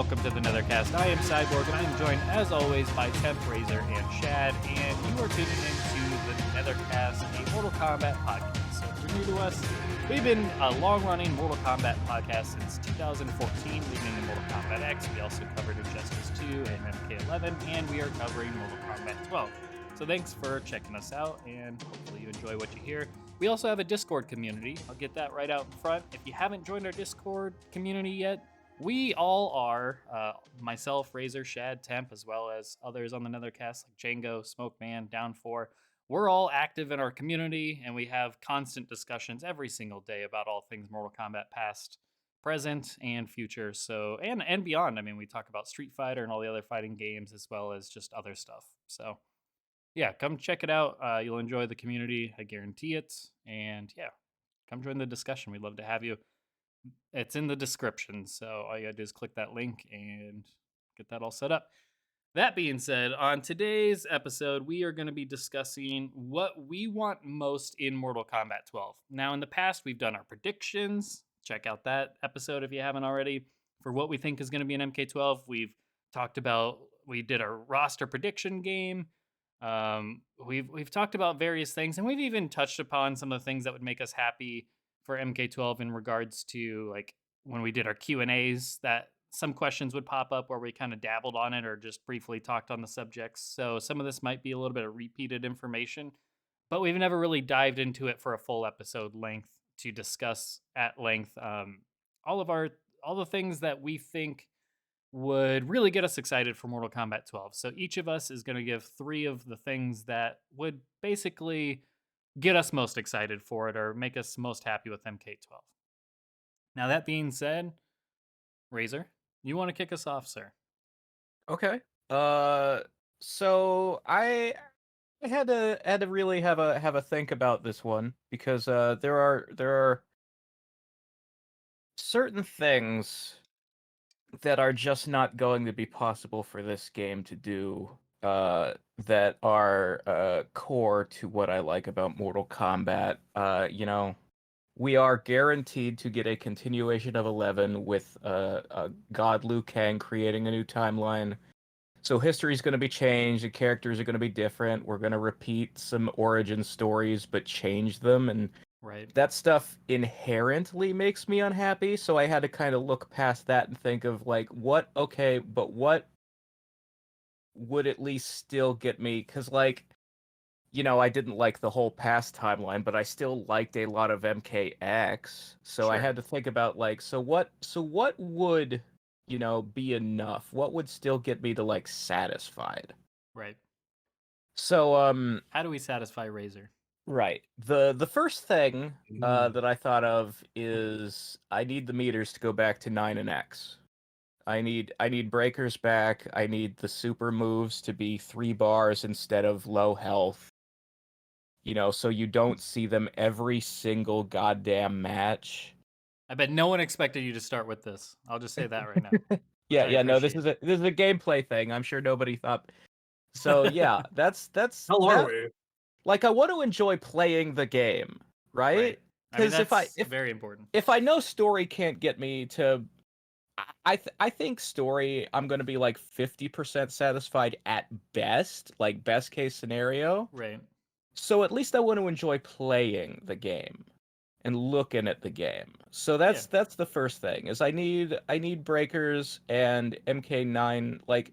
welcome to the Netherkast. I am Cyborg, and I am joined, as always, by Temp, Razor, and Shad, and you are tuning into the Netherkast, a Mortal Kombat podcast. So if you're new to us, we've been a long-running Mortal Kombat podcast since 2014, leading into Mortal Kombat X. We also covered Injustice 2 and MK11, and we are covering Mortal Kombat 12. So thanks for checking us out, and hopefully you enjoy what you hear. We also have a Discord community. I'll get that right out in front. If you haven't joined our Discord community yet, we all are, myself, Razor, Shad, Temp, as well as others on the Nethercast like Django, Smokeman, Down4. We're all active in our community, and we have constant discussions every single day about all things Mortal Kombat past, present, and future. So, and beyond. I mean, we talk about Street Fighter and all the other fighting games, as well as just other stuff. So, yeah, come check it out. You'll enjoy the community. I guarantee it. And yeah, come join the discussion. We'd love to have you. It's in the description, so all you gotta do is click that link and get that all set up. That being said, on today's episode, we are going to be discussing what we want most in Mortal Kombat 12. Now, in the past, we've done our predictions. Check out that episode if you haven't already. For what we think is going to be in MK12, we did our roster prediction game. We've talked about various things, and we've even touched upon some of the things that would make us happy for MK12 in regards to like when we did our Q&As, that some questions would pop up where we kind of dabbled on it or just briefly talked on the subjects. So some of this might be a little bit of repeated information, but we've never really dived into it for a full episode length to discuss at length all the things that we think would really get us excited for Mortal Kombat 12. So each of us is going to give 3 of the things that would basically get us most excited for it or make us most happy with MK12. Now, that being said, Razor, you want to kick us off, sir? Okay. So I had to really have a think about this one because there are certain things that are just not going to be possible for this game to do that are core to what I like about Mortal Kombat. We are guaranteed to get a continuation of 11 with God Liu Kang creating a new timeline. So history's going to be changed, the characters are going to be different. We're going to repeat some origin stories, but change them, and Right. that stuff inherently makes me unhappy. So I had to kind of look past that and think of like, what would at least still get me? Because like, I didn't like the whole past timeline, but I still liked a lot of MKX. So I Sure. had to think about like, so what would, be enough? What would still get me to like satisfied? Right. So How do we satisfy Razor? right. The first thing that I thought of is I need the meters to go back to 9 and X. I need breakers back. I need the super moves to be 3 bars instead of low health. So you don't see them every single goddamn match. I bet no one expected you to start with this. I'll just say that right now. Which I Yeah, no, this appreciate. is a gameplay thing. I'm sure nobody thought. So yeah, that's How are we? like I want to enjoy playing the game, right? Right. I mean, Because that's very important. if I know story can't get me to, I think story I'm gonna be like 50% satisfied at best, like best case scenario. Right. So at least I want to enjoy playing the game and looking at the game. So that's the first thing is I need breakers and MK9. Like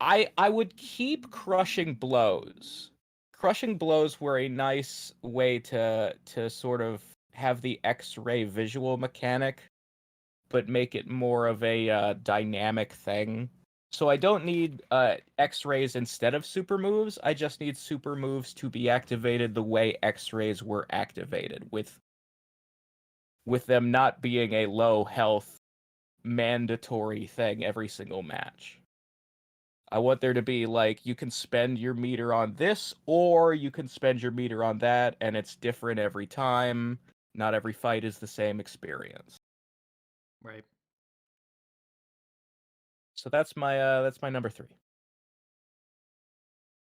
I would keep crushing blows. Crushing blows were a nice way to sort of have the X-ray visual mechanic, but make it more of a dynamic thing. So I don't need X-rays instead of super moves. I just need super moves to be activated the way X-rays were activated, with them not being a low health mandatory thing every single match. I want there to be like, you can spend your meter on this, or you can spend your meter on that, and it's different every time. Not every fight is the same experience. Right. So that's my number 3.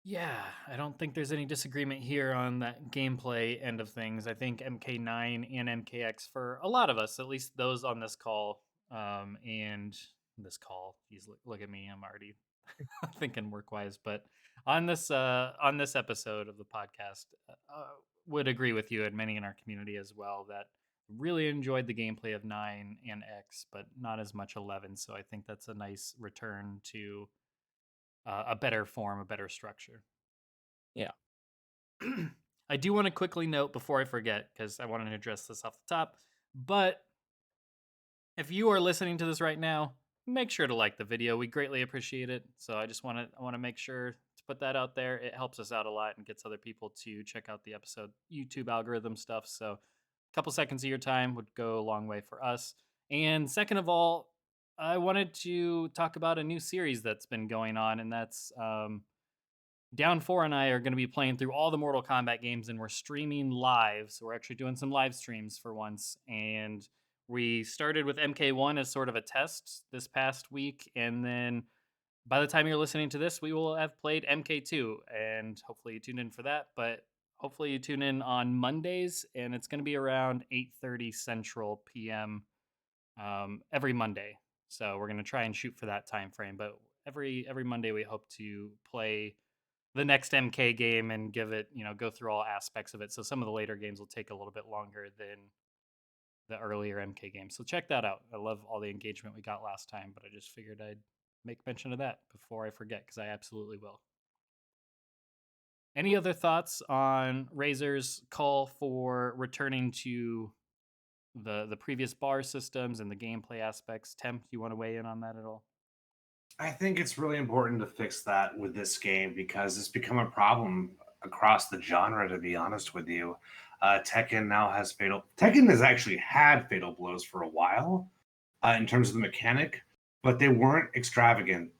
Yeah, I don't think there's any disagreement here on that gameplay end of things. I think MK9 and MKX for a lot of us, at least those on this call, and this call. He's look at me. I'm already thinking work wise, but on this episode of the podcast, would agree with you and many in our community as well that really enjoyed the gameplay of 9 and X, but not as much 11. So I think that's a nice return to a better form, a better structure. Yeah. I do want to quickly note before I forget, because I wanted to address this off the top, but if you are listening to this right now, make sure to like the video. We greatly appreciate it. So I just want to make sure to put that out there. It helps us out a lot and gets other people to check out the episode. YouTube algorithm stuff. So a couple seconds of your time would go a long way for us. And second of all, I wanted to talk about a new series that's been going on, and that's Down 4 and I are going to be playing through all the Mortal Kombat games, and we're streaming live. So we're actually doing some live streams for once. And we started with MK1 as sort of a test this past week. And then by the time you're listening to this, we will have played MK2. And hopefully you tune in for that. But hopefully you tune in on Mondays. And it's going to be around 8:30 Central PM every Monday. So we're going to try and shoot for that time frame. But every Monday we hope to play the next MK game and give it, go through all aspects of it. So some of the later games will take a little bit longer than the earlier MK games. So check that out. I love all the engagement we got last time, but I just figured I'd make mention of that before I forget, because I absolutely will. Any other thoughts on Razor's call for returning to the previous bar systems and the gameplay aspects? Temp, do you want to weigh in on that at all? I think it's really important to fix that with this game because it's become a problem across the genre, to be honest with you. Tekken now has fatal. Tekken has actually had fatal blows for a while in terms of the mechanic, but they weren't extravagant.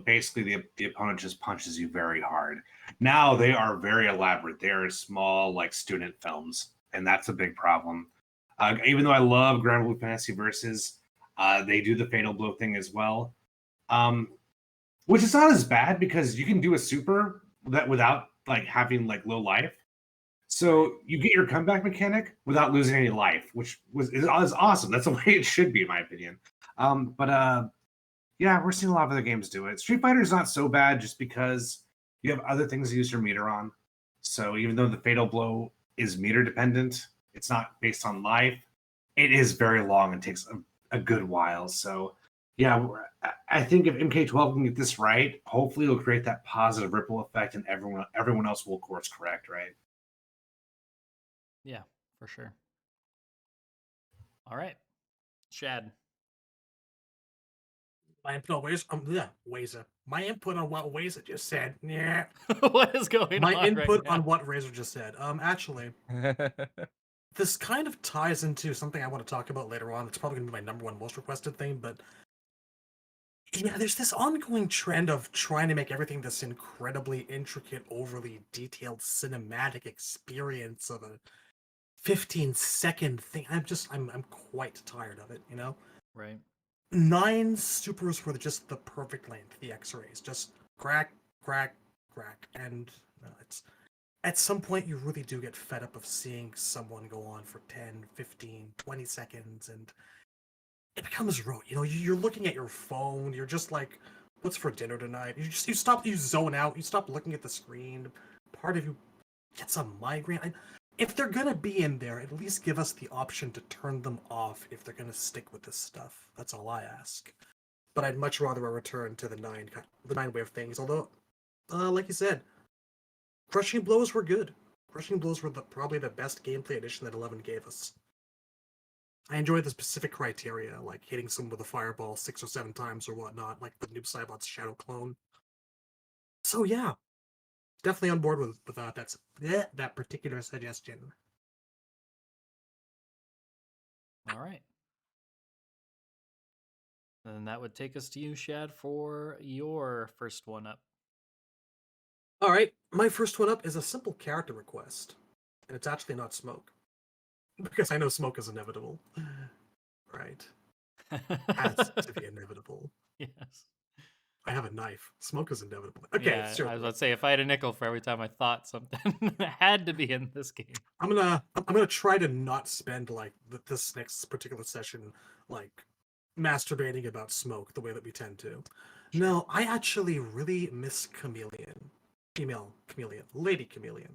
Basically the opponent just punches you very hard. Now they are very elaborate. They are small, like student films, and that's a big problem. Even though I love Grand Blue Fantasy Versus, they do the fatal blow thing as well. Which is not as bad because you can do a super that without like having like low life. So you get your comeback mechanic without losing any life, which is awesome. That's the way it should be, in my opinion. Yeah, we're seeing a lot of other games do it. Street Fighter is not so bad just because you have other things to use your meter on. So even though the fatal blow is meter dependent, it's not based on life. It is very long and takes a good while. So yeah, I think if MK12 can get this right, hopefully it'll create that positive ripple effect, and everyone else will course correct, right? Yeah, for sure. All right, Shad. My input on Wazer. My input on what Wazer just said. Yeah. What is going on? My input right on what Razor just said. Actually, this kind of ties into something I want to talk about later on. It's probably gonna be my number one most requested thing, but yeah, there's this ongoing trend of trying to make everything this incredibly intricate, overly detailed cinematic experience of a 15-second thing. I'm quite tired of it, Right. 9 supers were just the perfect length, the X-rays. Just crack, crack, crack. And it's at some point you really do get fed up of seeing someone go on for 10, 15, 20 seconds, and it becomes rote. You're looking at your phone, you're just like, what's for dinner tonight? You zone out, you stop looking at the screen. Part of you gets a migraine. If they're gonna be in there, at least give us the option to turn them off if they're gonna stick with this stuff. That's all I ask. But I'd much rather a return to the 9 way of things. Although, like you said, crushing blows were good. Crushing blows were probably the best gameplay addition that 11 gave us. I enjoyed the specific criteria, like hitting someone with a fireball 6 or 7 times or whatnot, like the Noob Saibot's Shadow clone. So yeah, definitely on board with that particular suggestion. All right. And that would take us to you, Shad, for your first one up. All right, my first one up is a simple character request, and it's actually not Smoke, because I know Smoke is inevitable. Right. Has to be inevitable. Yes. I have a knife. Smoke is inevitable. Okay, yeah, sure. I was about to say, if I had a nickel for every time I thought something had to be in this game. I'm gonna try to not spend like this next particular session like masturbating about smoke the way that we tend to. No, I actually really miss Chameleon. Female Chameleon. Lady Chameleon.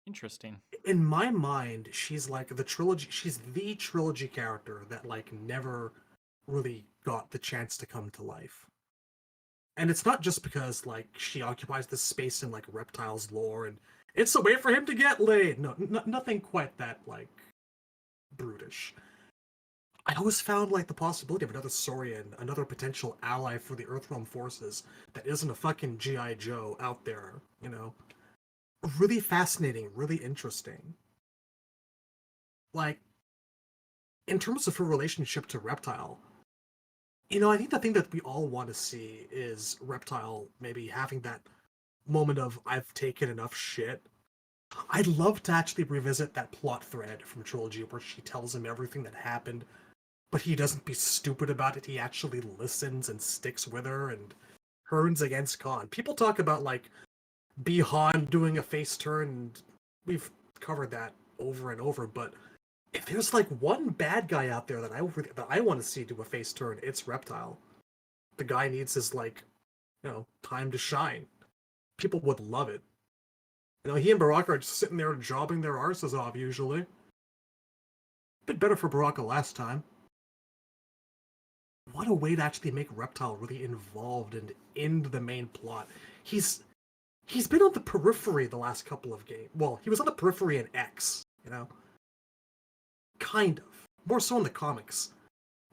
Interesting. In my mind, she's like the trilogy. She's the trilogy character that like never really got the chance to come to life. And it's not just because like she occupies this space in like Reptile's lore and it's a way for him to get laid. No, nothing quite that like brutish. I always found like the possibility of another Saurian, another potential ally for the Earthrealm forces that isn't a fucking G.I. Joe out there, you know. Really fascinating, really interesting. Like, in terms of her relationship to Reptile, you know, I think the thing that we all want to see is Reptile maybe having that moment of, I've taken enough shit. I'd love to actually revisit that plot thread from Trilogy where she tells him everything that happened, but he doesn't be stupid about it. He actually listens and sticks with her and turns against Khan. People talk about, like, Bihan doing a face turn, and we've covered that over and over, but if there's, like, one bad guy out there that I want to see do a face turn, it's Reptile. The guy needs his, like, you know, time to shine. People would love it. You know, he and Baraka are just sitting there jobbing their arses off, usually. Bit better for Baraka last time. What a way to actually make Reptile really involved and into the main plot. He's been on the periphery the last couple of games. Well, he was on the periphery in X, you know? Kind of. More so in the comics.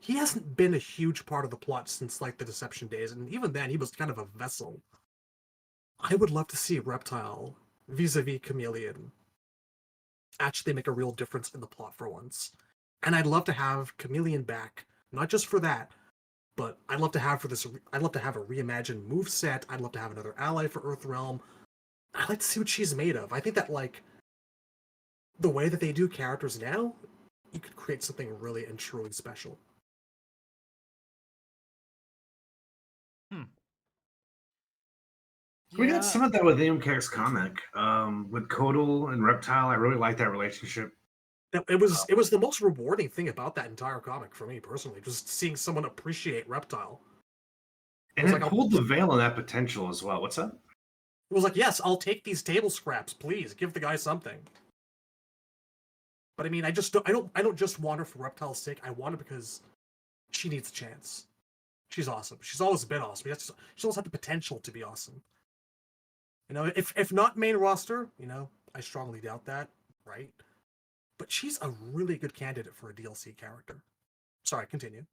He hasn't been a huge part of the plot since, like, the Deception days, and even then, he was kind of a vessel. I would love to see Reptile, vis-a-vis Chameleon, actually make a real difference in the plot for once. And I'd love to have Chameleon back, not just for that, but I'd love to have a reimagined moveset. I'd love to have another ally for Earthrealm. I'd like to see what she's made of. I think that, like, the way that they do characters now, you could create something really and truly special. We got some of that with AMK's comic. With Kodal and Reptile, I really like that relationship. It was the most rewarding thing about that entire comic for me personally, just seeing someone appreciate Reptile. And it pulled the veil on that potential as well. What's up? It was like, yes, I'll take these table scraps, please. Give the guy something. But I mean, I don't just want her for Reptile's sake. I want her because she needs a chance. She's awesome. She's always been awesome. She's always had the potential to be awesome. You know, if not main roster, you know, I strongly doubt that, right? But she's a really good candidate for a DLC character. Sorry, continue.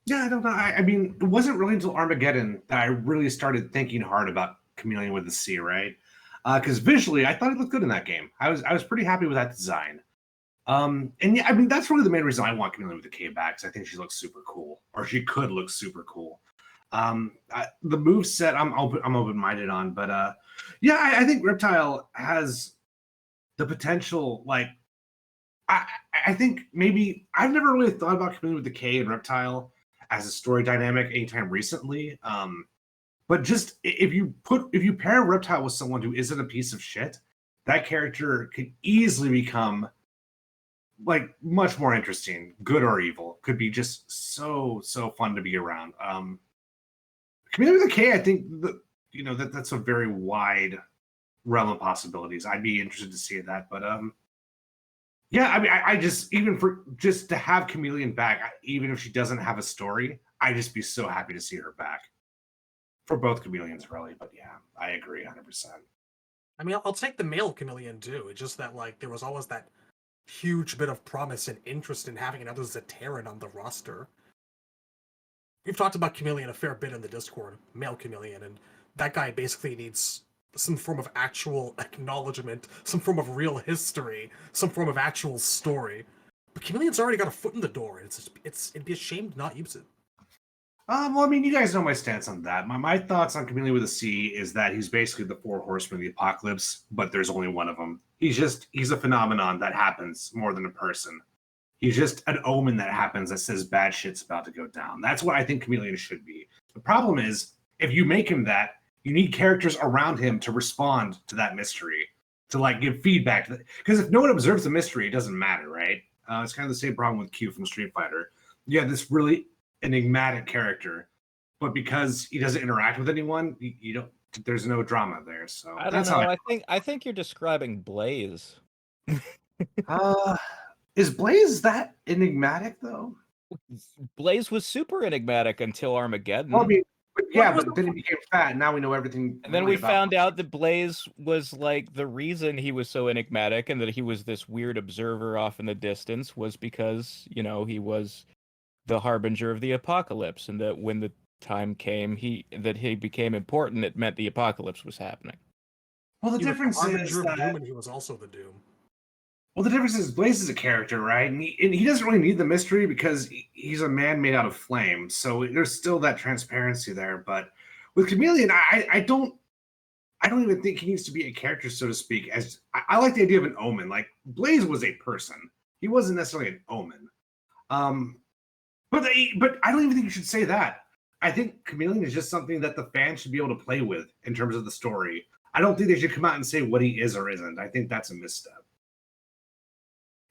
Yeah, I don't know. I mean, it wasn't really until Armageddon that I really started thinking hard about Chameleon with the C, right? Because visually, I thought it looked good in that game. I was pretty happy with that design. And yeah, I mean, that's really the main reason I want Chameleon with the K back, because I think she looks super cool, or she could look super cool. The move set, I'm open-minded on, but yeah, I think Reptile has the potential. Like, I think maybe I've never really thought about Chameleon with the K and Reptile as a story dynamic anytime recently. But just if you pair Reptile with someone who isn't a piece of shit, that character could easily become like much more interesting, good or evil. Could be just so fun to be around. Chameleon with the K, I think that's a very wide realm of possibilities. I'd be interested to see that, but yeah, I mean, I just, even for just to have Chameleon back, even if she doesn't have a story, I'd just be so happy to see her back. For both Chameleons, really, but yeah, I agree 100%. I mean, I'll take the male Chameleon too. It's just that, like, there was always that huge bit of promise and interest in having another Zaterran on the roster. We've talked about Chameleon a fair bit in the Discord, male Chameleon, and that guy basically needs some form of actual acknowledgement, some form of real history, some form of actual story. But Chameleon's already got a foot in the door, and it'd be a shame to not use it. Well, I mean, you guys know my stance on that. My thoughts on Chameleon with a C is that he's basically the four horsemen of the apocalypse, but there's only one of them. He's a phenomenon that happens more than a person. He's just an omen that happens that says bad shit's about to go down. That's what I think Chameleon should be. The problem is, if you make him that, you need characters around him to respond to that mystery, to like give feedback to that. Because if no one observes the mystery, it doesn't matter, right? It's kind of the same problem with Q from Street Fighter. You have this really enigmatic character, but because he doesn't interact with anyone, you don't. There's no drama there. So I don't that's know. how I think you're describing Blaze. Is Blaze that enigmatic though? Blaze was super enigmatic until Armageddon. Well, I mean, but then he became fat, and now we know everything. And then we found out that Blaze was like the reason he was so enigmatic and that he was this weird observer off in the distance was because, you know, he was the harbinger of the apocalypse, and that when the time came he became important, it meant the apocalypse was happening. Well, the He was difference harbinger is of that Doom, and he was also the Doom. well, the difference is Blaze is a character, right? And he doesn't really need the mystery because he's a man made out of flame. So there's still that transparency there. But with Chameleon, I don't even think he needs to be a character, so to speak. As I like the idea of an omen. Like Blaze was a person; he wasn't necessarily an omen. But I don't even think you should say that. I think Chameleon is just something that the fans should be able to play with in terms of the story. I don't think they should come out and say what he is or isn't. I think that's a misstep.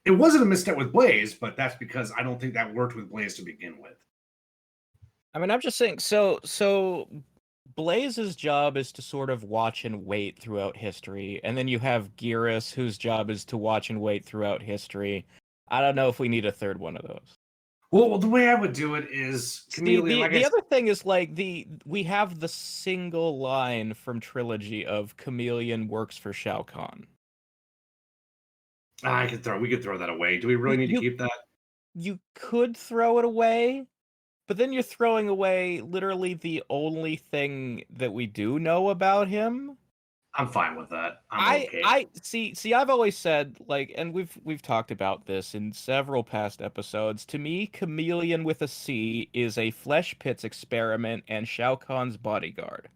It wasn't a misstep with Blaze, but that's because I don't think that worked with Blaze to begin with. I mean, I'm just saying, so Blaze's job is to sort of watch and wait throughout history, and then you have Geras, whose job is to watch and wait throughout history. I don't know if we need a third one of those. Well, the way I would do it is Chameleon. The other thing is like we have the single line from Trilogy of Chameleon works for Shao Kahn. We could throw that away. Do we really need to keep that? You could throw it away, but then you're throwing away literally the only thing that we do know about him. I'm fine with that. I'm okay. I see. I've always said, like, and we've talked about this in several past episodes. To me, Chameleon with a C is a Flesh Pits experiment and Shao Kahn's bodyguard.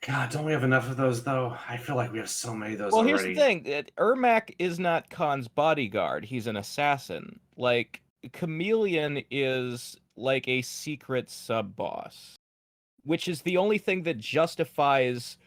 God, don't we have enough of those though? I feel like we have so many of those. Well, already. Here's the thing: Ermac is not Kahn's bodyguard. He's an assassin. Like Chameleon is like a secret sub boss, which is the only thing that justifies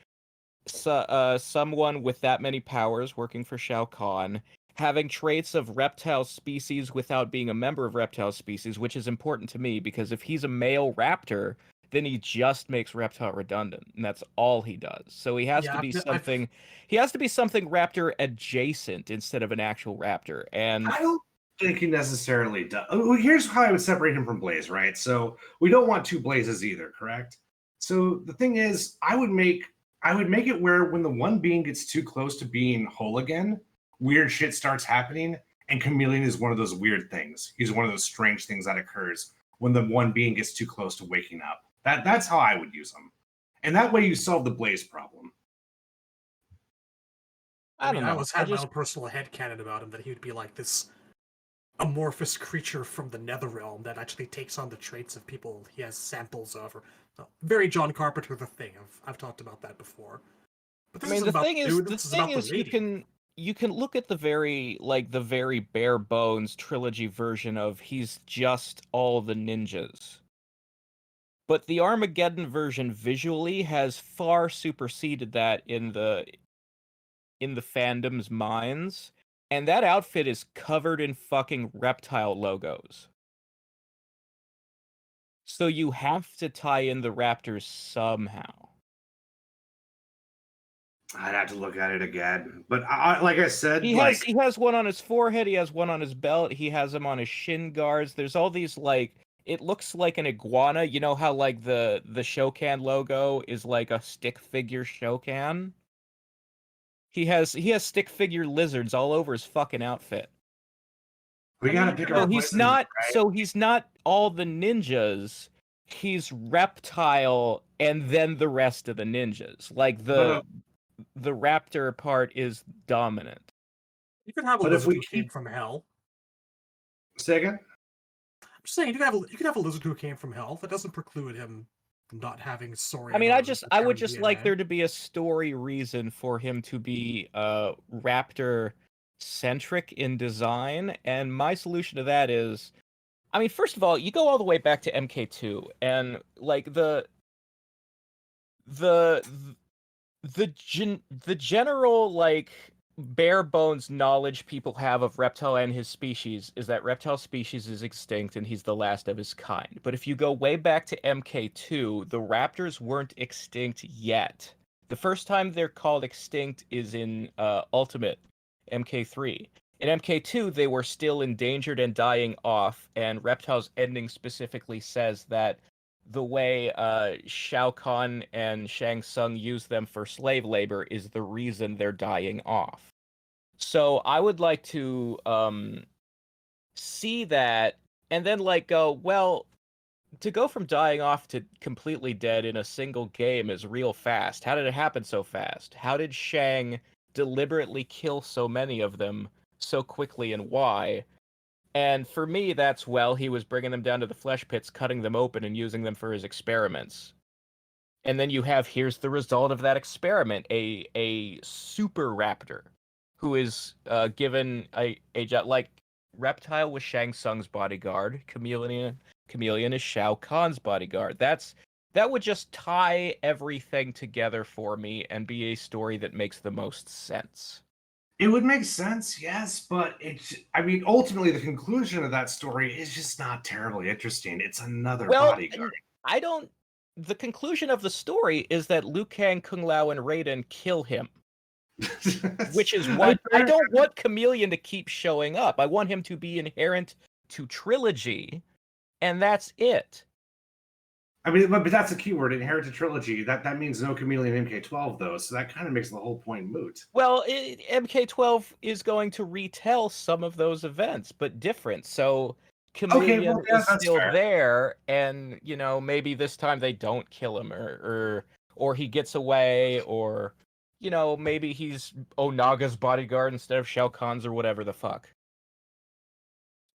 someone with that many powers working for Shao Kahn having traits of reptile species without being a member of reptile species, which is important to me because if he's a male raptor, then he just makes reptile redundant, and that's all he does. So he has to be something. He has to be something raptor adjacent instead of an actual raptor. And I don't think he necessarily does. Here's how I would separate him from Blaze, right? So we don't want two Blazes either, correct? So the thing is, I would make it where when the one being gets too close to being whole again, weird shit starts happening, and Chameleon is one of those weird things. He's one of those strange things that occurs when the one being gets too close to waking up. That's how I would use them. And that way you solve the Blaze problem. I mean, I was having my own personal headcanon about him that he would be like this amorphous creature from the NetherRealm that actually takes on the traits of people he has samples of. Or very John Carpenter the thing. I've talked about that before. But this the thing is you can look at the very bare bones trilogy version of he's just all the ninjas. But the Armageddon version visually has far superseded that in the fandom's minds, and that outfit is covered in fucking reptile logos. So you have to tie in the raptors somehow. I'd have to look at it again, but like I said, he has one on his forehead, he has one on his belt, he has them on his shin guards. There's all these it looks like an iguana. You know how like the Shokan logo is like a stick figure Shokan? He has stick figure lizards all over his fucking outfit. We gotta pick our he's not right? So he's not all the ninjas. He's reptile and then the rest of the ninjas. Like the raptor part is dominant. You could have a lizard who came from hell. Say again? I'm just saying you could have a lizard who came from hell. That doesn't preclude him from not having story. I mean, I would just like there to be a story reason for him to be raptor centric in design, and my solution to that is, I mean, first of all, you go all the way back to MK2, and like the general like bare bones knowledge people have of Reptile and his species is that Reptile species is extinct and he's the last of his kind. But if you go way back to MK2, the raptors weren't extinct yet. The first time they're called extinct is in Ultimate MK3. In MK2, they were still endangered and dying off, and Reptile's ending specifically says that the way Shao Kahn and Shang Tsung use them for slave labor is the reason they're dying off. So I would like to see that and then like go, well, to go from dying off to completely dead in a single game is real fast. How did it happen so fast? How did Shang deliberately kill so many of them so quickly, and why? And for me, that's, well, he was bringing them down to the flesh pits, cutting them open, and using them for his experiments. And then you have, here's the result of that experiment, a super raptor who is given a like Reptile was Shang Tsung's bodyguard, Chameleon is Shao Kahn's bodyguard. That would just tie everything together for me and be a story that makes the most sense. It would make sense, yes, but ultimately the conclusion of that story is just not terribly interesting. It's another bodyguard. The conclusion of the story is that Liu Kang, Kung Lao, and Raiden kill him. Which is what I don't want Chameleon to keep showing up. I want him to be inherent to trilogy, and that's it. I mean, but that's a keyword, inherent to trilogy. That means no Chameleon MK12, though, so that kind of makes the whole point moot. Well, MK12 is going to retell some of those events, but different. So Chameleon is still there, and maybe this time they don't kill him, or he gets away, or maybe he's Onaga's bodyguard instead of Shao Kahn's, or whatever the fuck.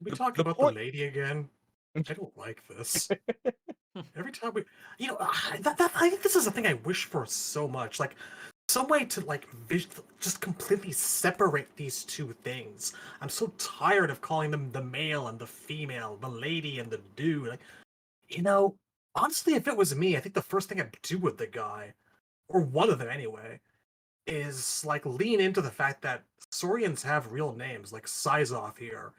We talk about the lady again. I don't like this. Every time I think this is a thing I wish for so much. Like, some way to just completely separate these two things. I'm so tired of calling them the male and the female, the lady and the dude. Like, honestly, if it was me, I think the first thing I'd do with the guy, or one of them anyway, is lean into the fact that Saurians have real names, like Syzoth here,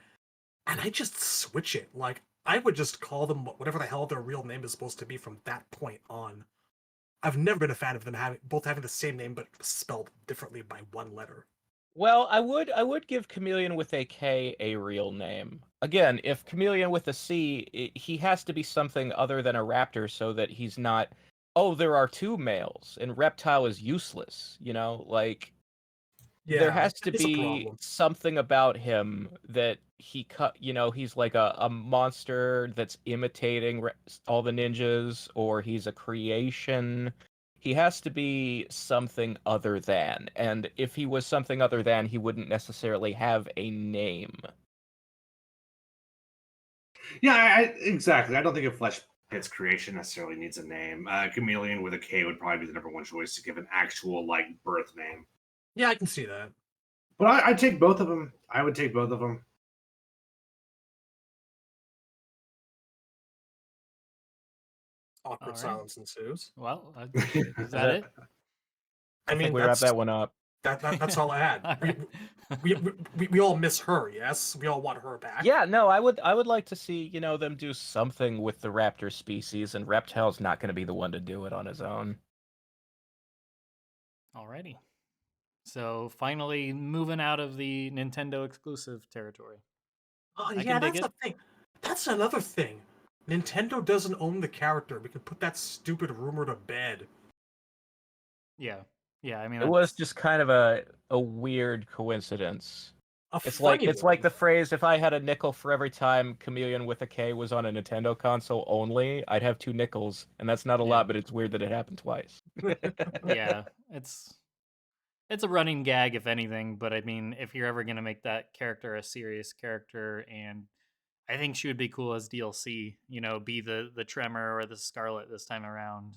and I just switch it. Like, I would just call them whatever the hell their real name is supposed to be from that point on. I've never been a fan of them both having the same name but spelled differently by one letter. Well, I would give Chameleon with a K a real name. Again, if Chameleon with a C, he has to be something other than a raptor, so that he's not, oh, there are two males and Reptile is useless. There has to be something about him that he's like a monster that's imitating all the ninjas, or he's a creation. He has to be something other than. And if he was something other than, he wouldn't necessarily have a name. Yeah, exactly. I don't think a Flesh Pit's creation necessarily needs a name. Chameleon with a K would probably be the number one choice to give an actual birth name. Yeah, I can see that. But I'd take both of them. I would take both of them. Awkward silence ensues. Well, is that it? I mean, we wrap that one up. That's all I had. We all miss her, yes? We all want her back. Yeah, no, I would like to see, them do something with the raptor species, and Reptile's not going to be the one to do it on his own. Alrighty. So finally moving out of the Nintendo exclusive territory. Oh yeah, that's the thing. That's another thing. Nintendo doesn't own the character. We can put that stupid rumor to bed. Yeah. I mean, it was just kind of a weird coincidence. It's like the phrase, if I had a nickel for every time Chameleon with a K was on a Nintendo console only, I'd have 2 nickels, and that's not a lot, but it's weird that it happened twice. Yeah, it's a running gag, if anything, but I mean, if you're ever going to make that character a serious character, and I think she would be cool as DLC, be the Tremor or the Scarlet this time around,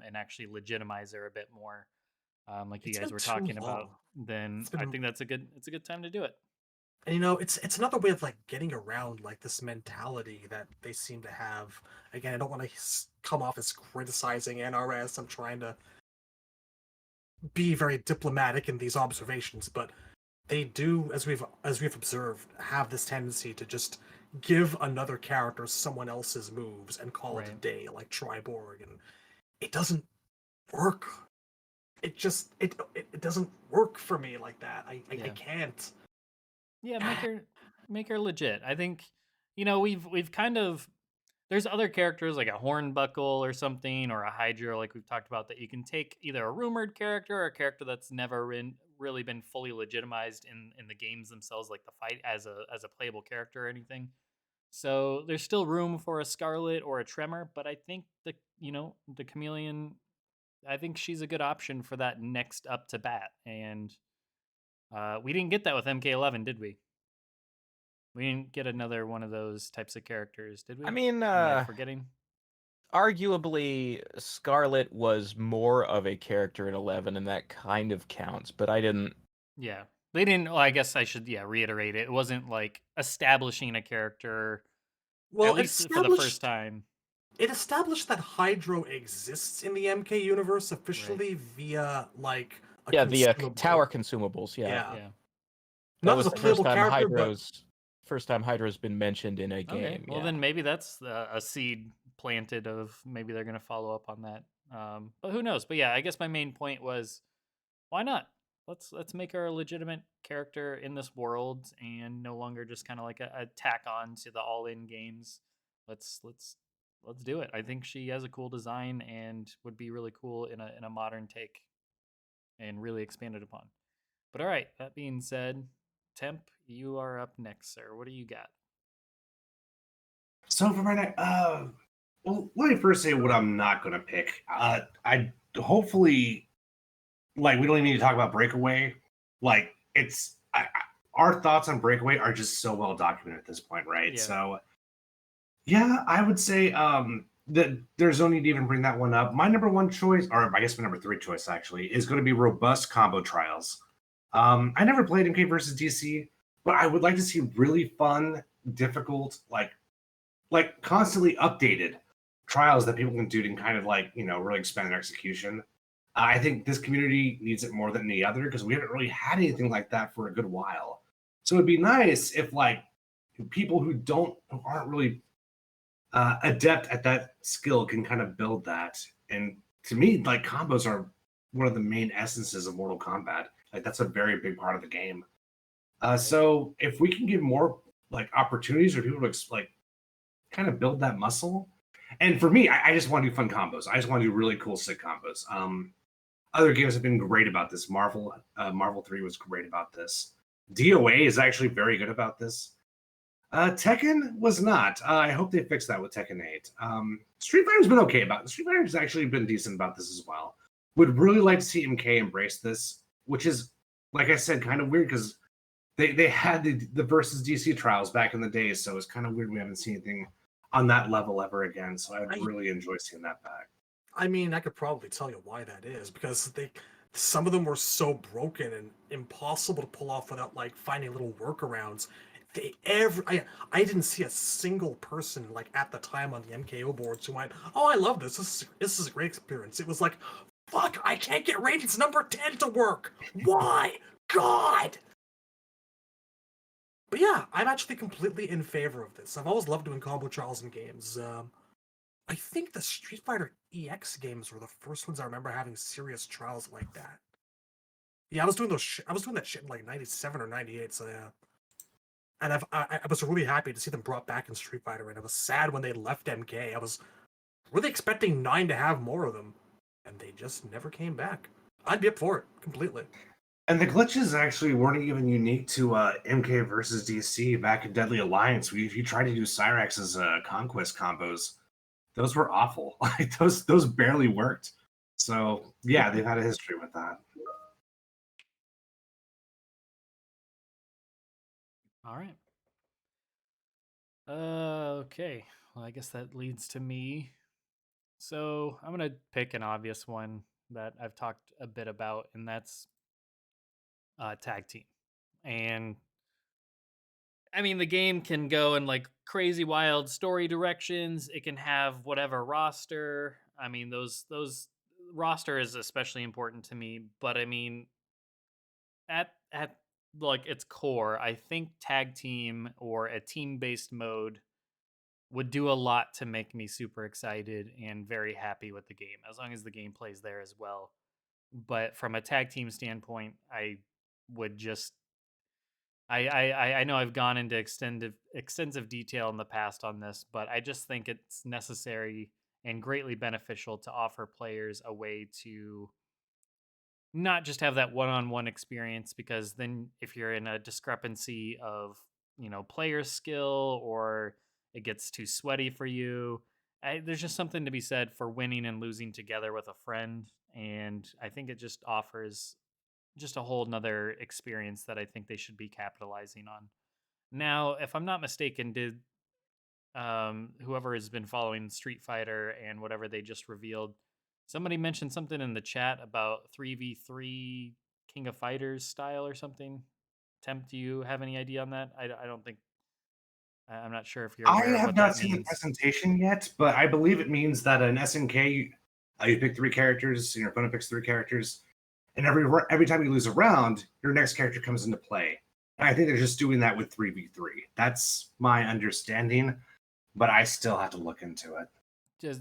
and actually legitimize her a bit more, like you guys were talking about, then I think it's a good time to do it. And it's another way of getting around this mentality that they seem to have. Again, I don't want to come off as criticizing NRS. I'm trying to be very diplomatic in these observations, but they do, as we've observed, have this tendency to just give another character someone else's moves and call it a Right. day, like Triborg, and it doesn't work. It doesn't work for me like that. I Yeah. can't. Yeah, make her legit. I think we've kind of there's other characters like a Hornbuckle or something or a Hydra like we've talked about that you can take either a rumored character or a character that's never really been fully legitimized in the games themselves, like the fight as a playable character or anything. So there's still room for a Scarlet or a Tremor, but I think the Chameleon, I think she's a good option for that next up to bat. And we didn't get that with MK11, did we? We didn't get another one of those types of characters, did we? I mean, Am I forgetting? arguably, Scarlet was more of a character in 11, and that kind of counts. But I didn't. Yeah, they didn't. Well, I guess I should reiterate it. It wasn't like establishing a character, Well, at it least for the first established time. it established that Hydro exists in the MK universe Right. officially via like a Yeah, the consumable. tower consumables. Yeah, Yeah. Yeah. that Not was as a the first playable time character, but Hydro's been mentioned in a game. Okay. Well, yeah. then maybe that's a seed planted of maybe they're going to follow up on that. But who knows? But yeah, I guess my main point was, why not? Let's make her a legitimate character in this world and no longer just kind of like a tack on to the all-in games. Let's do it. I think she has a cool design and would be really cool in a modern take and really expanded upon. But all right, that being said, Temp, you are up next, sir. What do you got? So for my next, well, let me first say what I'm not going to pick. I hopefully, like, we don't even need to talk about Breakaway. Like, our thoughts on Breakaway are just so well documented at this point, right? Yeah. So, yeah, I would say that there's no need to even bring that one up. My number one choice, or I guess my number three choice actually, is going to be Robust Combo Trials. I never played MK versus DC, but I would like to see really fun, difficult, like constantly updated trials that people can do to kind of like really expand their execution. I think this community needs it more than any other because we haven't really had anything like that for a good while. So it'd be nice if like people who aren't really adept at that skill can kind of build that. And to me, like combos are one of the main essences of Mortal Kombat. Like that's a very big part of the game. So if we can give more like opportunities for people to like kind of build that muscle. And for me, I just want to do fun combos. I just want to do really cool, sick combos. Other games have been great about this. Marvel 3 was great about this. DOA is actually very good about this. Tekken was not. I hope they fix that with Tekken 8. Street Fighter's been okay about it. Street Fighter's actually been decent about this as well. Would really like to see MK embrace this, which is, like I said, kind of weird because they had the versus DC trials back in the day, so it's kind of weird we haven't seen anything on that level ever again. So I'd really enjoy seeing that back. I mean, I could probably tell you why that is because some of them were so broken and impossible to pull off without like finding little workarounds. I didn't see a single person like at the time on the MKO boards who went, "Oh, I love this. This is a great experience." It was like, "Fuck, I can't get Radiant's number 10 to work. Why? God." But yeah, I'm actually completely in favor of this. I've always loved doing combo trials in games. I think the Street Fighter EX games were the first ones I remember having serious trials like that. Yeah, I was doing I was doing that shit in like '97 or '98. So yeah, and I was really happy to see them brought back in Street Fighter, and I was sad when they left MK. I was really expecting 9 to have more of them, and they just never came back. I'd be up for it completely. And the glitches actually weren't even unique to MK versus DC back in Deadly Alliance. If you tried to do Cyrex's Conquest combos, those were awful. Like those barely worked. So yeah, they've had a history with that. All right. Okay. Well, I guess that leads to me. So I'm gonna pick an obvious one that I've talked a bit about, and that's tag team. And I mean, the game can go in like crazy wild story directions. It can have whatever roster. I mean, those roster is especially important to me. But I mean, at like its core, I think tag team or a team-based mode would do a lot to make me super excited and very happy with the game, as long as the game plays there as well. But from a tag team standpoint, I would just I know I've gone into extensive detail in the past on this, but I just think it's necessary and greatly beneficial to offer players a way to not just have that one-on-one experience, because then if you're in a discrepancy of, player skill, or it gets too sweaty for you, there's just something to be said for winning and losing together with a friend. And I think it just offers just a whole nother experience that I think they should be capitalizing on. Now, if I'm not mistaken, did whoever has been following Street Fighter and whatever they just revealed, somebody mentioned something in the chat about 3v3 King of Fighters style or something. Temp, do you have any idea on that? I don't think, I'm not sure if you're I aware of have what not that seen the means. presentation yet, but I believe it means that an SNK, you pick 3 characters, and your opponent picks 3 characters, and every time you lose a round, your next character comes into play. And I think they're just doing that with 3v3. That's my understanding, but I still have to look into it. Just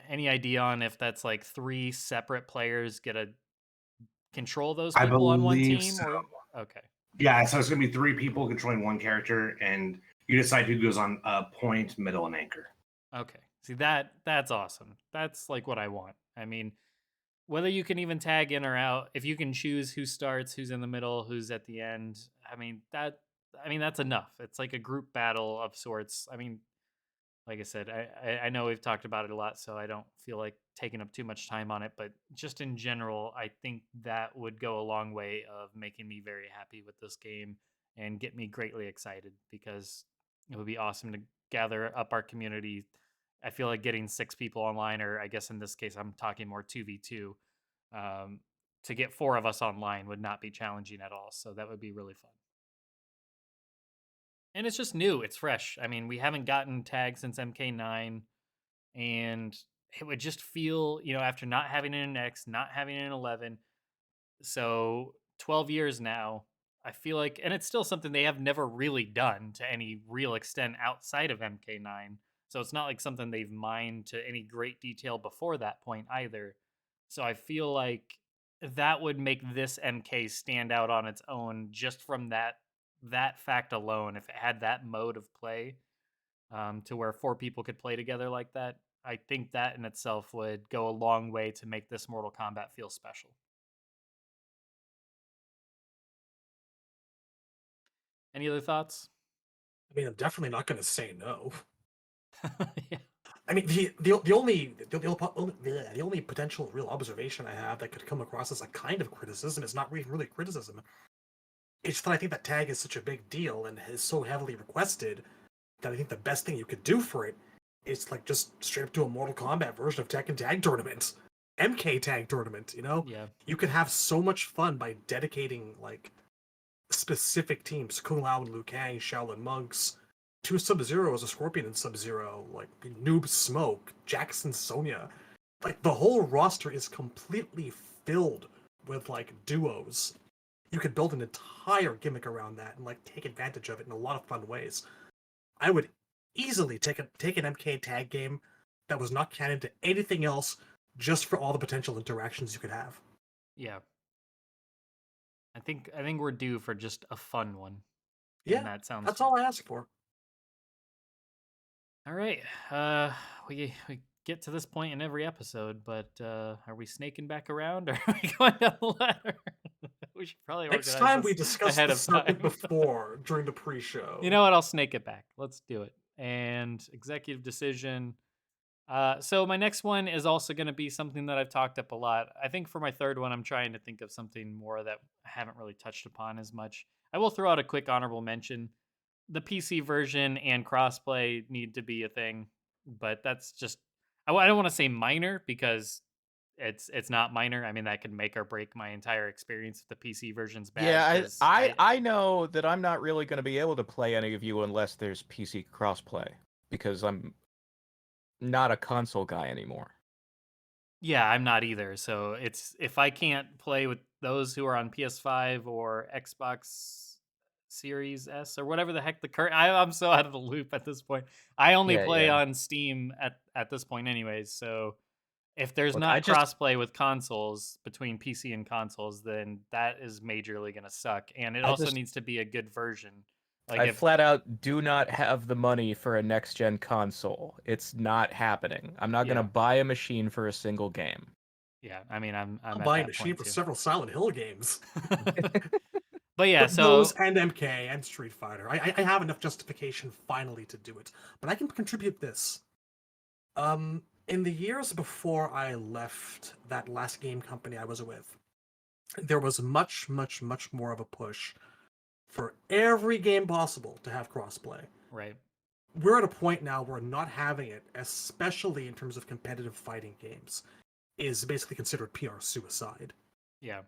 any idea on if that's like 3 separate players get to control those I people on one believe team? so. Or okay. Yeah, so it's going to be 3 people controlling one character, and you decide who goes on point, middle, and anchor. Okay. See, that's awesome. That's like what I want. I mean, whether you can even tag in or out, if you can choose who starts, who's in the middle, who's at the end, that's enough. It's like a group battle of sorts. I mean, like I said, I know we've talked about it a lot, so I don't feel like taking up too much time on it. But just in general, I think that would go a long way of making me very happy with this game and get me greatly excited, because it would be awesome to gather up our community. I feel like getting 6 people online, or I guess in this case, I'm talking more 2v2, um, to get 4 of us online would not be challenging at all. So that would be really fun. And it's just new. It's fresh. I mean, we haven't gotten tags since MK9, and it would just feel, after not having it in X, not having it in 11, so 12 years now, I feel like, and it's still something they have never really done to any real extent outside of MK9. So it's not like something they've mined to any great detail before that point either. So I feel like that would make this MK stand out on its own, just from that fact alone. If it had that mode of play, to where 4 people could play together like that, I think that in itself would go a long way to make this Mortal Kombat feel special. Any other thoughts? I mean, I'm definitely not going to say no. Yeah. I mean, the only potential real observation I have that could come across as a kind of criticism is not really criticism. It's that I think that tag is such a big deal and is so heavily requested that I think the best thing you could do for it is like just straight up do a Mortal Kombat version of Tekken Tag Tournament, MK Tag Tournament. Yeah. You could have so much fun by dedicating like specific teams: Kung Lao and Liu Kang, Shaolin Monks, 2 Sub-Zeros, a Scorpion and Sub-Zero, like Noob Smoke, Jackson Sonya. Like the whole roster is completely filled with like duos. You could build an entire gimmick around that and like take advantage of it in a lot of fun ways. I would easily take an MK tag game that was not canon to anything else, just for all the potential interactions you could have. Yeah. I think we're due for just a fun one. Yeah, and that sounds that's fun. all I ask for. All right. We get to this point in every episode, but are we snaking back around, or are we going down the ladder? We should probably Next organize time we this discuss ahead the of serpent time. before during the pre-show. You know what? I'll snake it back. Let's do it. And executive decision. So my next one is also going to be something that I've talked up a lot. I think for my third one, I'm trying to think of something more that I haven't really touched upon as much. I will throw out a quick honorable mention. The PC version and crossplay need to be a thing, but that's just, I don't want to say minor, because it's not minor. I mean, that could make or break my entire experience if the PC version's bad. Yeah, 'cause I know that I'm not really going to be able to play any of you unless there's PC crossplay, because I'm not a console guy anymore. Yeah, I'm not either. So it's, if I can't play with those who are on PS5 or Xbox Series S or whatever the heck the current. I'm so out of the loop at this point. I only Yeah, play yeah. on Steam at this point, anyways. So if there's Look, I not just crossplay with consoles between PC and consoles, then that is majorly gonna suck. And it I also just needs to be a good version. Like I if flat out do not have the money for a next gen console. It's not happening. I'm not gonna yeah, buy a machine for a single game. yeah. I mean, I'm I'm at buying a that machine point for too. several Silent Hill games. But yeah, But those so and MK and Street Fighter. I have enough justification finally to do it. But I can contribute this. In the years before I left that last game company I was with, there was much, much, much more of a push for every game possible to have crossplay. right, We're at a point now where not having it, especially in terms of competitive fighting games, is basically considered PR suicide. yeah,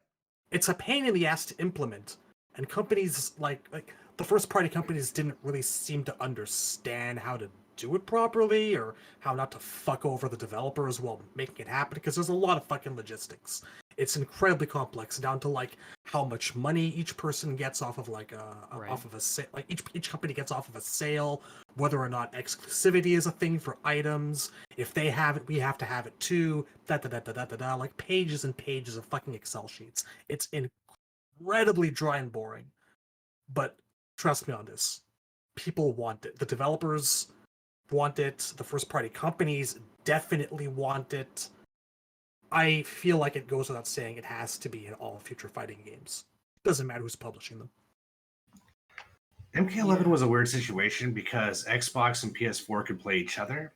It's a pain in the ass to implement, and companies like the first party companies didn't really seem to understand how to do it properly or how not to fuck over the developers while making it happen, because there's a lot of fucking logistics. It's incredibly complex, down to like how much money each person gets off of right. off of a like each company gets off of a sale, whether or not exclusivity is a thing for items. If they have it, we have to have it too. Like pages and pages of fucking Excel sheets. It's incredibly dry and boring. But trust me on this. People want it. The developers want it. The first party companies definitely want it. I feel like it goes without saying it has to be in all future fighting games. Doesn't matter who's publishing them. MK11 was a weird situation because Xbox and PS4 could play each other,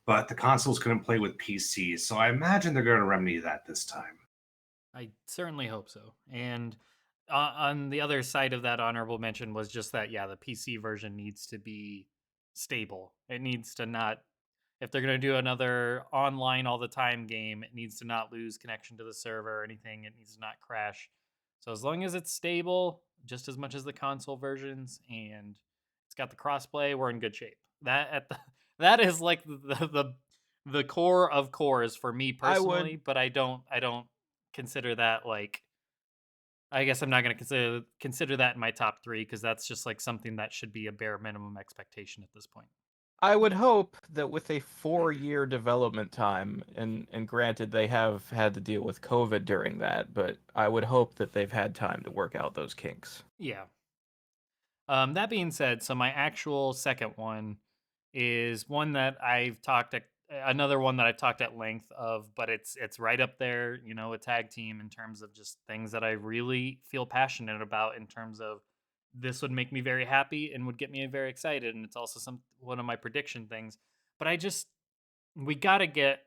but the consoles couldn't play with PCs. So I imagine they're going to remedy that this time. I certainly hope so. And on the other side of that honorable mention was just that, yeah, the PC version needs to be stable. It needs to not, if they're going to do another online all the time game, it needs to not lose connection to the server or anything. It needs to not crash. So as long as it's stable, just as much as the console versions, and it's got the crossplay, we're in good shape. That is like the core of cores for me I personally, would but I don't consider that like, I guess I'm not going to consider that in my top 3 because that's just like something that should be a bare minimum expectation at this point. I would hope that with a 4-year development time, and granted they have had to deal with COVID during that, but I would hope that they've had time to work out those kinks. Yeah. That being said, so my actual second one is one that another one that I've talked at length of, but it's right up there, a tag team in terms of just things that I really feel passionate about in terms of this would make me very happy and would get me very excited, and it's also one of my prediction things. But we gotta get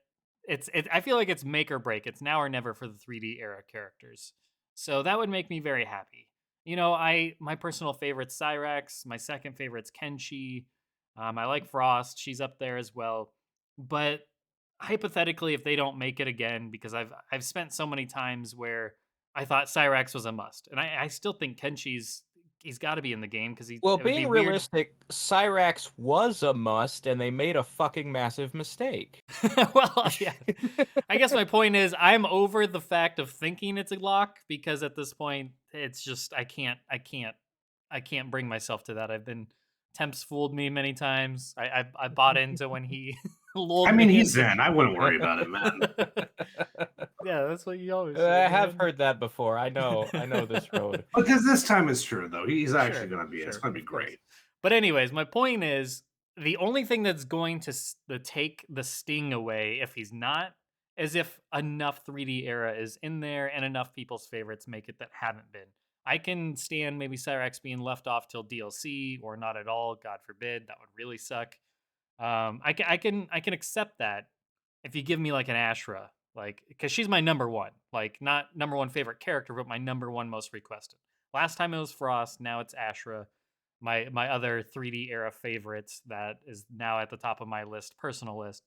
I feel like it's make or break. It's now or never for the 3D era characters. So that would make me very happy. My personal favorite's Cyrax. My second favorite's Kenshi. I like Frost. She's up there as well. But hypothetically, if they don't make it again, because I've spent so many times where I thought Cyrax was a must, and I still think he's got to be in the game because Well, it would be being weird. realistic, Cyrax was a must, and they made a fucking massive mistake. Well, yeah. I guess my point is I'm over the fact of thinking it's a lock because at this point it's just I can't bring myself to that. Temps fooled me many times. I bought into when he lulled I mean, me he's into. in. I wouldn't worry about it, man. Yeah, that's what you always say. I have man. heard that before. I know this road. Because this time it's true, though. He's actually Sure, going to be in. It's sure, going to be of course. great. But anyways, my point is the only thing that's going to take the sting away if he's not is if enough 3D era is in there and enough people's favorites make it that haven't been. I can stand maybe Cyrax being left off till DLC or not at all. God forbid, that would really suck. I can accept that if you give me like an Ashra, like because she's my number one, like not number one favorite character, but my number one most requested. Last time it was Frost, now it's Ashra. My other 3D era favorites that is now at the top of my personal list.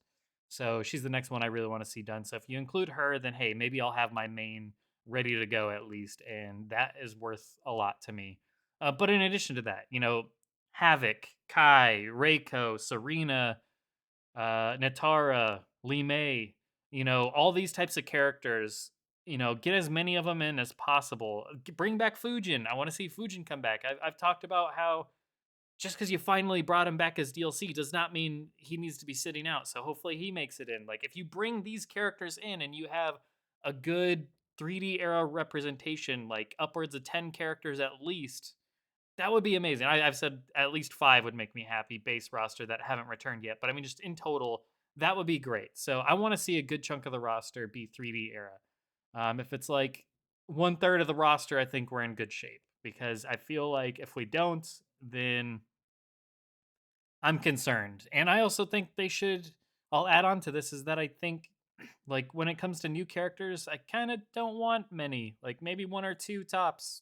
So she's the next one I really want to see done. So if you include her, then hey, maybe I'll have my main ready to go at least, and that is worth a lot to me. But in addition to that, Havoc, Kai, Reiko, Serena, Natara, Lee May, all these types of characters. get as many of them in as possible. Bring back Fujin. I want to see Fujin come back. I've talked about how just because you finally brought him back as DLC does not mean he needs to be sitting out. So hopefully he makes it in. Like, if you bring these characters in and you have a good 3D era representation, like upwards of 10 characters at least, that would be amazing. I've said at least 5 would make me happy, base roster that haven't returned yet. But I mean, just in total, that would be great. So I want to see a good chunk of the roster be 3D era. If it's like 1/3 of the roster, I think we're in good shape, because I feel like if we don't, then I'm concerned. And I also think they should, I'll add on to this, is that I think, like, when it comes to new characters, I kind of don't want many, like maybe 1 or 2 tops.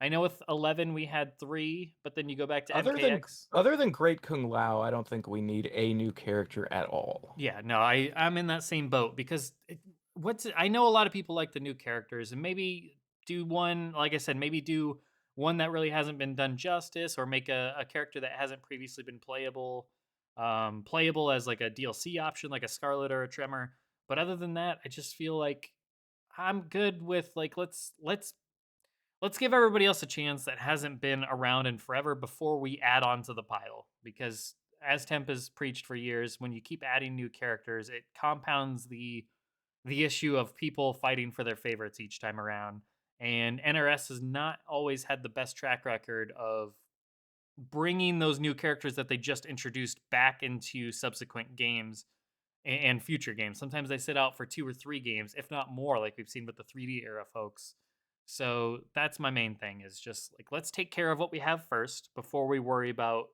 I know with 11 we had 3, but then you go back to MKX. Other than Great Kung Lao, I don't think we need a new character at all. Yeah, no, I'm in that same boat, because I know a lot of people like the new characters, and maybe do one, like I said, maybe do one that really hasn't been done justice, or make a character that hasn't previously been playable as like a DLC option, like a Scarlet or a Tremor. But other than that, I just feel like I'm good with, like, let's give everybody else a chance that hasn't been around in forever before we add on to the pile. Because as Temp has preached for years, when you keep adding new characters, it compounds the issue of people fighting for their favorites each time around. And NRS has not always had the best track record of bringing those new characters that they just introduced back into subsequent games and future games. Sometimes they sit out for 2 or 3 games, if not more, like we've seen with the 3D era folks. So that's my main thing, is just like, let's take care of what we have first before we worry about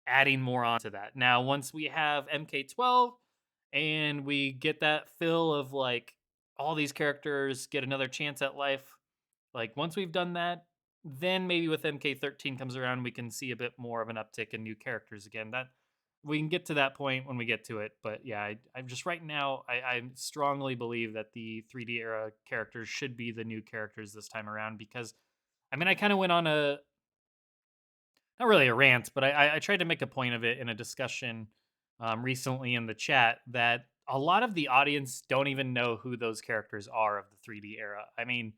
adding more onto that. Now, once we have MK12 and we get that fill of like all these characters get another chance at life, like once we've done that, then maybe with MK13 comes around, we can see a bit more of an uptick in new characters again. That we can get to that point when we get to it. But yeah, I'm just right now, I strongly believe that the 3D era characters should be the new characters this time around, because I mean, I kind of went on a, not really a rant, but I tried to make a point of it in a discussion recently in the chat, that a lot of the audience don't even know who those characters are of the 3D era. I mean,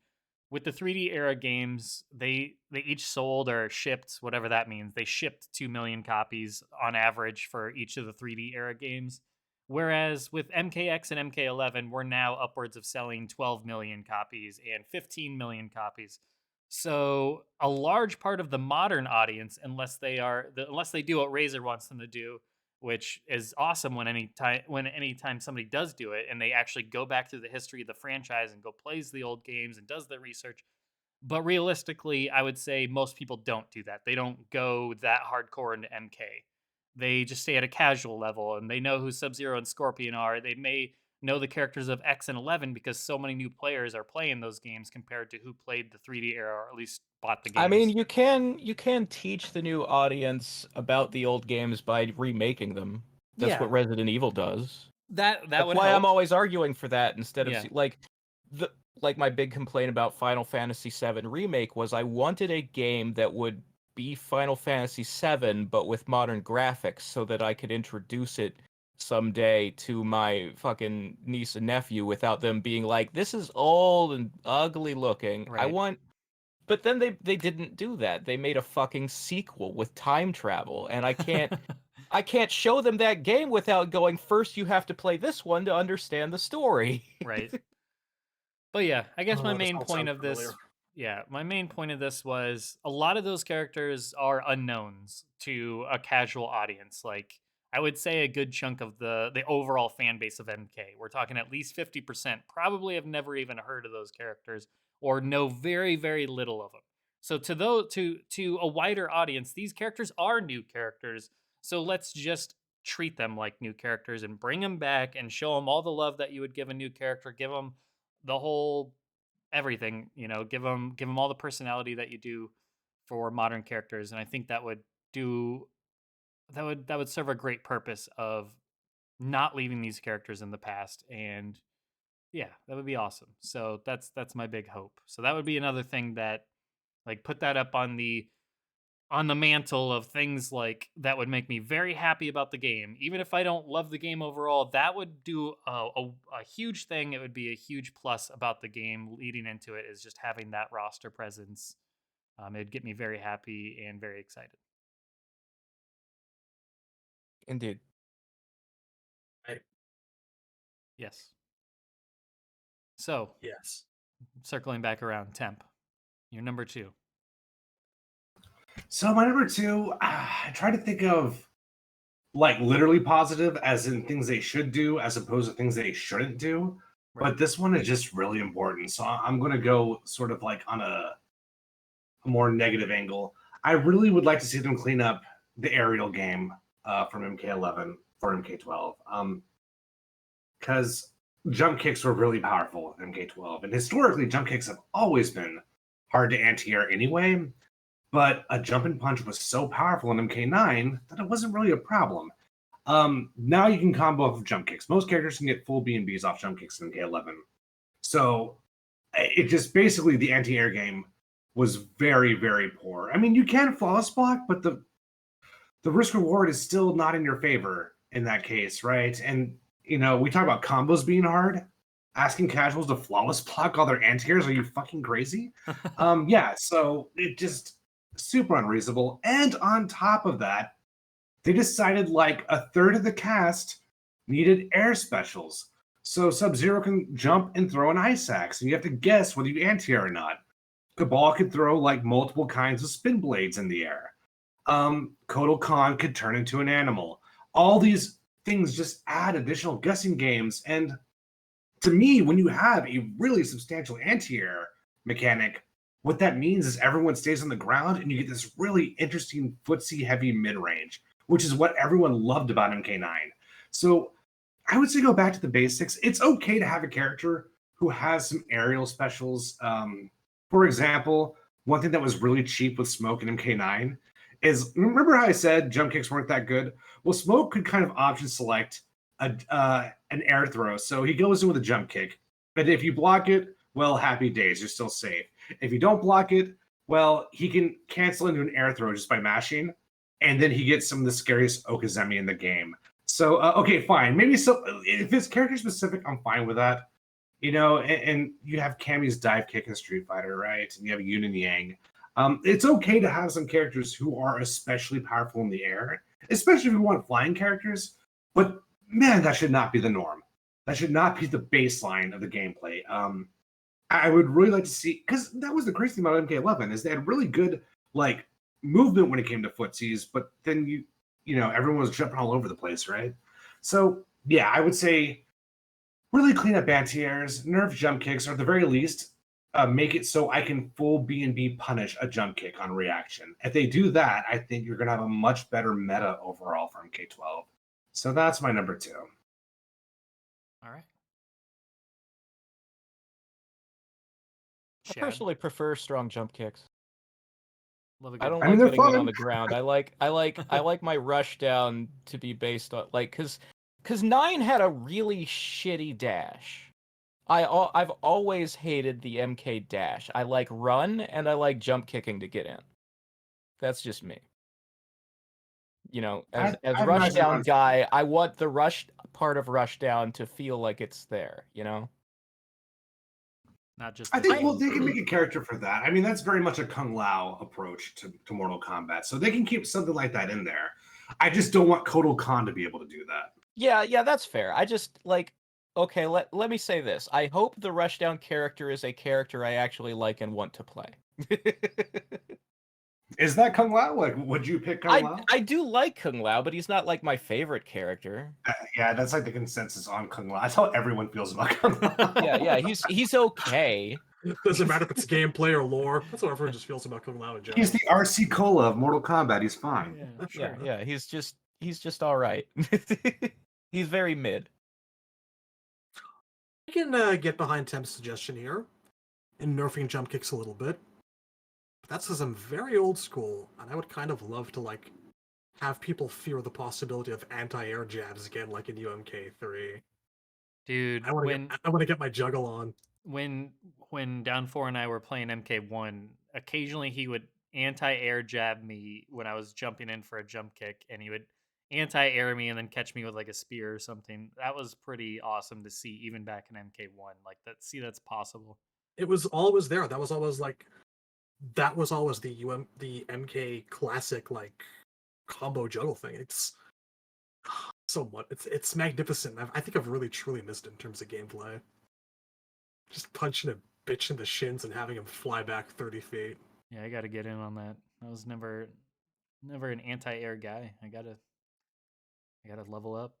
with the 3D era games, they each sold or shipped, whatever that means. They shipped 2 million copies on average for each of the 3D era games. Whereas with MKX and MK11, we're now upwards of selling 12 million copies and 15 million copies. So a large part of the modern audience, unless they do what Razer wants them to do, which is awesome when anytime somebody does do it and they actually go back through the history of the franchise and go plays the old games and does the research. But realistically, I would say most people don't do that. They don't go that hardcore into MK. They just stay at a casual level, and they know who Sub-Zero and Scorpion are. They may know the characters of X and 11 because so many new players are playing those games compared to who played the 3D era, or at least bought the games. I mean, you can teach the new audience about the old games by remaking them. That's what Resident Evil does. That's why help. I'm always arguing for that instead of Yeah. like my big complaint about Final Fantasy VII Remake was I wanted a game that would be Final Fantasy VII but with modern graphics so that I could introduce it someday to my fucking niece and nephew without them being like, this is old and ugly looking. Right. But then they didn't do that. They made a fucking sequel with time travel, and I can't show them that game without going, first you have to play this one to understand the story. Right. But yeah, I guess my this main all point sounds of this, familiar. my main point of this was a lot of those characters are unknowns to a casual audience. Like, I would say a good chunk of the overall fan base of MK, we're talking at least 50%, probably have never even heard of those characters or know very, very little of them. So to a wider audience, these characters are new characters. So let's just treat them like new characters and bring them back and show them all the love that you would give a new character. Give them the whole everything, give them all the personality that you do for modern characters. And I think that would serve a great purpose of not leaving these characters in the past. And yeah, that would be awesome. So that's my big hope. So that would be another thing that, like, put that up on the on the mantle of things like that would make me very happy about the game. Even if I don't love the game overall, that would do a huge thing. It would be a huge plus about the game leading into it, is just having that roster presence. It'd get me very happy and very excited. Indeed. Yes. So, Yes. circling back around, Temp, you're number 2. So my number 2, I try to think of like literally positive, as in things they should do, as opposed to things they shouldn't do. Right. But this one is just really important. So I'm going to go sort of like on a more negative angle. I really would like to see them clean up the aerial game from MK11 for MK12. Because jump kicks were really powerful in MK12. And historically, jump kicks have always been hard to anti-air anyway. But a jump and punch was so powerful in MK9 that it wasn't really a problem. Now you can combo off of jump kicks. Most characters can get full B&Bs off jump kicks in MK11. So it just basically, the anti-air game was very, very poor. I mean, you can flawless block, but the risk reward is still not in your favor in that case, right? And you know, we talk about combos being hard. Asking casuals to flawless block all their anti-airs, are you fucking crazy? Yeah, so it just super unreasonable. And on top of that, they decided like a third of the cast needed air specials. So Sub-Zero can jump and throw an ice axe, and you have to guess whether you anti-air or not. Cabal could throw like multiple kinds of spin blades in the air. Kotal Khan could turn into an animal. All these things just add additional guessing games. And to me, when you have a really substantial anti-air mechanic, what that means is everyone stays on the ground and you get this really interesting footsie heavy mid-range, which is what everyone loved about MK9. So I would say go back to the basics. It's okay to have a character who has some aerial specials. For example, one thing that was really cheap with Smoke in MK9 is, remember how I said jump kicks weren't that good? Well, Smoke could kind of option select an air throw. So he goes in with a jump kick. But if you block it, well, happy days, you're still safe. If you don't block it, well, he can cancel into an air throw just by mashing. And then he gets some of the scariest Okazemi in the game. So, okay, fine. Maybe so. If it's character specific, I'm fine with that. You know, and you have Cammy's dive kick in Street Fighter, right? And you have Yun and Yang. It's okay to have some characters who are especially powerful in the air, especially if you want flying characters. But man, that should not be the norm. That should not be the baseline of the gameplay. I would really like to see, because that was the crazy thing about MK11, is they had really good like movement when it came to footsies, but then you know, everyone was jumping all over the place, right? So yeah, I would say really clean up anti-airs, nerf jump kicks, or at the very least, make it so I can full B&B punish a jump kick on reaction. If they do that, I think you're going to have a much better meta overall for MK12. So that's my number 2. All right. I Shad? personally prefer strong jump kicks. Love a I good don't I mean, like they're getting them fun. on the ground. I like my rush down to be based on like because 9 had a really shitty dash. I've always hated the MK dash. I like run and I like jump kicking to get in. That's just me. You know, as I've rush imagined down runs- guy, I want the rush part of rush down to feel like it's there, you know? Not just I the think, well, game. they can make a character for that. I mean, that's very much a Kung Lao approach to Mortal Kombat. So they can keep something like that in there. I just don't want Kotal Khan to be able to do that. Yeah, that's fair. I just like okay, let me say this. I hope the rushdown character is a character I actually like and want to play. Is that Kung Lao? Like, would you pick Kung Lao? I do like Kung Lao, but he's not like my favorite character. Yeah, that's like the consensus on Kung Lao. That's how everyone feels about Kung Lao. Yeah, he's okay. Doesn't matter if it's gameplay or lore. That's what everyone just feels about Kung Lao in general. He's the RC Cola of Mortal Kombat. He's fine. Yeah, he's just all right. He's very mid. I can get behind Temp's suggestion here in nerfing jump kicks a little bit. That's because I'm very old school, and I would kind of love to like have people fear the possibility of anti-air jabs again, like in UMK3. Dude, I want to get my juggle on. when Down4 and I were playing MK1, occasionally he would anti-air jab me when I was jumping in for a jump kick, and he would anti-air me and then catch me with like a spear or something. That was pretty awesome to see, even back in MK1. Like that, see that's possible. It was always there. That was always the MK classic like combo juggle thing. It's so much. It's magnificent. I think I've really truly missed it in terms of gameplay. Just punching a bitch in the shins and having him fly back 30 feet. Yeah, I got to get in on that. I was never an anti-air guy. I gotta level up.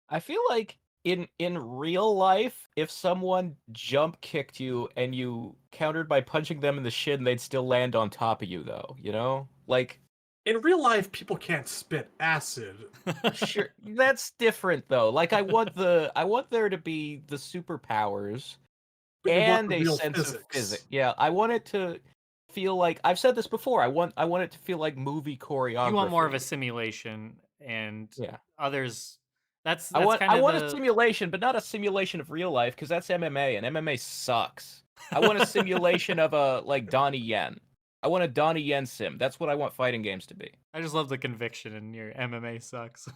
I feel like in real life, if someone jump kicked you and you countered by punching them in the shin, they'd still land on top of you, though. You know, like in real life, people can't spit acid. Sure, that's different though. Like I want there to be the superpowers and a sense of physics. Yeah, I want it to feel like, I've said this before. I want it to feel like movie choreography. You want more of a simulation, and others. I want a simulation, but not a simulation of real life, because that's MMA, and MMA sucks. I want a simulation of a like Donnie Yen. I want a Donnie Yen sim. That's what I want fighting games to be. I just love the conviction in your MMA sucks.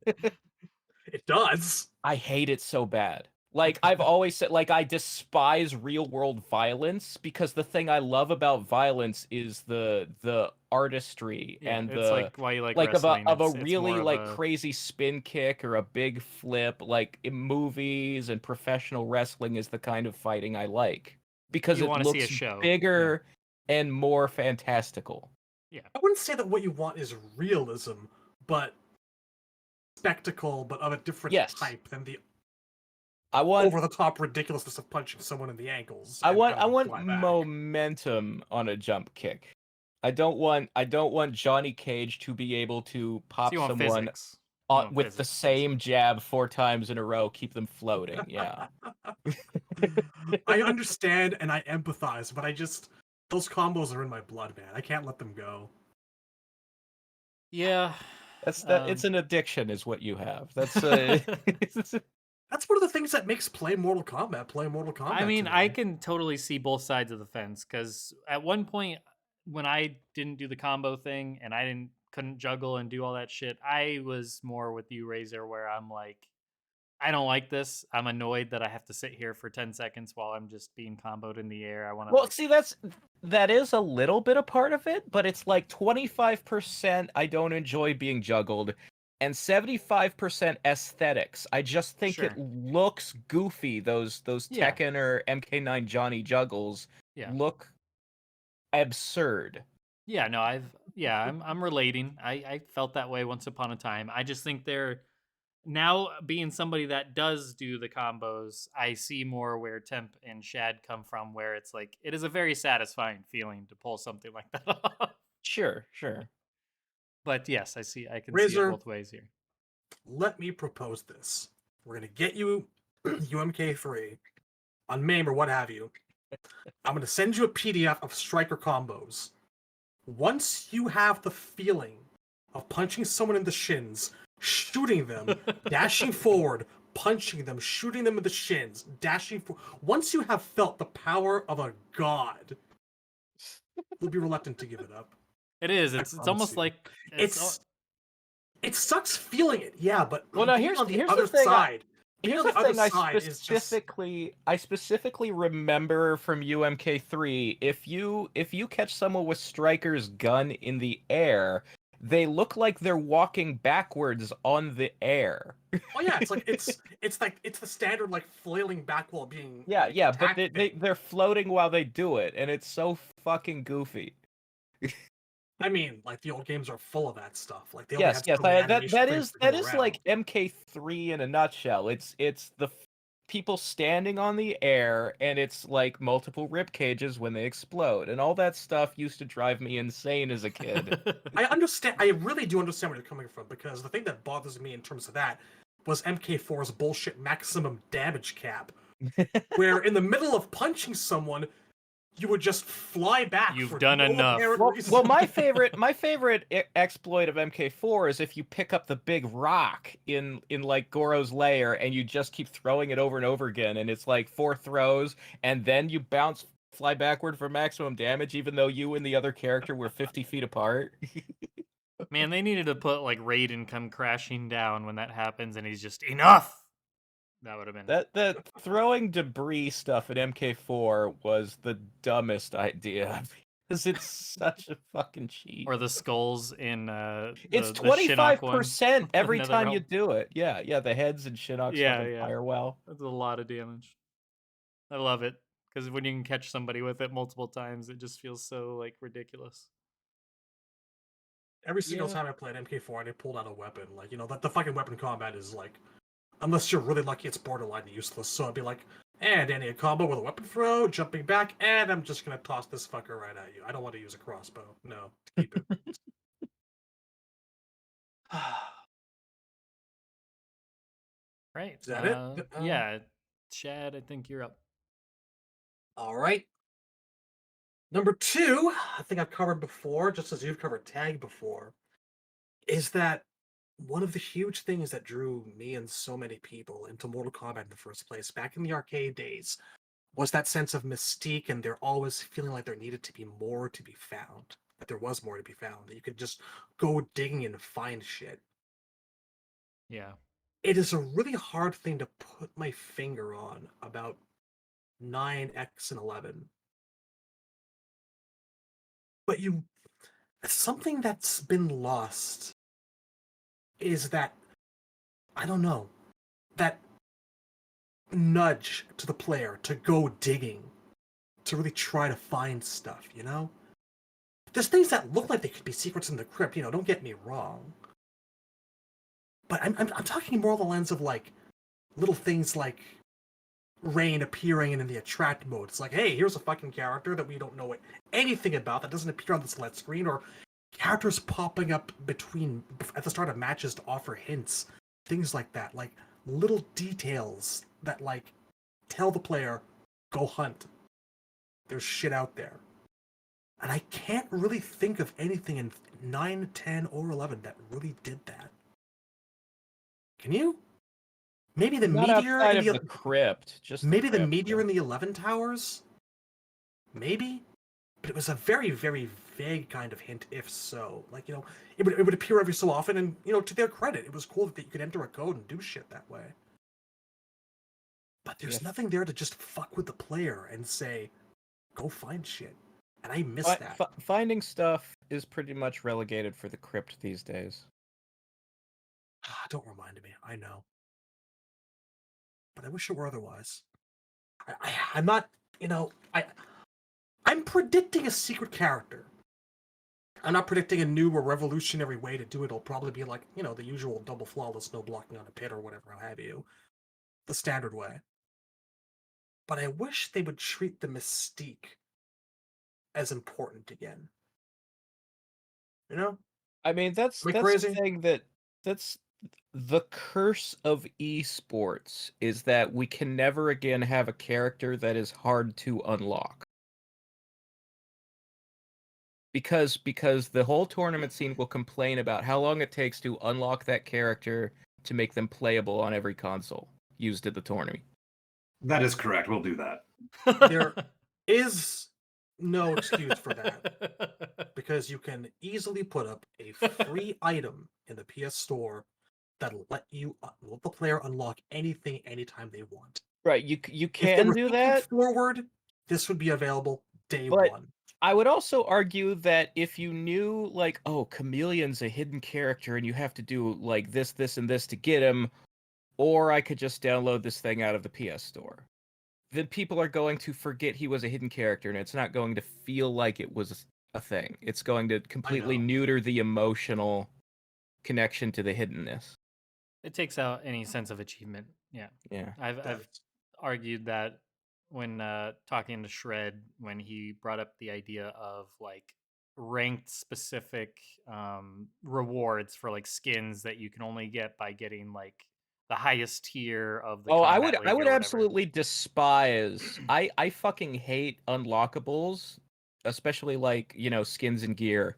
It does. I hate it so bad. Like I've always said, like I despise real world violence, because the thing I love about violence is the artistry and it's the like why you like of a wrestling. really like crazy spin kick or a big flip. Like in movies and professional wrestling is the kind of fighting I like, because it looks see a show. bigger and more fantastical. Yeah, I wouldn't say that what you want is realism, but spectacle, but of a different type than the over-the-top ridiculousness of punching someone in the ankles. I want momentum on a jump kick. I don't want Johnny Cage to be able to pop someone with the same jab 4 times in a row, keep them floating. Yeah. I understand and I empathize, but those combos are in my blood, man. I can't let them go. Yeah. It's an addiction is what you have. That's That's one of the things that makes play Mortal Kombat. I mean, I can totally see both sides of the fence, because at one point when I didn't do the combo thing and I couldn't juggle and do all that shit, I was more with you, Razor, where I'm like, I don't like this. I'm annoyed that I have to sit here for 10 seconds while I'm just being comboed in the air. I want to. Well, see, that is a little bit a part of it, but it's like 25% I don't enjoy being juggled, and 75% aesthetics. I just think it looks goofy. Those Tekken or MK9 Johnny juggles look absurd. Yeah, no, I'm relating. I felt that way once upon a time. I just think they're now, being somebody that does do the combos, I see more where Temp and Shad come from, where it's like it is a very satisfying feeling to pull something like that off. Sure. But yes, I can Razor, see it both ways here. Let me propose this. We're gonna get you UMK3 on MAME or what have you. I'm gonna send you a PDF of striker combos. Once you have the feeling of punching someone in the shins, shooting them, dashing forward, punching them, shooting them in the shins, dashing forward. Once you have felt the power of a god, you'll be reluctant to give it up. It is. It's almost like it sucks feeling it, yeah. But well, now here's the other side. Here's the thing I specifically remember from UMK3. If you catch someone with Striker's gun in the air, they look like they're walking backwards on the air. Oh yeah, it's the standard like flailing back while being but they're floating while they do it, and it's so fucking goofy. I mean, like the old games are full of that stuff. Like they that is like MK3 in a nutshell. It's the people standing on the air, and it's like multiple rib cages when they explode, and all that stuff used to drive me insane as a kid. I understand. I really do understand where you're coming from, because the thing that bothers me in terms of that was MK4's bullshit maximum damage cap, where in the middle of punching someone, you would just fly back. You've done enough. Well, my favorite exploit of MK4 is if you pick up the big rock in like Goro's lair and you just keep throwing it over and over again, and it's like 4 throws, and then you bounce fly backward for maximum damage, even though you and the other character were 50 feet apart. Man, they needed to put like Raiden come crashing down when that happens, and he's just enough. That would have been That throwing debris stuff at MK4 was the dumbest idea because it's such a fucking cheat. or the skulls in It's the Shinnok one 25% every of time you NetherRealm. do it. Yeah, the heads and Shinnok's fucking fire well. That's a lot of damage. I love it because when you can catch somebody with it multiple times, it just feels so like ridiculous. Every single time I played MK4 and I pulled out a weapon, like, you know, the fucking weapon combat is like, unless you're really lucky, it's borderline useless. So I'd be like, and any combo with a weapon throw, jumping back, and I'm just gonna toss this fucker right at you. I don't want to use a crossbow. No, keep it. Right. Is that it? Yeah. Chad, I think you're up. All right. Number 2, I think I've covered before, just as you've covered tag before, is that one of the huge things that drew me and so many people into Mortal Kombat in the first place, back in the arcade days, was that sense of mystique, and they're always feeling like there needed to be more to be found, that there was more to be found, that you could just go digging and find shit. Yeah. It is a really hard thing to put my finger on about 9X and 11. But something that's been lost is that, I don't know, that nudge to the player to go digging, to really try to find stuff, you know? There's things that look like they could be secrets in the crypt, you know, don't get me wrong. But I'm talking more on the lens of, like, little things like Rain appearing in the attract mode. It's like, hey, here's a fucking character that we don't know anything about, that doesn't appear on the select screen, or characters popping up at the start of matches to offer hints, things like that, like little details that like tell the player, go hunt. There's shit out there. And I can't really think of anything in 9, 10, or 11 that really did that. Can you? Maybe the Not meteor outside in of the crypt. Just maybe the crypt, meteor in the 11 towers? Maybe? But it was a very, very vague kind of hint, if so. Like, you know, it would appear every so often, and, you know, to their credit, it was cool that you could enter a code and do shit that way. But there's nothing there to just fuck with the player and say, go find shit. And I miss that. Finding stuff is pretty much relegated for the crypt these days. Don't remind me. I know. But I wish it were otherwise. I'm not, you know, I'm predicting a secret character. I'm not predicting a new or revolutionary way to do it. It'll probably be like, you know, the usual double flawless, no blocking on a pit or whatever, how have you. The standard way. But I wish they would treat the mystique as important again. You know? I mean, that's the thing that's the curse of esports, is that we can never again have a character that is hard to unlock. Because the whole tournament scene will complain about how long it takes to unlock that character to make them playable on every console used at the tournament. That is correct. We'll do that. There is no excuse for that, because you can easily put up a free item in the PS Store that'll let the player unlock anything anytime they want. Right, you can do that. Forward, this would be available day one. I would also argue that if you knew, like, oh, Chameleon's a hidden character and you have to do like this, and this to get him, or I could just download this thing out of the PS Store, then people are going to forget he was a hidden character, and it's not going to feel like it was a thing. It's going to completely neuter the emotional connection to the hiddenness. It takes out any sense of achievement. Yeah. I've argued that when talking to Shred, when he brought up the idea of like ranked specific rewards for like skins that you can only get by getting like the highest tier of the I would absolutely despise. I fucking hate unlockables, especially like, you know, skins and gear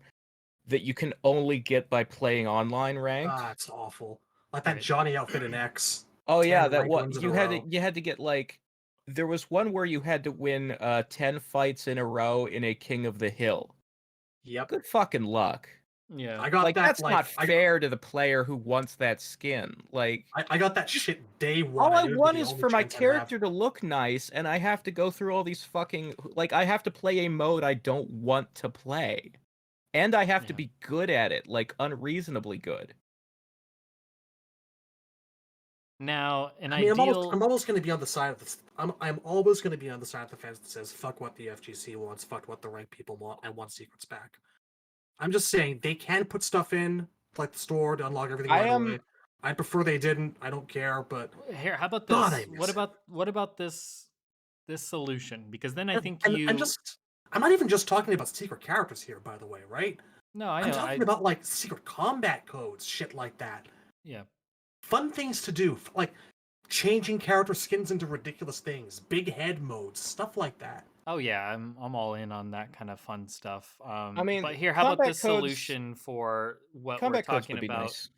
that you can only get by playing online ranked. It's awful. Like that Johnny outfit in X. Oh yeah, that what you had to get like there was one where you had to win 10 fights in a row in a King of the Hill. Yep. Good fucking luck. Yeah. I got Like, that. that's like, not fair to the player who wants that skin. Like, I got that shit day one. all I knew it would be want the is only for my chance I'd have. character to look nice, and I have to go through all these fucking... Like, I have to play a mode I don't want to play. And I have to Yeah. be good at it, like, unreasonably good. Now, an I mean, ideal. I'm almost going to be on the side of this. I'm always going to be on the side of the fence that says fuck what the FGC wants, fuck what the right people want. I want secrets back. I'm just saying they can put stuff in like the store to unlock everything right away. I prefer they didn't. I don't care, but Here, how about God, this? I miss it. What about this solution? Because then I And- think and you. I'm not even just talking about secret characters here, by the way, right? No, I I'm know. talking about like secret combat codes, shit like that. Yeah. Fun things to do, like changing character skins into ridiculous things, big head modes, stuff like that. Oh yeah, I'm all in on that kind of fun stuff. I mean, but here, how about combat this codes- solution for what we're Combat codes talking would be about? nice.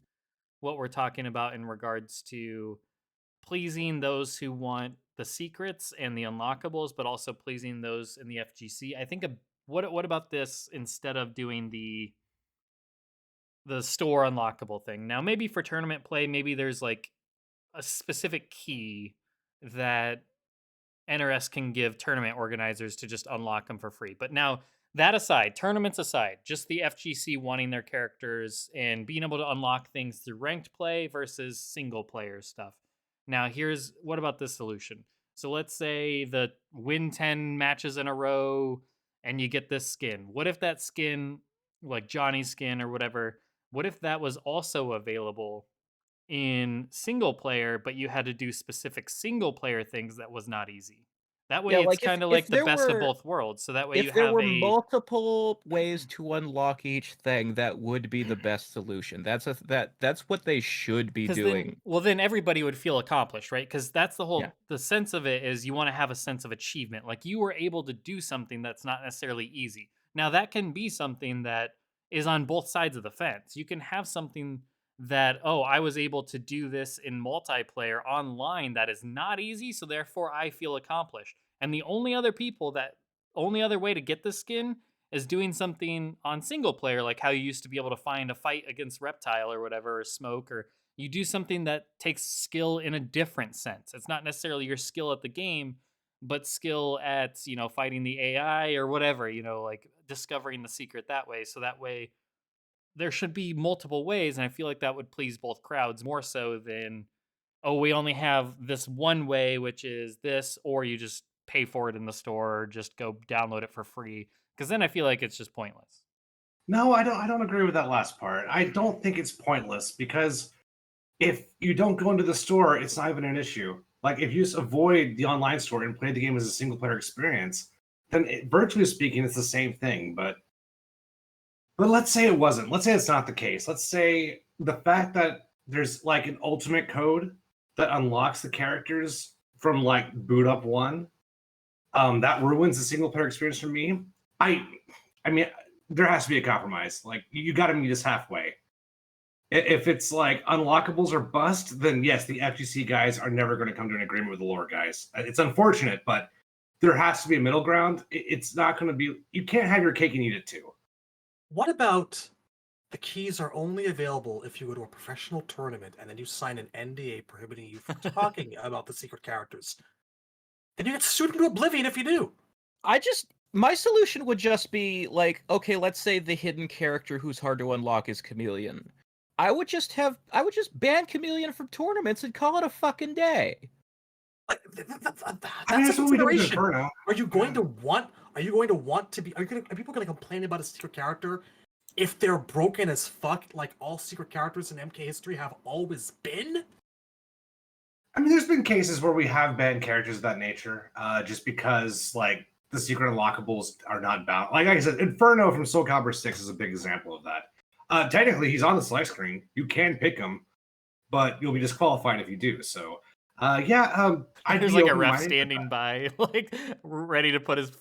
What we're talking about in regards to pleasing those who want the secrets and the unlockables, but also pleasing those in the FGC. I think what about this instead of doing the store unlockable thing? Now, maybe for tournament play, maybe there's like a specific key that NRS can give tournament organizers to just unlock them for free. But now, that aside, tournaments aside, just the FGC wanting their characters and being able to unlock things through ranked play versus single player stuff. Now, what about this solution? So let's say the win 10 matches in a row and you get this skin. What if that skin, like Johnny's skin or whatever, what if that was also available in single player, but you had to do specific single player things that was not easy? That way, Yeah, it's like, kind of if like the there best of were- both worlds. So that way, you If there have were a multiple ways to unlock each thing, that would be the best solution. That's what they should be 'cause doing. then everybody would feel accomplished, right? Because that's the whole Yeah. the sense of it is you want to have a sense of achievement. Like you were able to do something that's not necessarily easy. Now that can be something that is on both sides of the fence. You can have something that, oh, I was able to do this in multiplayer online that is not easy, so therefore I feel accomplished. And the only other way to get this skin is doing something on single player, like how you used to be able to find a fight against Reptile or whatever, or Smoke, or you do something that takes skill in a different sense. It's not necessarily your skill at the game, but skill at, fighting the AI or whatever, like discovering the secret that way. So that way there should be multiple ways, and I feel like that would please both crowds more so than, oh, we only have this one way, which is this, or you just pay for it in the store or just go download it for free. Because then I feel like it's just pointless. No, I don't agree with that last part. I don't think it's pointless because if you don't go into the store, it's not even an issue. Like if you just avoid the online store and play the game as a single player experience, then virtually speaking, it's the same thing. But let's say it wasn't. Let's say it's not the case. Let's say the fact that there's like an ultimate code that unlocks the characters from like boot up one, that ruins the single player experience for me. I mean, there has to be a compromise. Like you got to meet us halfway. If it's like unlockables or bust, then yes, the FGC guys are never going to come to an agreement with the lore guys. It's unfortunate, but there has to be a middle ground. It's not going to be. You can't have your cake and eat it too. What about the keys are only available if you go to a professional tournament and then you sign an NDA prohibiting you from talking about the secret characters? Then you get sued into oblivion if you do. My solution would just be like, okay, let's say the hidden character who's hard to unlock is Chameleon. I would just ban Chameleon from tournaments and call it a fucking day. Like, That's that's a what we do with consideration. Inferno. Are you going to want to be? Are people going to complain about a secret character if they're broken as fuck, like all secret characters in MK history have always been? I mean, there's been cases where we have banned characters of that nature, just because like the secret unlockables are not bound. Like I said, Inferno from Soul Calibur 6 is a big example of that. Technically, he's on the select screen. You can pick him, but you'll be disqualified if you do. So, There's like a ref standing by, like ready to put his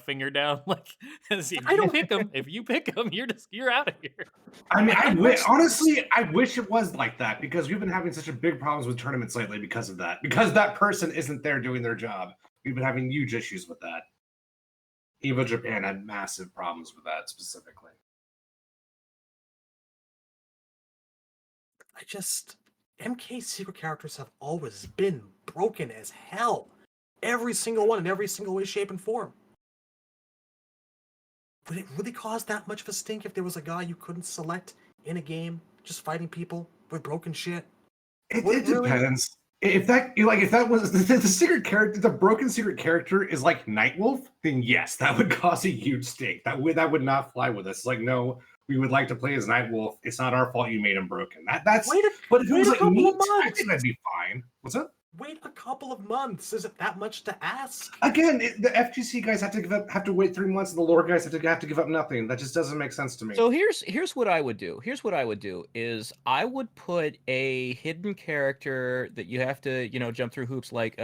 finger down. Like, if you pick him, you're out of here. I mean, honestly, I wish it was like that because we've been having such a big problems with tournaments lately because of that. Because that person isn't there doing their job. We've been having huge issues with that. EVO Japan had massive problems with that specifically. MK secret characters have always been broken as hell. Every single one in every single way, shape, and form. Would it really cause that much of a stink if there was a guy you couldn't select in a game just fighting people with broken shit? It depends. If that was the secret character, the broken secret character is like Nightwolf, then yes, that would cause a huge stink. That would not fly with us. Like, no, we would like to play as Nightwolf. It's not our fault you made him broken. But if it was like me, I think that'd be fine. What's up? Wait a couple of months. Is it that much to ask? Again, the FGC guys have to wait 3 months, and the lore guys have to give up nothing. That just doesn't make sense to me. So here's what I would do. Here's what I would do is I would put a hidden character that you have to, jump through hoops, like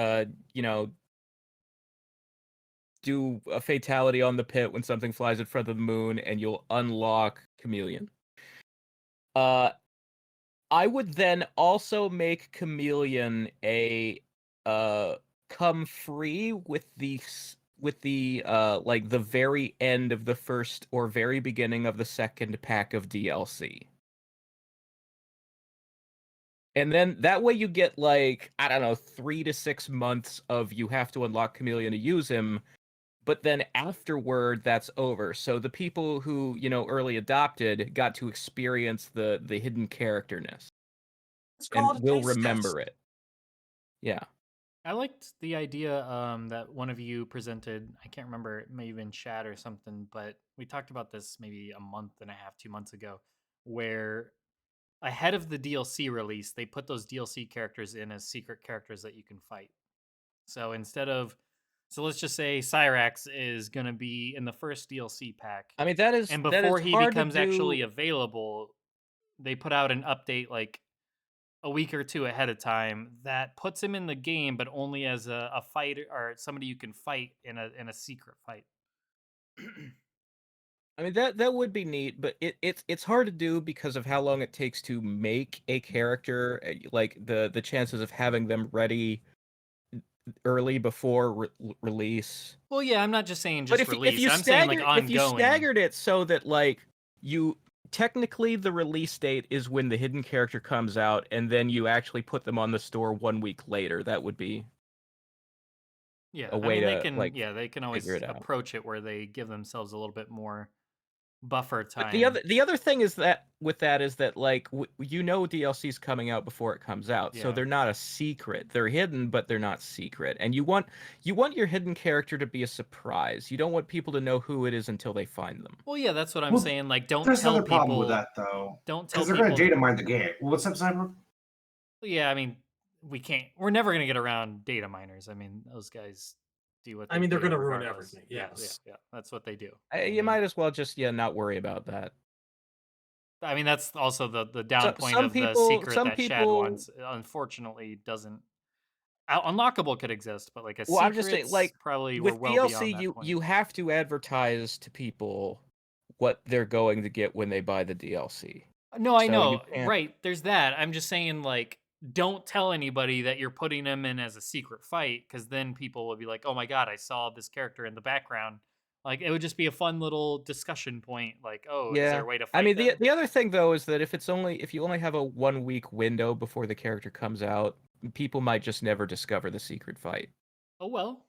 do a fatality on the pit when something flies in front of the moon, and you'll unlock Chameleon. I would then also make Chameleon a come free with the like the very end of the first or very beginning of the second pack of DLC. And then that way you get, like, I don't know, 3 to 6 months of you have to unlock Chameleon to use him, but then afterward that's over. So the people who, early adopted got to experience the hidden characterness. And will remember it. Yeah. I liked the idea that one of you presented. I can't remember, it may have been chat or something, but we talked about this maybe a month and a half, 2 months ago, where ahead of the DLC release, they put those DLC characters in as secret characters that you can fight. So let's just say Cyrax is going to be in the first DLC pack. I mean, that is, and before he hard becomes to do... actually available, they put out an update like a week or two ahead of time that puts him in the game, but only as a fighter or somebody you can fight in a secret fight. I mean, that would be neat, but it's hard to do because of how long it takes to make a character. Like the chances of having them ready early before release. Well, yeah, I'm not just saying just release. Saying like ongoing. If you staggered it so that, like, you technically the release date is when the hidden character comes out, and then you actually put them on the store 1 week later, that would be a way they can always approach it where they give themselves a little bit more buffer time. But the other thing is that with that is that, like, DLC's coming out before it comes out, so they're not a secret. They're hidden, but they're not secret. And you want your hidden character to be a surprise. You don't want people to know who it is until they find them. Well, yeah, that's what I'm saying. Like, don't there's tell another people. Problem with that though. Don't tell because they're going to data mine the game. What's up, Cyber? Yeah, I mean, we're never going to get around data miners. I mean, those guys do what they do. They're going to ruin everything. Yes. Yeah, that's what they do. You might as well just not worry about that. I mean, that's also the down point of the secret that Shad wants. Unfortunately, doesn't. Unlockable could exist, but like secret, I'm just saying, like, probably with well DLC, you have to advertise to people what they're going to get when they buy the DLC. No, I know, right? There's that. I'm just saying, like, don't tell anybody that you're putting them in as a secret fight, because then people will be like, "Oh my god, I saw this character in the background." Like, it would just be a fun little discussion point. Like, is there a way to fight? I mean, the other thing though is that if you only have a 1 week window before the character comes out, people might just never discover the secret fight. Oh well.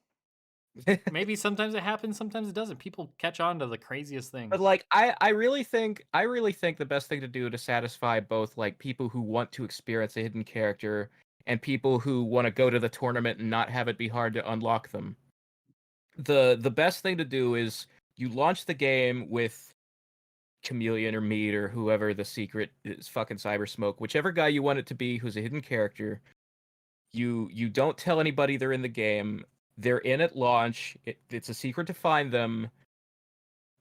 Maybe sometimes it happens, sometimes it doesn't. People catch on to the craziest things. But, like, I really think the best thing to do to satisfy both, like, people who want to experience a hidden character and people who want to go to the tournament and not have it be hard to unlock them. The best thing to do is you launch the game with Chameleon or Meat or whoever the secret is, fucking Cyber Smoke, whichever guy you want it to be who's a hidden character. You don't tell anybody they're in the game. They're in at launch. It's a secret to find them.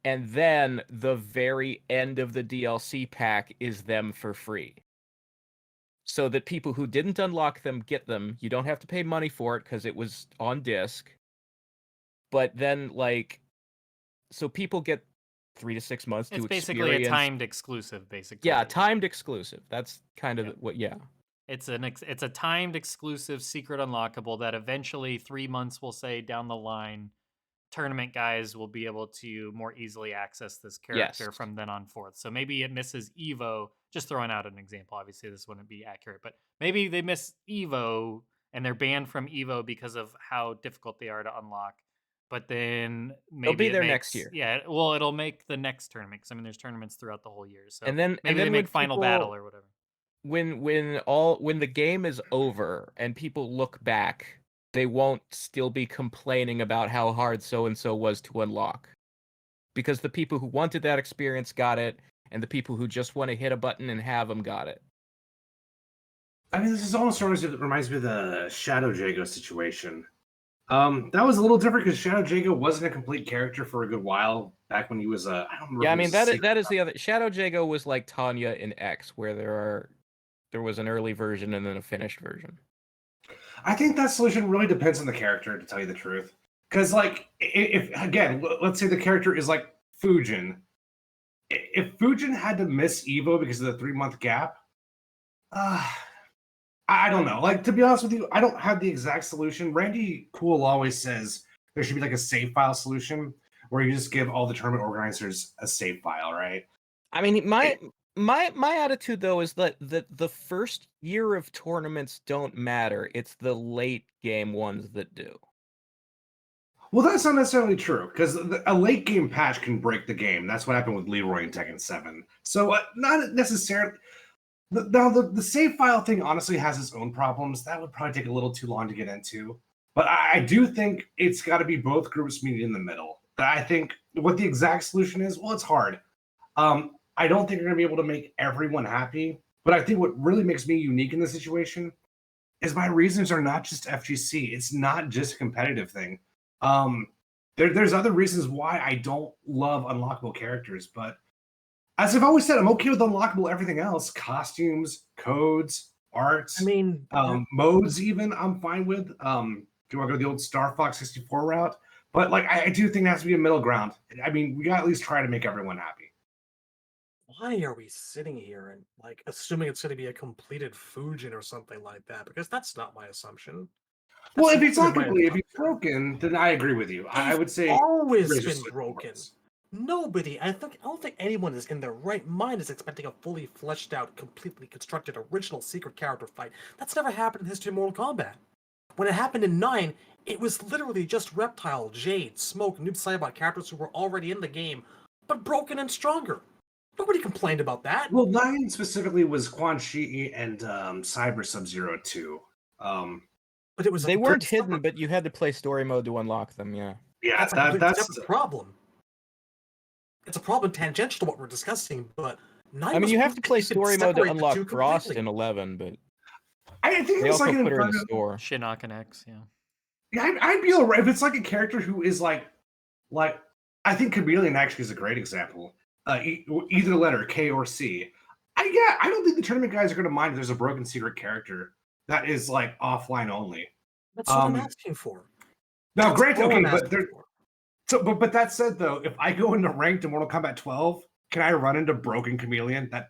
And then the very end of the DLC pack is them for free. So that people who didn't unlock them get them. You don't have to pay money for it because it was on disc. But then, like, so people get 3 to 6 months to experience. It's basically a timed exclusive, basically. Yeah, timed exclusive. That's kind of what. Yeah. It's a timed exclusive secret unlockable that eventually 3 months, we'll say, down the line, tournament guys will be able to more easily access this character Yes. from then on forth. So maybe it misses Evo. Just throwing out an example. Obviously, this wouldn't be accurate, but maybe they miss Evo and they're banned from Evo because of how difficult they are to unlock. But then maybe They'll be it there makes, next year. Yeah, well, it'll make the next tournament. Because I mean, there's tournaments throughout the whole year. So And then maybe they when make Final people, Battle or whatever. when the game is over and people look back, they won't still be complaining about how hard so and so was to unlock, because the people who wanted that experience got it, and the people who just want to hit a button and have them got it. I mean, this is almost reminds me of the Shadow Jago situation. That was a little different because Shadow Jago wasn't a complete character for a good while back when he was I don't remember. Yeah, I if he mean was a that is the other. Shadow Jago was like Tanya in X, where there was an early version and then a finished version. I think that solution really depends on the character, to tell you the truth. Because, like, if again, let's say the character is like Fujin. If Fujin had to miss Evo because of the 3-month gap, I don't know. Like, to be honest with you, I don't have the exact solution. Randy Cool always says there should be like a save file solution where you just give all the tournament organizers a save file, right? I mean, my attitude though is that the first year of tournaments don't matter. It's the late game ones that do. Well, that's not necessarily true, because a late game patch can break the game. That's what happened with Leroy in Tekken 7. So, not necessarily. Now, the save file thing honestly has its own problems. That would probably take a little too long to get into. But I do think it's got to be both groups meeting in the middle. I think what the exact solution is, well, it's hard. I don't think you're going to be able to make everyone happy. But I think what really makes me unique in this situation is my reasons are not just FGC. It's not just a competitive thing. There's other reasons why I don't love unlockable characters, but as I've always said, I'm okay with unlockable everything else: costumes, codes, arts. I mean, modes even I'm fine with. Do you want to go the old Star Fox 64 route? But like, I do think there has to be a middle ground. I mean, we got to at least try to make everyone happy. why are we sitting here and like assuming it's going to be a completed Fujin or something like that? Because that's not my assumption. Well, That's if it's never not my complete, if assumption. it's broken, then I agree with you. I They've would say always Razor been Switch broken. works. Nobody, I don't think anyone is in their right mind is expecting a fully fleshed out, completely constructed original secret character fight. That's never happened in the history of Mortal Kombat. When it happened in 9, it was literally just Reptile, Jade, Smoke, Noob Saibot characters who were already in the game, but broken and stronger. Nobody complained about that. Well, 9 specifically was Quan Chi and Cyber Sub-Zero 2. But it was They a weren't complete hidden, separate- but you had to play story mode to unlock them. Yeah. Yeah, that's a completely that's separate problem. It's a problem tangential to what we're discussing, but 9 I mean, was you have to proved play you could story mode to separate the unlock two Frost completely. in 11, but I think they it's also like an put her in the Inferno. store. Shinnok and X, yeah. Yeah, I'd be alright if it's like a character who is like I think Chameleon actually is a great example. Either letter K or C. I don't think the tournament guys are going to mind if there's a broken secret character that is like offline only. That's what I'm asking for. Now, That's granted, all okay, I'm but asking there. for. So, but that said, though, if I go into ranked in Mortal Kombat 12, can I run into broken Chameleon? That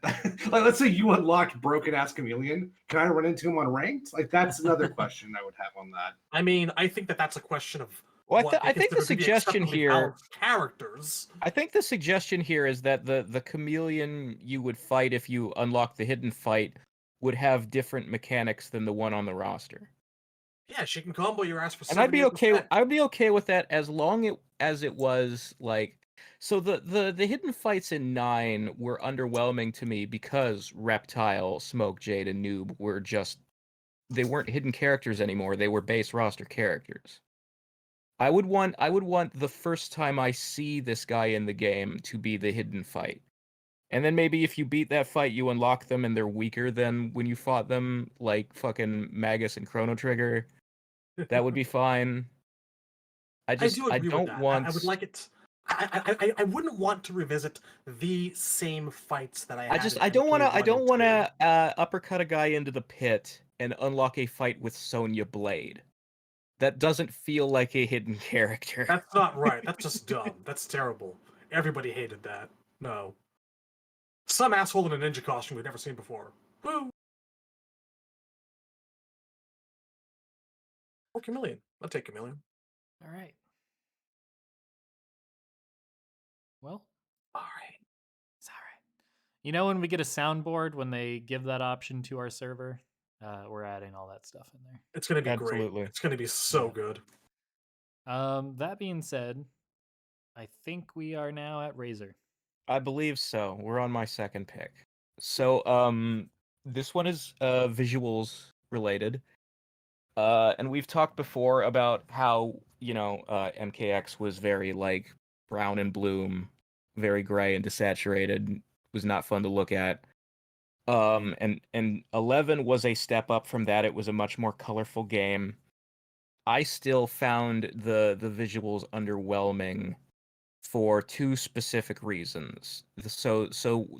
like, let's say you unlocked broken ass Chameleon, can I run into him on ranked? Like, that's another question I would have on that. I mean, I think that's a question of Well, what I they think the consider to be suggestion acceptably here. balanced characters. I think the suggestion here is that the chameleon you would fight if you unlock the hidden fight would have different mechanics than the one on the roster. Yeah, she can combo your ass for And I'd be okay. 78%. I'd be okay with that as long as it was like. So the hidden fights in 9 were underwhelming to me because Reptile, Smoke, Jade, and Noob were just they weren't hidden characters anymore. They were base roster characters. I would want the first time I see this guy in the game to be the hidden fight. And then maybe if you beat that fight, you unlock them and they're weaker than when you fought them, like fucking Magus and Chrono Trigger. That would be fine. I do agree with don't that. want. I would like it. I wouldn't want to revisit the same fights that I had. I don't want to. I MK1 don't and want 2. to uppercut a guy into the pit and unlock a fight with Sonya Blade. That doesn't feel like a hidden character. That's not right. That's just dumb. That's terrible. Everybody hated that. No. Some asshole in a ninja costume we've never seen before. Woo! Or Chameleon. I'll take Chameleon. All right. Well, All right. it's all right. You know, when we get a soundboard, when they give that option to our server, we're adding all that stuff in there. It's gonna be Absolutely. great. It's gonna be so Yeah. good. That being said, I think we are now at Razor. I believe so. We're on my second pick. So, this one is visuals related. And we've talked before about how, MKX was very like brown and bloom, very gray and desaturated, was not fun to look at. And 11 was a step up from that. It was a much more colorful game. I still found the visuals underwhelming for two specific reasons. So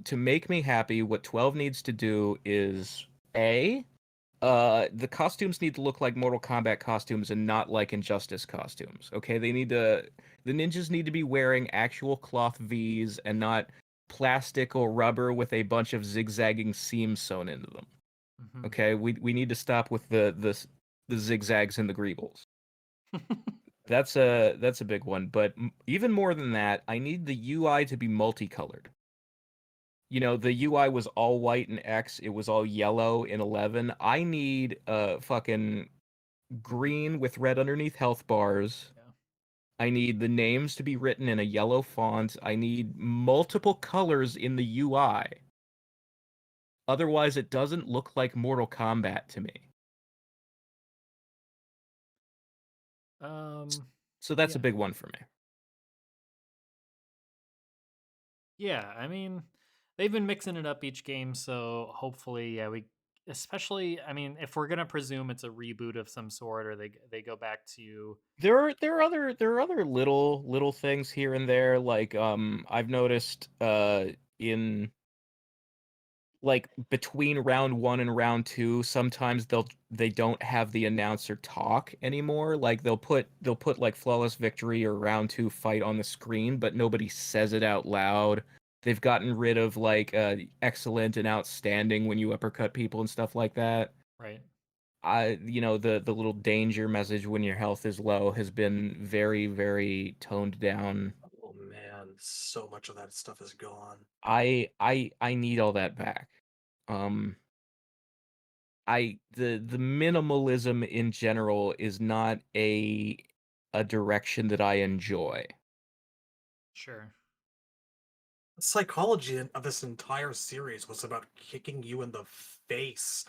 to make me happy, what 12 needs to do is the costumes need to look like Mortal Kombat costumes and not like Injustice costumes. Okay, the ninjas need to be wearing actual cloth Vs and not plastic or rubber with a bunch of zigzagging seams sewn into them. Mhm. Okay, we need to stop with the zigzags and the greebles. That's a big one, but even more than that, I need the UI to be multicolored. You know, the UI was all white in X, it was all yellow in 11. I need fucking green with red underneath health bars. Yeah. I need the names to be written in a yellow font. I need multiple colors in the UI. Otherwise, it doesn't look like Mortal Kombat to me. So that's a Yeah. big one for me. Yeah, I mean, they've been mixing it up each game, so hopefully, yeah, especially, I mean, if we're gonna presume it's a reboot of some sort, or they go back to There are other little things here and there. Like I've noticed in like between round 1 and round 2, sometimes they don't have the announcer talk anymore. Like they'll put like flawless victory or round 2 fight on the screen, but nobody says it out loud. They've gotten rid of like excellent and outstanding when you uppercut people and stuff like that. right. The little danger message when your health is low has been very, very toned down. Oh man, so much of that stuff is gone. I need all that back. The minimalism in general is not a direction that I enjoy. Sure. The psychology of this entire series was about kicking you in the face,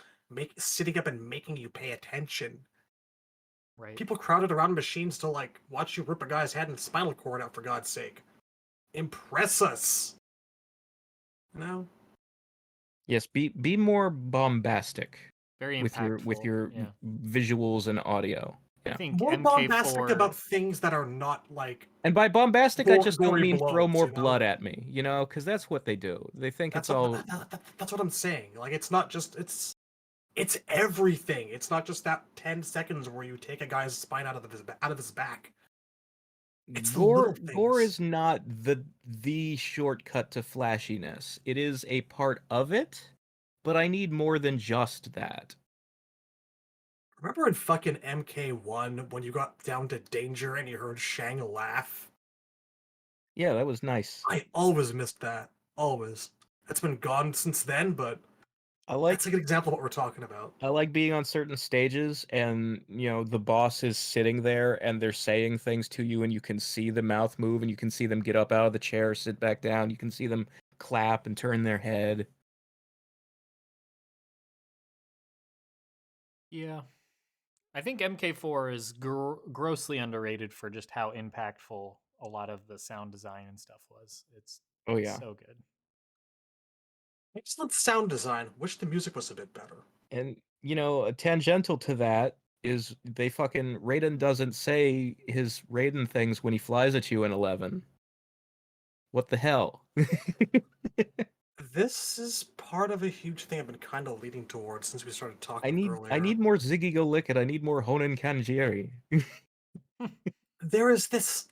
sitting up and making you pay attention. Right. People crowded around machines to like watch you rip a guy's head and spinal cord out, for God's sake. Impress us. You know? Yes, be more bombastic Very with impactful. your Yeah. visuals and audio. I Yeah. think More bombastic MK4 about things that are not like And by bombastic, I just don't gory mean throw blows, more you know? blood at me, because that's what they do. They think That's it's all. that's what I'm saying. Like it's not just it's everything. It's not just that 10 seconds where you take a guy's spine out of his back. It's the little Gore things. is not the shortcut to flashiness. It is a part of it, but I need more than just that. Remember in fucking MK1 when you got down to danger and you heard Shang laugh? Yeah, that was nice. I always missed that. Always. It's been gone since then, but I like that's a good example of what we're talking about. I like being on certain stages and the boss is sitting there and they're saying things to you and you can see the mouth move and you can see them get up out of the chair, sit back down, you can see them clap and turn their head. Yeah. I think MK4 is grossly underrated for just how impactful a lot of the sound design and stuff was. It's Oh yeah. so good. Excellent sound design. Wish the music was a bit better. And tangential to that is they fucking Raiden doesn't say his Raiden things when he flies at you in 11. What the hell? This is part of a huge thing I've been kind of leading towards since we started I talking need earlier. I need more Ziggy Go Lick It. I need more Honen Kanjiri. There's this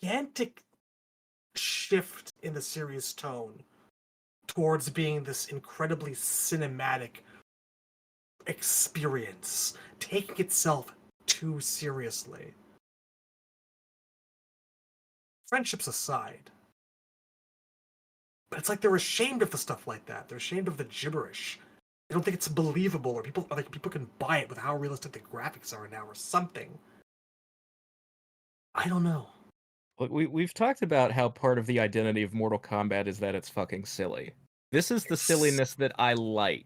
gigantic shift in the series tone towards being this incredibly cinematic experience, taking itself too seriously. Friendships aside. But it's like they're ashamed of the stuff like that. They're ashamed of the gibberish. They don't think it's believable, or people can buy it with how realistic the graphics are now, or something. I don't know. Look, we've talked about how part of the identity of Mortal Kombat is that it's fucking silly. This is the silliness that I like.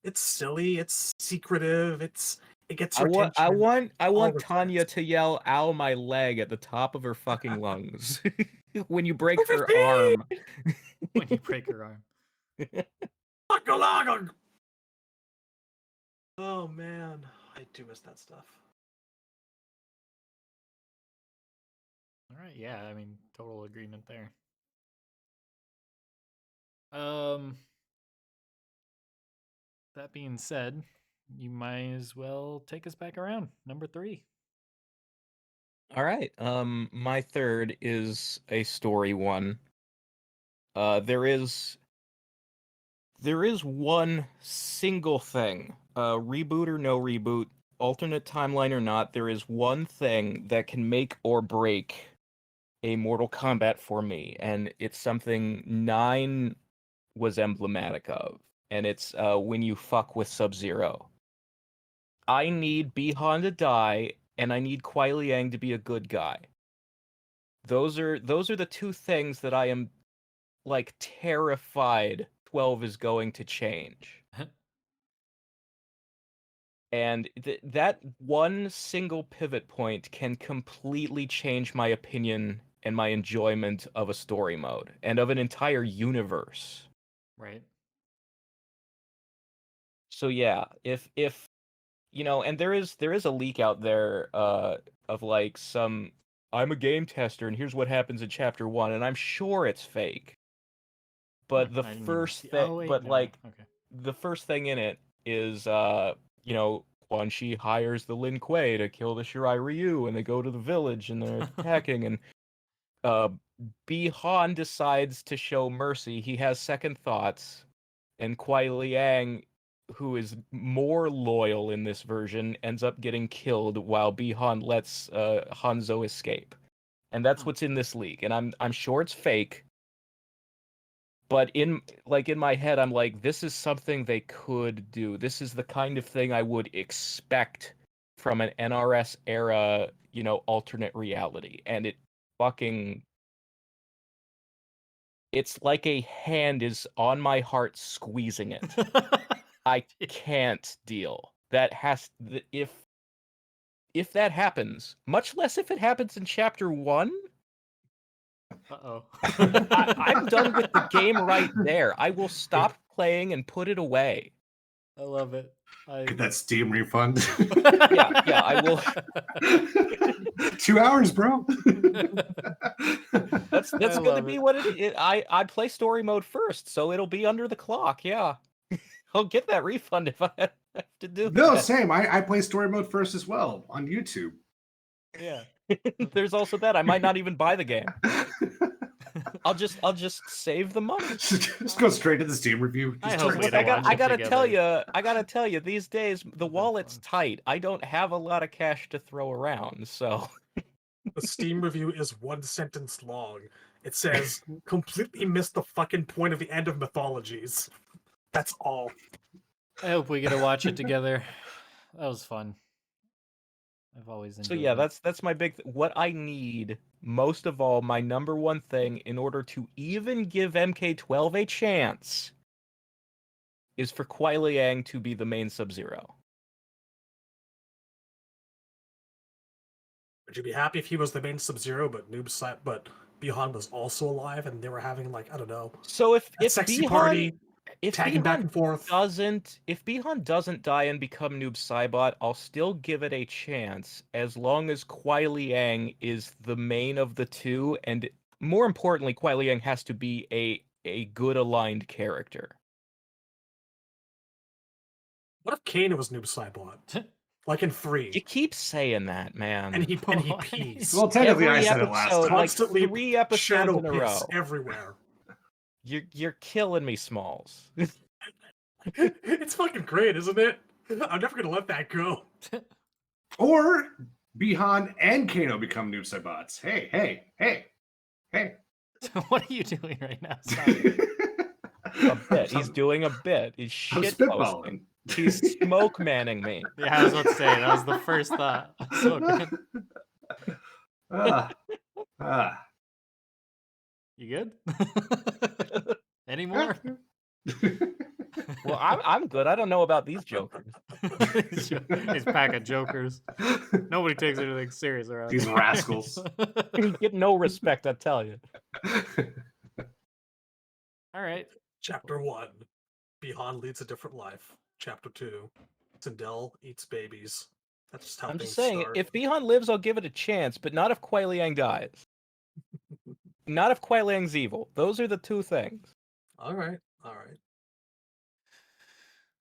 It's silly. It's secretive. It gets I retention. want Tanya to yell "Ow, my leg" at the top of her fucking lungs when you break her arm. When you break her arm. Oh man, I do miss that stuff. All right, yeah, I mean, total agreement there. That being said, you might as well take us back around. Number 3. All right. My third is a story one. There is one single thing, reboot or no reboot, alternate timeline or not, there is one thing that can make or break a Mortal Kombat for me, and it's something 9 was emblematic of, and it's when you fuck with Sub-Zero. I need Bi-Han to die, and I need Kuai Liang to be a good guy. Those are the two things that I am like terrified 12 is going to change. And that one single pivot point can completely change my opinion and my enjoyment of a story mode and of an entire universe. Right. So yeah, if you know, and there is a leak out there of like some I'm a game tester and here's what happens in chapter 1, and I'm sure it's fake. But the first thing, the first thing in it is you know, Quan Chi hires the Lin Kuei to kill the Shirai Ryu, and they go to the village and they're attacking, and Bi-Han decides to show mercy. He has second thoughts, and Kuai Liang, who is more loyal in this version, ends up getting killed while Bi-Han lets Hanzo escape. And that's what's in this leak, and I'm sure it's fake. But in my head, I'm like, this is something they could do. This is the kind of thing I would expect from an NRS era, you know, alternate reality. And it fucking... It's like a hand is on my heart squeezing it. I can't deal. That has... If that happens, much less if it happens in chapter 1... Uh-oh. I'm done with the game right there. I will stop playing and put it away. I love it. Get that Steam refund. yeah, I will. 2 hours, bro. That's going to be what it is. I play story mode first, so it'll be under the clock. Yeah, I'll get that refund if I have to do that. No, same. I play story mode first as well on YouTube. Yeah. There's also that. I might not even buy the game. I'll just save the money. Just go straight to the Steam review. I gotta tell you, these days the wallet's tight. I don't have a lot of cash to throw around, so the Steam review is 1 sentence long. It says, completely missed the fucking point of the end of Mythologies. That's all. I hope we get to watch it together. That was fun. I've always enjoyed So yeah, it. that's my big what I need most of all, my number one thing in order to even give MK12 a chance is for Kuai Liang to be the main Sub-Zero. Would you be happy if he was the main Sub-Zero, but Bi-Han was also alive and they were having, like, I don't know. So if sexy Bi-Han, party, if tagging back and forth. If Bi-Han doesn't die and become Noob Saibot, I'll still give it a chance as long as Kuai Liang is the main of the two, and more importantly, Kuai Liang has to be a good aligned character. What if Kano was Noob Saibot? Like in 3. You keep saying that, man. And he pees. Well, technically, I said it last time. Constantly like 3 episodes shadow in a piss row. everywhere. You're killing me, Smalls. It's fucking great, isn't it? I'm never gonna let that go. Or Bihan and Kano become noob bots. Hey, hey, hey, hey. What are you doing right now? Sorry. A bit. He's doing a bit. He's I'm shit spitballing. He's smoke manning me. Yeah, I was about to say that was the first thought. So good. Ah, ah. You good? Any more? Well, I'm good. I don't know about these jokers. His pack of jokers. Nobody takes anything serious around These here. rascals. You get no respect, I tell you. All right. Chapter 1. Bihan leads a different life. Chapter 2. Sindel eats babies. That's just how I'm things just saying, start. if Bihan lives, I'll give it a chance, but not if Kuai Liang dies. Not if Kuai Liang's evil. Those are the two things. All right. All right.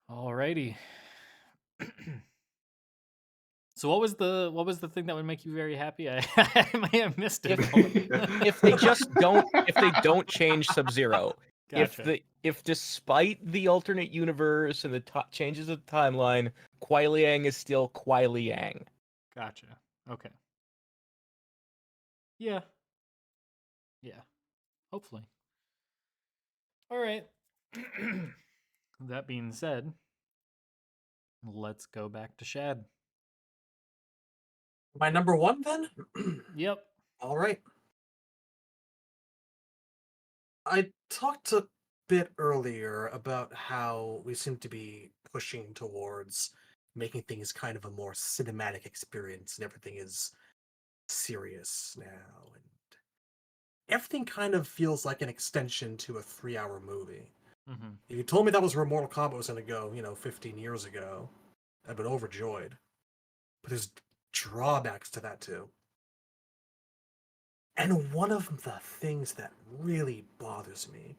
Alrighty. So what was the thing that would make you very happy? I may have missed it. If they just don't change Sub-Zero. Gotcha. If despite the alternate universe and the changes of the timeline, Kuai Liang is still Kuai Liang. Gotcha. Okay. Yeah. Yeah. Hopefully. All right. That being said, let's go back to Shad. My number 1 then? Yep. All right. I talked a bit earlier about how we seem to be pushing towards making things kind of a more cinematic experience, and everything is serious now, and everything kind of feels like an extension to a 3-hour movie. Mm-hmm. If you told me that was where Mortal Kombat was going to go, 15 years ago, I'd been overjoyed. But there's drawbacks to that too. And one of the things that really bothers me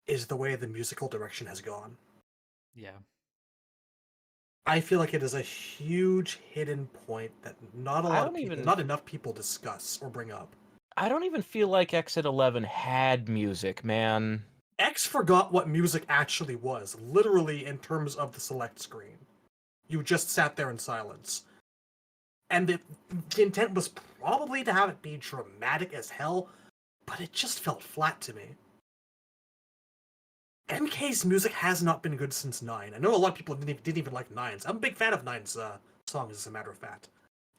is the way the musical direction has gone. Yeah. I feel like it is a huge hidden point that not enough people discuss or bring up. I don't even feel like Exit 11 had music, man. X forgot what music actually was, literally in terms of the select screen. You just sat there in silence. And the intent was probably to have it be dramatic as hell, but it just felt flat to me. MK's music has not been good since 9. I know a lot of people didn't even like 9's. I'm a big fan of 9's songs, as a matter of fact.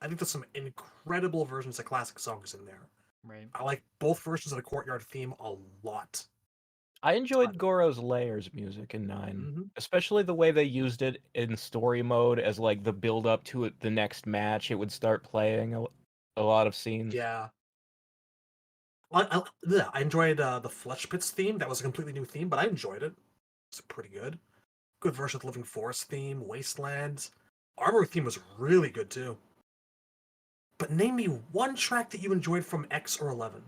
I think there's some incredible versions of classic songs in there. Right. I like both versions of the Courtyard theme a lot. I enjoyed Goro's Layers music in 9, especially the way they used it in story mode as like the build up to the next match. It would start playing a lot of scenes. Yeah. I enjoyed the Flesh Pits theme. That was a completely new theme, but I enjoyed it. It's pretty good. Good version of the Living Forest theme, Wastelands. Armor theme was really good too. But name me one track that you enjoyed from X or 11.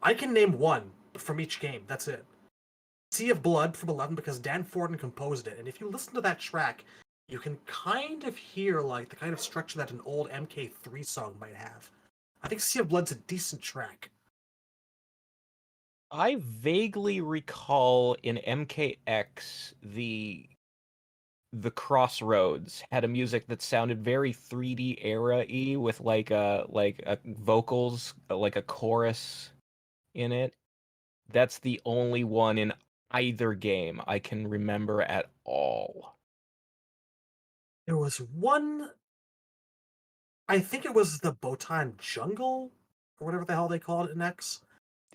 I can name one from each game. That's it. Sea of Blood from 11 because Dan Forden composed it, and if you listen to that track, you can kind of hear like the kind of structure that an old MK3 song might have. I think Sea of Blood's a decent track. I vaguely recall in MKX the Crossroads had a music that sounded very 3D era-y with like a vocals, like a chorus in it. That's the only one in either game I can remember at all. There was one, I think it was the Botan Jungle, or whatever the hell they called it in X.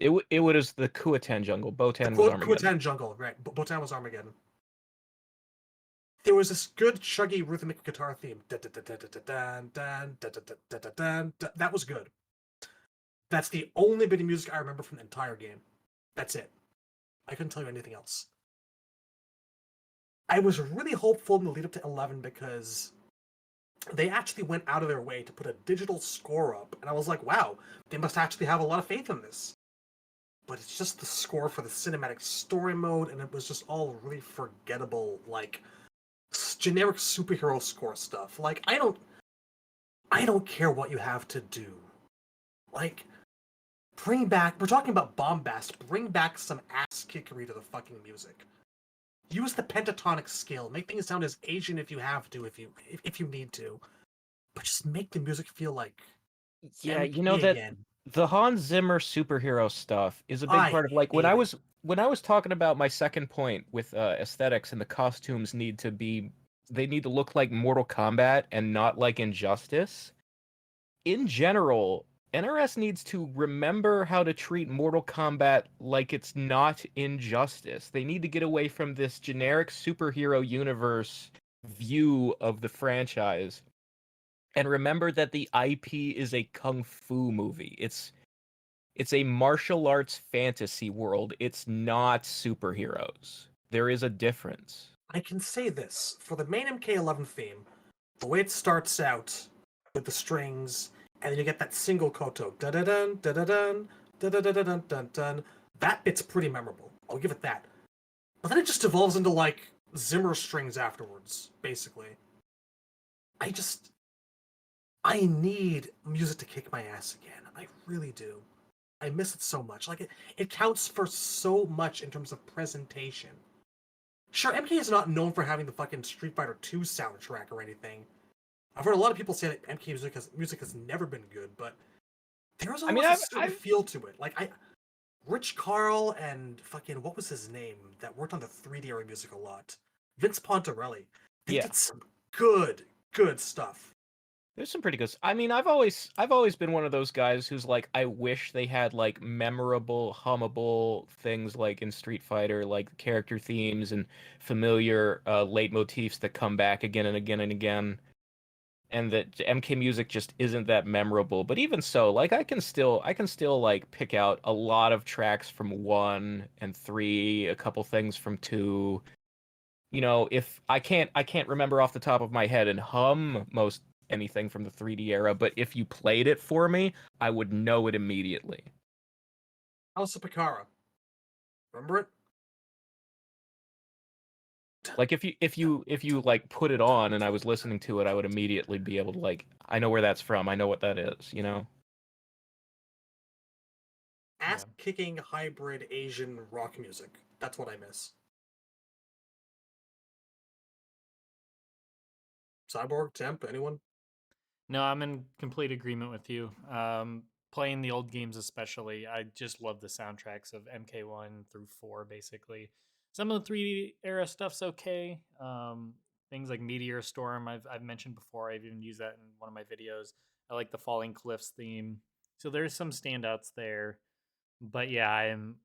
It was the Kuatan Jungle. Botan was Armageddon. Kuatan Jungle, right. Botan was Armageddon. There was this good, chuggy, rhythmic guitar theme. That was good. That's the only bit of music I remember from the entire game. That's it. I couldn't tell you anything else. I was really hopeful in the lead up to 11 because they actually went out of their way to put a digital score up, and I was like, wow, they must actually have a lot of faith in this. But it's just the score for the cinematic story mode, and it was just all really forgettable, like generic superhero score stuff. Like, I don't care what you have to do. Like, we're talking about bombast, bring back some ass kickery to the fucking music. use the pentatonic scale. Make things sound as Asian if you have to, if you need to. But just make the music feel like Yeah, you MP know that again. the Hans Zimmer superhero stuff is a big I part of like when hate I it. was when I was talking about my second point with aesthetics and the costumes need to be they need to look like Mortal Kombat and not like Injustice. In general, NRS needs to remember how to treat Mortal Kombat like it's not Injustice. They need to get away from this generic superhero universe view of the franchise and remember that the IP is a kung fu movie. It's a martial arts fantasy world. It's not superheroes. There is a difference. I can say this for the main MK11 theme, the way it starts out with the strings, and then you get that single koto, da da dun da da dun da da da dun dun dun. That bit's pretty memorable. I'll give it that. But then it just evolves into like Zimmer strings afterwards, basically. I need music to kick my ass again. I really do. I miss it so much. Like it counts for so much in terms of presentation. Sure, MK is not known for having the fucking Street Fighter 2 soundtrack or anything. I've heard a lot of people say that MK music has never been good, but there's almost a certain feel to it. Like Rich Carl and fucking what was his name that worked on the 3D era music a lot? Vince Pontarelli. They did some good stuff. There's some pretty good. I mean, I've always been one of those guys who's like, I wish they had like memorable, hummable things like in Street Fighter, like character themes and familiar leitmotifs that come back again and again and again. And that MK music just isn't that memorable. But even so, like I can still like pick out a lot of tracks from 1 and 3, a couple things from 2. You know, if I can't remember off the top of my head and hum most anything from the 3D era, but if you played it for me, I would know it immediately. House of Picara. Remember it? Like if you like put it on and I was listening to it, I would immediately be able to like I know where that's from. I know what that is, you know? Ass-kicking hybrid Asian rock music. That's what I miss. Cyborg, Temp, anyone? No, I'm in complete agreement with you. Playing the old games especially, I just love the soundtracks of MK1 through 4, basically. Some of the 3D era stuff's okay. Things like Meteor Storm, I've mentioned before. I've even used that in one of my videos. I like the Falling Cliffs theme. So there's some standouts there. But yeah, I am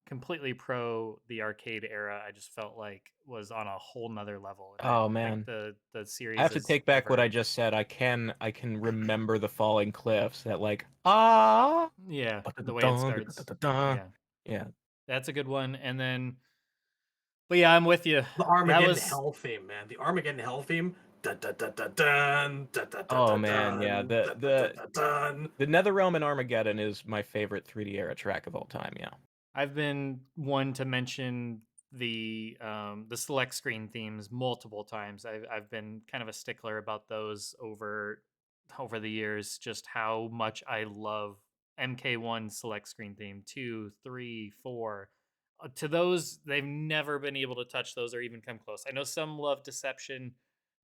completely pro the arcade era. I just felt like was on a whole nother level. And Oh I man, think the series I have to is take back what I just said. I can remember the Falling Cliffs. That like yeah, the way it starts. Yeah, that's a good one. And then, but yeah, I'm with you. The Armageddon Hell theme, man. The Armageddon Hell theme. Oh man, yeah. The NetherRealm and Armageddon is my favorite 3D era track of all time. Yeah. I've been one to mention the select screen themes multiple times. I've been kind of a stickler about those over the years. Just how much I love MK1 select screen theme, 2, 3, 4. To those, they've never been able to touch those or even come close. I know some love Deception.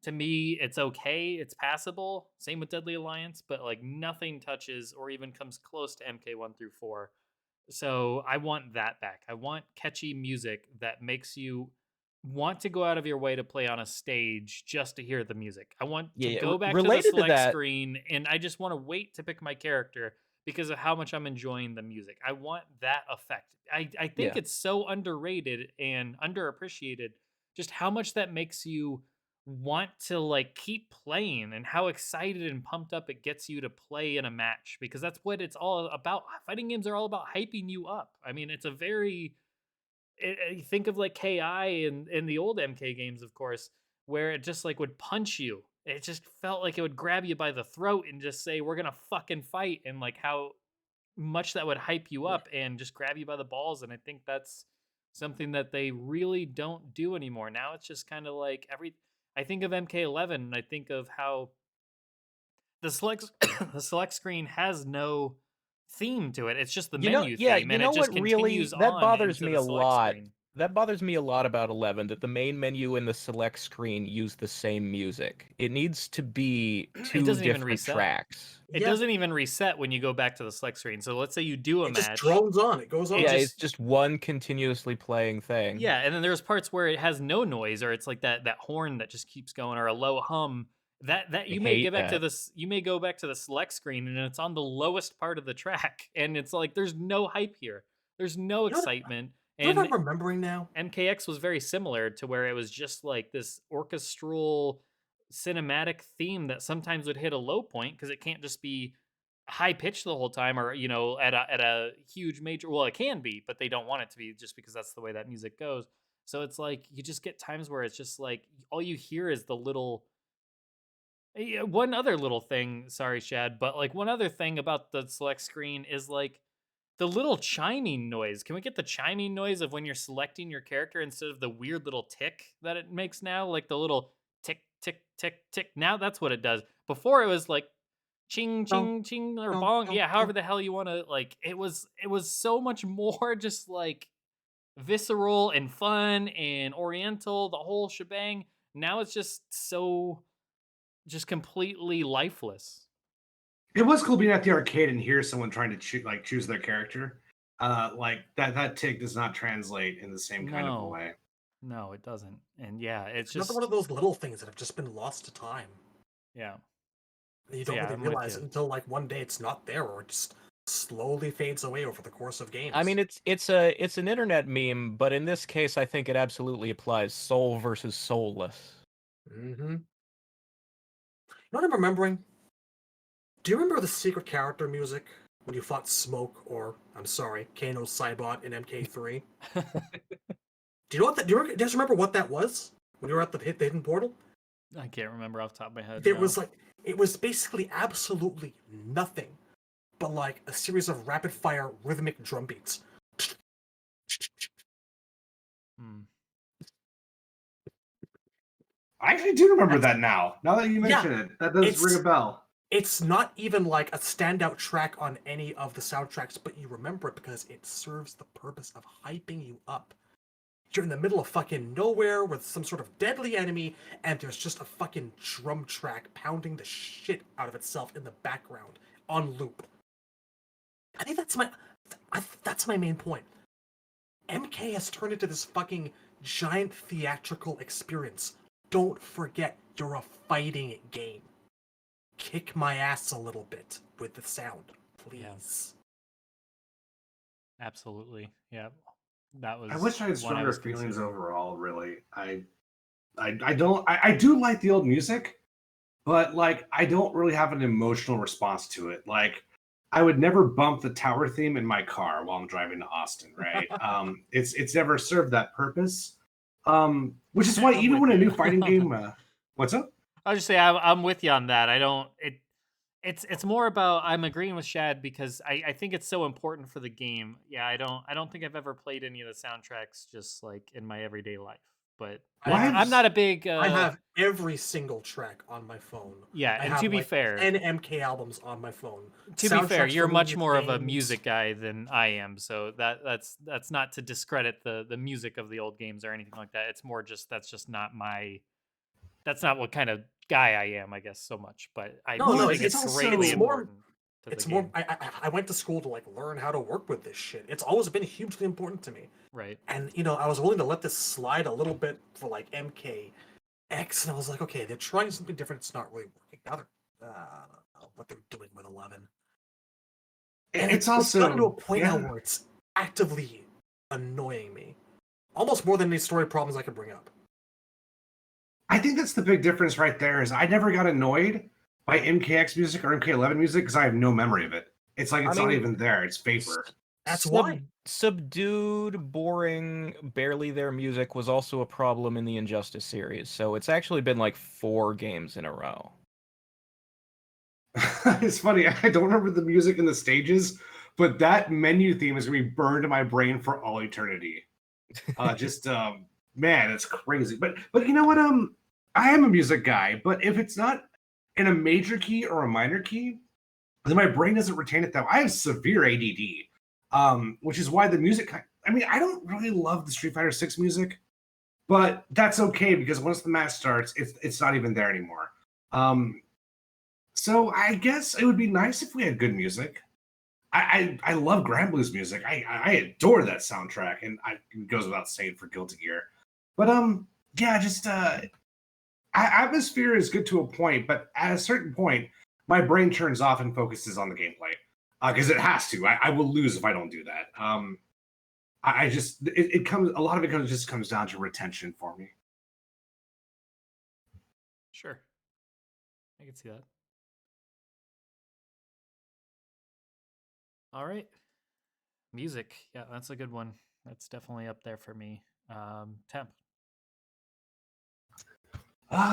To me, it's okay. It's passable. Same with Deadly Alliance, but like nothing touches or even comes close to MK1 through 4. So I want that back. I want catchy music that makes you want to go out of your way to play on a stage just to hear the music. I want to go back to the select screen and I just want to wait to pick my character because of how much I'm enjoying the music. I want that effect. I think it's so underrated and underappreciated just how much that makes you want to like keep playing and how excited and pumped up it gets you to play in a match because that's what it's all about. Fighting games are all about hyping you up. I mean, it's a very you think of like KI and the old MK games, of course, where it just like would punch you. It just felt like it would grab you by the throat and just say, "We're gonna fucking fight," and like how much that would hype you up and just grab you by the balls. And I think that's something that they really don't do anymore. Now it's just kind of like I think of MK11 and I think of how the select the select screen has no theme to it. It's just the menu theme, and it just continues that bothers on me into a the select lot. screen. That bothers me a lot about 11, that the main menu and the select screen use the same music. It needs to be It two doesn't even different reset. tracks. It doesn't even reset when you go back to the select screen. So let's say you do a It match. just drones on. It goes on. Yeah, it's just one continuously playing thing. Yeah, and then there's parts where it has no noise, or it's like that horn that just keeps going, or a low hum. That you may get back to this. You may go back to the select screen, and it's on the lowest part of the track, and it's like there's no hype here. There's no excitement. You know what I'm remembering now? MKX was very similar to where it was just like this orchestral cinematic theme that sometimes would hit a low point because it can't just be high pitched the whole time, or at a huge major. Well, it can be, but they don't want it to be just because that's the way that music goes. So it's like you just get times where it's just like all you hear is the little. One other little thing, sorry, Shad, but like one other thing about the select screen is like the little chiming noise. Can we get the chiming noise of when you're selecting your character instead of the weird little tick that it makes now? Like the little tick, tick, tick, tick. Now that's what it does. Before it was like ching, ching, ching, or bong. Yeah, however the hell you want to, like, it was so much more just like visceral and fun and oriental, the whole shebang. Now it's just so just completely lifeless. It was cool being at the arcade and hear someone trying to choose their character. Like that tick does not translate in the same kind of a way. No, it doesn't. And yeah, it's another just one of those little things that have just been lost to time. Yeah. You don't really realize it until like one day it's not there, or it just slowly fades away over the course of games. I mean, it's an internet meme, but in this case, I think it absolutely applies. Soul versus soulless. Mm-hmm. You know what I'm remembering? Do you remember the secret character music when you fought Smoke, or I'm sorry, Kano Cybot in MK3? Do you know what that? Do you guys remember what that was when you were at the hidden portal? I can't remember off the top of my head. It was basically absolutely nothing, but like a series of rapid fire rhythmic drum beats. I actually do remember that now. Now that you mention it, that does ring a bell. It's not even like a standout track on any of the soundtracks, but you remember it because it serves the purpose of hyping you up. You're in the middle of fucking nowhere with some sort of deadly enemy, and there's just a fucking drum track pounding the shit out of itself in the background on loop. I think that's my main point. MK has turned into this fucking giant theatrical experience. Don't forget, you're a fighting game. Kick my ass a little bit with the sound, please. Yeah. Absolutely. Yeah. That was. I wish I had stronger feelings overall. Really, I don't. I do like the old music, but like I don't really have an emotional response to it. Like I would never bump the tower theme in my car while I'm driving to Austin. Right? It's never served that purpose. Which is why even when a new fighting game, what's up? I'll just say I'm with you on that. I don't. It's more about I'm agreeing with Shad because I think it's so important for the game. Yeah, I don't think I've ever played any of the soundtracks just like in my everyday life. But I'm not a big. I have every single track on my phone. Yeah, and to be fair, 10 MK albums on my phone. To be fair, you're much more of a music guy than I am, so that's not to discredit the music of the old games or anything like that. It's more just that's not what kind of guy I am, I guess, so much. But I think it's greatly important. It's more. I went to school to like learn how to work with this shit. It's always been hugely important to me. Right. And I was willing to let this slide a little bit for like MKX, and I was like, okay, they're trying something different. It's not really working. Now they're what they're doing with 11. And it's also gotten to a point now where it's actively annoying me, almost more than any story problems I could bring up. I think that's the big difference right there. Is I never got annoyed by MKX music or MK11 music because I have no memory of it. It's like not even there. It's vapor. That's why. Subdued, boring, barely there music was also a problem in the Injustice series. So it's actually been like 4 games in a row. It's funny. I don't remember the music in the stages, but that menu theme is going to be burned in my brain for all eternity. Man, it's crazy. But you know what? I am a music guy, but if it's not in a major key or a minor key, then my brain doesn't retain it that way. I have severe ADD, which is why the music I mean, I don't really love the Street Fighter 6 music, but that's okay because once the match starts, it's not even there anymore. So I guess it would be nice if we had good music. I love Grand Blues music. I adore that soundtrack, and it goes without saying for Guilty Gear. But yeah, just atmosphere is good to a point, but at a certain point, my brain turns off and focuses on the gameplay because it has to. I will lose if I don't do that. I just it comes a lot of it just comes down to retention for me. Sure, I can see that. All right, music. Yeah, that's a good one. That's definitely up there for me. Temp.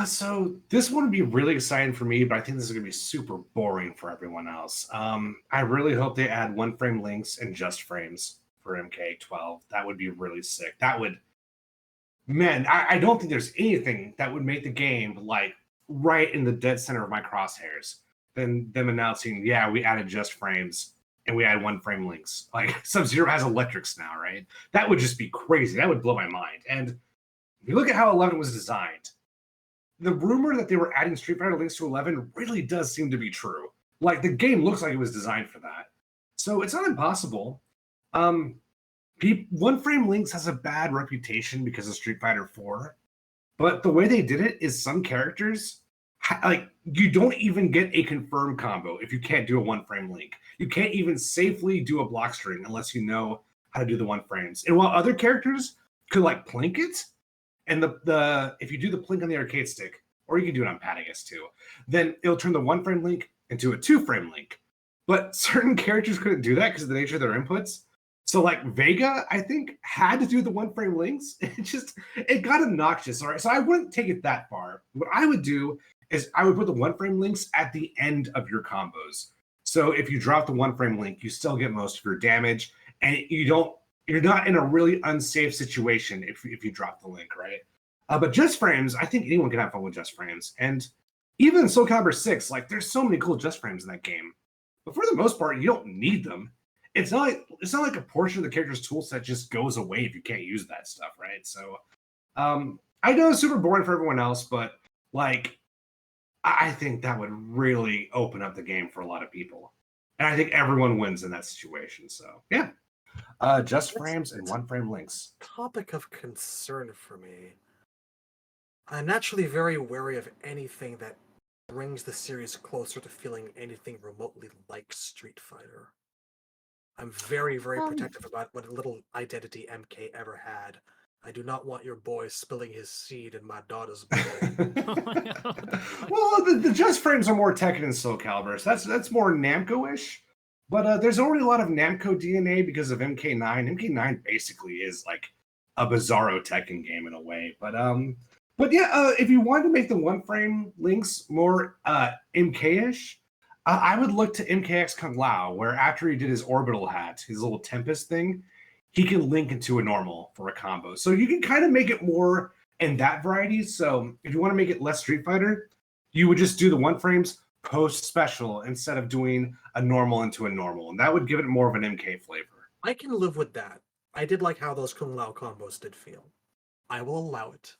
So this one would be really exciting for me, but I think this is going to be super boring for everyone else. I really hope they add one frame links and just frames for MK12. That would be really sick. That would, man, I don't think there's anything that would make the game like right in the dead center of my crosshairs than them announcing, yeah, we added just frames and we add one frame links. Like Sub-Zero has electrics now, right? That would just be crazy. That would blow my mind. And if you look at how 11 was designed, the rumor that they were adding Street Fighter links to 11 really does seem to be true. Like the game looks like it was designed for that. So it's not impossible. One frame links has a bad reputation because of Street Fighter 4, but the way they did it is some characters, like you don't even get a confirmed combo if you can't do a one frame link. You can't even safely do a block string unless you know how to do the one frames. And while other characters could like plink it, and the if you do the plink on the arcade stick, or you can do it on pad, I guess too, then it'll turn the one frame link into a two frame link. But certain characters couldn't do that because of the nature of their inputs. So like Vega, I think, had to do the one frame links. It got obnoxious. All right. So I wouldn't take it that far. What I would do is I would put the one frame links at the end of your combos. So if you drop the one frame link, you still get most of your damage, and you're not in a really unsafe situation if you drop the link, right? But just frames, I think anyone can have fun with just frames. And even in Soul Calibur 6, like there's so many cool just frames in that game. But for the most part, you don't need them. It's not like a portion of the character's toolset just goes away if you can't use that stuff, right? So I know it's super boring for everyone else, but like I think that would really open up the game for a lot of people. And I think everyone wins in that situation. So yeah. Just frames and one frame links. Topic of concern for me. I'm naturally very wary of anything that brings the series closer to feeling anything remotely like Street Fighter. I'm very, very protective about what little identity MK ever had. I do not want your boy spilling his seed in my daughter's blood. Well, the just frames are more Tekken and Soul Calibur, so that's more Namco-ish. But there's already a lot of Namco DNA because of MK9. MK9 basically is like a bizarro Tekken game in a way. But yeah, if you wanted to make the one frame links more MK-ish, I would look to MKX Kung Lao, where after he did his orbital hat, his little Tempest thing, he can link into a normal for a combo. So you can kind of make it more in that variety. So if you want to make it less Street Fighter, you would just do the one frames post special instead of doing a normal into a normal, and that would give it more of an MK flavor. I can live with that. I did like how those Kung Lao combos did feel. I will allow it.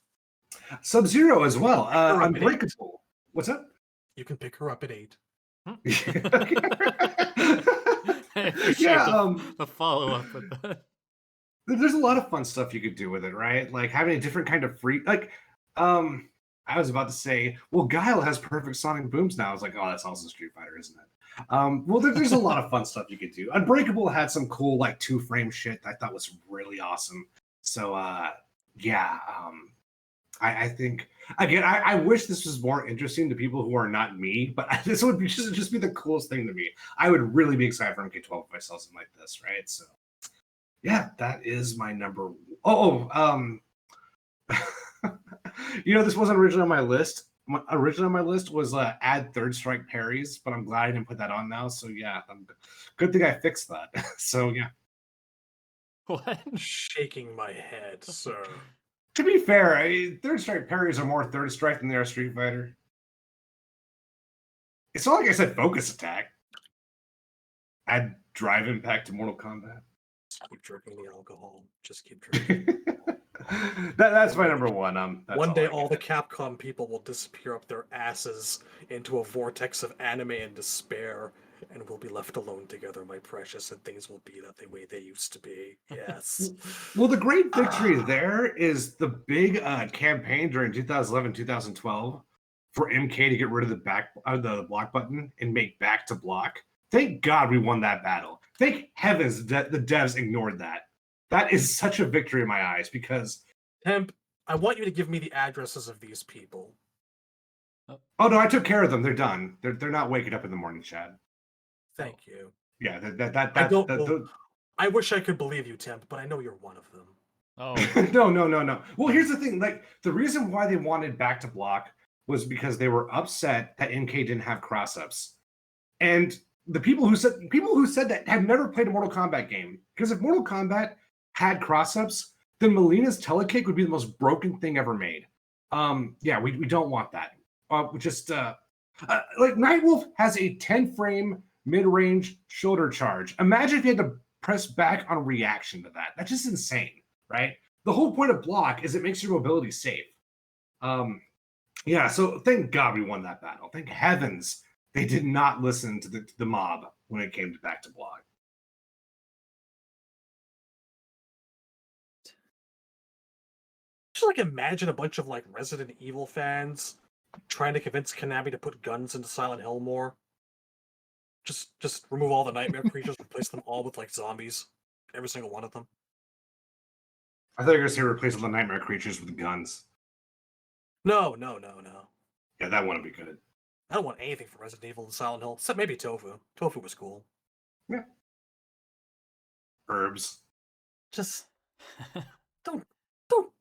Sub-Zero as well. Unbreakable. What's up? You can pick her up at 8. Yeah, the follow-up with that. There's a lot of fun stuff you could do with it, right? Like having a different kind of free, like, I was about to say, well, Guile has perfect sonic booms now. I was like, oh, that's also Street Fighter, isn't it? Well, there's a lot of fun stuff you could do. Unbreakable had some cool, like, two-frame shit that I thought was really awesome. So, yeah, I think, again, I wish this was more interesting to people who are not me, but this would be just be the coolest thing to me. I would really be excited for MK12 if I saw something like this, right? So, yeah, that is my number. You know, this wasn't originally on my list. Originally on my list was add third strike parries, but I'm glad I didn't put that on now. So yeah, good thing I fixed that. So yeah. What? Shaking my head, sir. To be fair, third strike parries are more third strike than they are Street Fighter. It's not like I said focus attack. Add drive impact to Mortal Kombat. Just keep drinking the alcohol. Just keep drinking. That's my number one. That's One day, I all the get. Capcom people will disappear up their asses into a vortex of anime and despair, and we'll be left alone together, my precious, and things will be the way they used to be. Yes. Well, the great victory there is the big campaign during 2011, 2012 for MK to get rid of the block button and make back to block. Thank God we won that battle. Thank heavens that the devs ignored that. That is such a victory in my eyes because. Temp, I want you to give me the addresses of these people. Oh no, I took care of them. They're done. They're not waking up in the morning, Chad. Thank you. Yeah, I wish I could believe you, Temp, but I know you're one of them. Oh. No. Well, here's the thing. Like the reason why they wanted back to block was because they were upset that MK didn't have cross-ups. And the people who said that have never played a Mortal Kombat game. Because if Mortal Kombat had cross-ups, then Melina's telekick would be the most broken thing ever made. Yeah, we don't want that. Like Nightwolf has a 10-frame mid-range shoulder charge. Imagine if you had to press back on a reaction to that. That's just insane, right? The whole point of block is it makes your mobility safe. Yeah, so thank God we won that battle. Thank heavens they did not listen to the mob when it came to back to block. Just like imagine a bunch of like Resident Evil fans trying to convince Konami to put guns into Silent Hill more. Just remove all the nightmare creatures, replace them all with like zombies. Every single one of them. I thought you were going to say replace all the nightmare creatures with guns. No. Yeah, that wouldn't be good. I don't want anything from Resident Evil and Silent Hill, except maybe Tofu. Tofu was cool. Yeah. Herbs. Just don't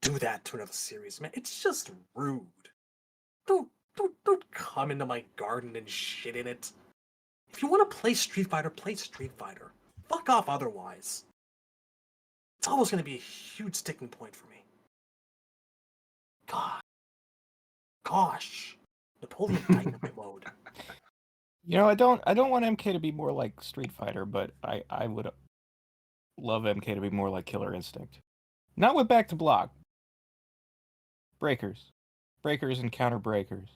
do that to another series, man. It's just rude. Don't come into my garden and shit in it. If you want to play Street Fighter, play Street Fighter. Fuck off otherwise. It's always going to be a huge sticking point for me. Gosh. Napoleon Dynamite mode. You know, I don't want MK to be more like Street Fighter, but I would love MK to be more like Killer Instinct. Not with back to block. Breakers and counter breakers.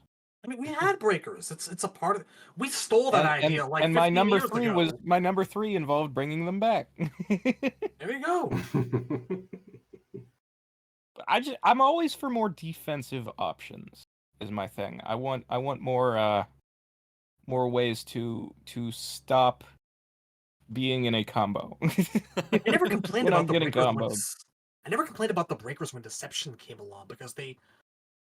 I mean, we had breakers. It's a part of. We stole that idea like. And my 15 number years 3 ago. was my number 3 involved bringing them back. There you go. I'm always for more defensive options. Is my thing. I want more ways to stop being in a combo. I never complained when about I'm the getting breakers. comboed. I never complained about the breakers when Deception came along because they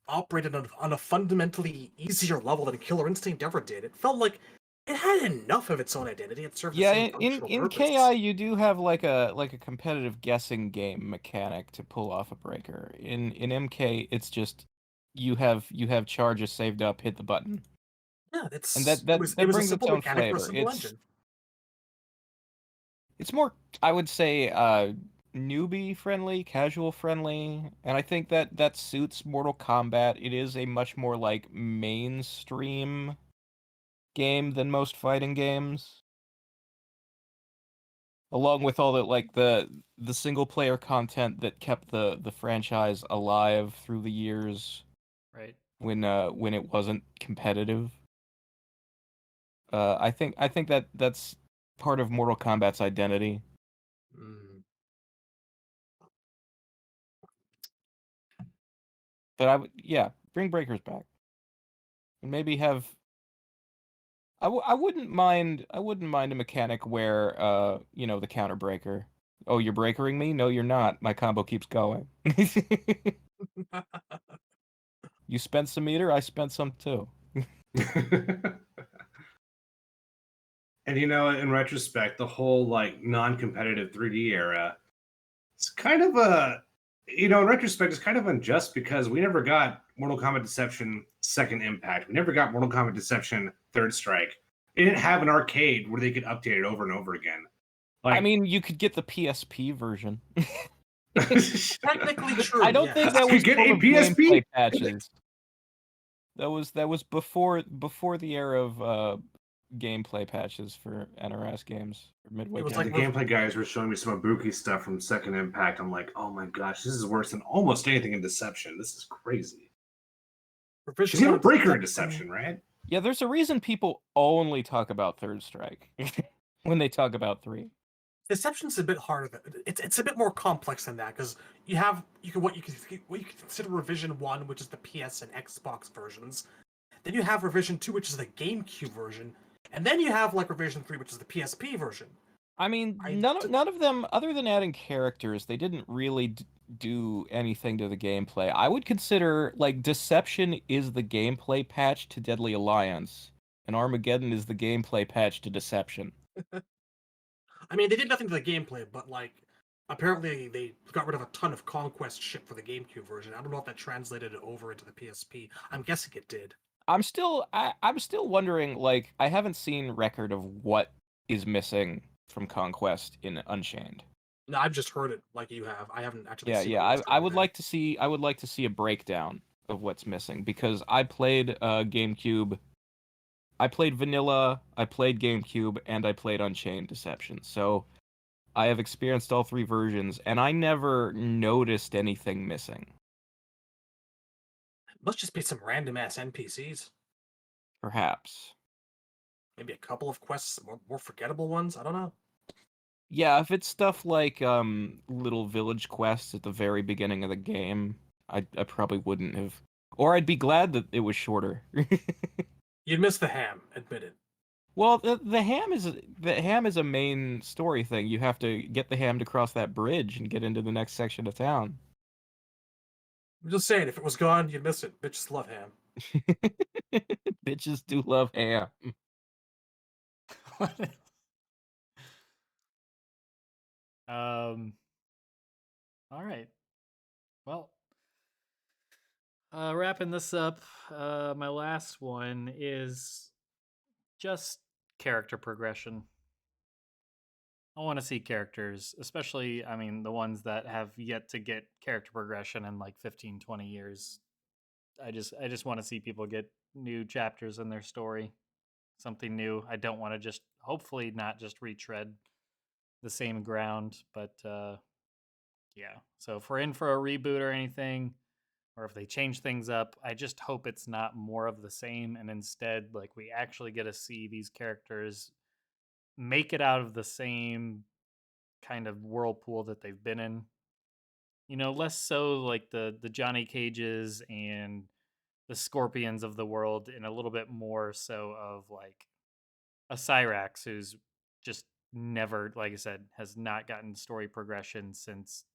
operated on a fundamentally easier level than Killer Instinct ever did. It felt like it had enough of its own identity. It served the same functional in purpose. KI you do have like a competitive guessing game mechanic to pull off a breaker. In MK it's just you have charges saved up, hit the button. Yeah, it's and that it was brings a its simple own mechanic for a flavor. simple engine. It's more, I would say, newbie friendly, casual friendly, and I think that suits Mortal Kombat. It is a much more like mainstream game than most fighting games. Along with all the single player content that kept the franchise alive through the years. Right. When it wasn't competitive. I think that's part of Mortal Kombat's identity. But bring breakers back, and maybe have. I wouldn't mind a mechanic where the counter breaker. Oh, you're breakering me? No, you're not. My combo keeps going. You spent some meter, I spent some too. And in retrospect, the whole like non-competitive 3D era, it's kind of in retrospect, it's kind of unjust because we never got Mortal Kombat Deception Second Impact. We never got Mortal Kombat Deception Third Strike. It didn't have an arcade where they could update it over and over again. I mean, you could get the PSP version. Technically true. I don't think that was get a PSP patches. That was before the era of gameplay patches for NRS games or Midway It was Games. The like gameplay guys were showing me some Ibuki stuff from Second Impact. I'm like, oh my gosh, this is worse than almost anything in Deception. This is crazy. revision You have one a of breaker in Deception. Deception, right? Yeah, there's a reason people only talk about Third Strike when they talk about 3. Deception's a bit harder. It's a bit more complex than that because you can what you can consider revision 1, which is the PS and Xbox versions. Then you have revision 2, which is the GameCube version, and then you have like revision 3, which is the PSP version. I mean, I none of them, other than adding characters, they didn't really do anything to the gameplay. I would consider, like, Deception is the gameplay patch to Deadly Alliance, and Armageddon is the gameplay patch to Deception. I mean, they did nothing to the gameplay, but like apparently they got rid of a ton of Conquest shit for the GameCube version. I don't know if that translated it over into the PSP. I'm guessing it did. I'm still wondering, like, I haven't seen record of what is missing from Conquest in Unchained. No, I've just heard it like you have. I haven't actually seen Yeah. what's I going would there. like to see a breakdown of what's missing because I played GameCube. I played Vanilla, I played GameCube, and I played Unchained Deception. So I have experienced all 3 versions, and I never noticed anything missing. Must just be some random ass NPCs. Perhaps. Maybe a couple of quests, more forgettable ones. I don't know. Yeah, if it's stuff like little village quests at the very beginning of the game, I probably wouldn't have. Or I'd be glad that it was shorter. You'd miss the ham, admit it. Well, the ham is a main story thing. You have to get the ham to cross that bridge and get into the next section of town. I'm just saying, if it was gone, you'd miss it. Bitches love ham. Bitches do love ham. All right. Well, wrapping this up, my last one is just character progression. I want to see characters, especially, I mean, the ones that have yet to get character progression in like 15, 20 years. I just want to see people get new chapters in their story, something new. I don't want to just, hopefully not just retread the same ground, but yeah. So if we're in for a reboot or anything, or if they change things up, I just hope it's not more of the same, and instead, like, we actually get to see these characters make it out of the same kind of whirlpool that they've been in. You know, less so like the Johnny Cages and the Scorpions of the world, and a little bit more so of like a Cyrax who's just never, like I said, has not gotten story progression since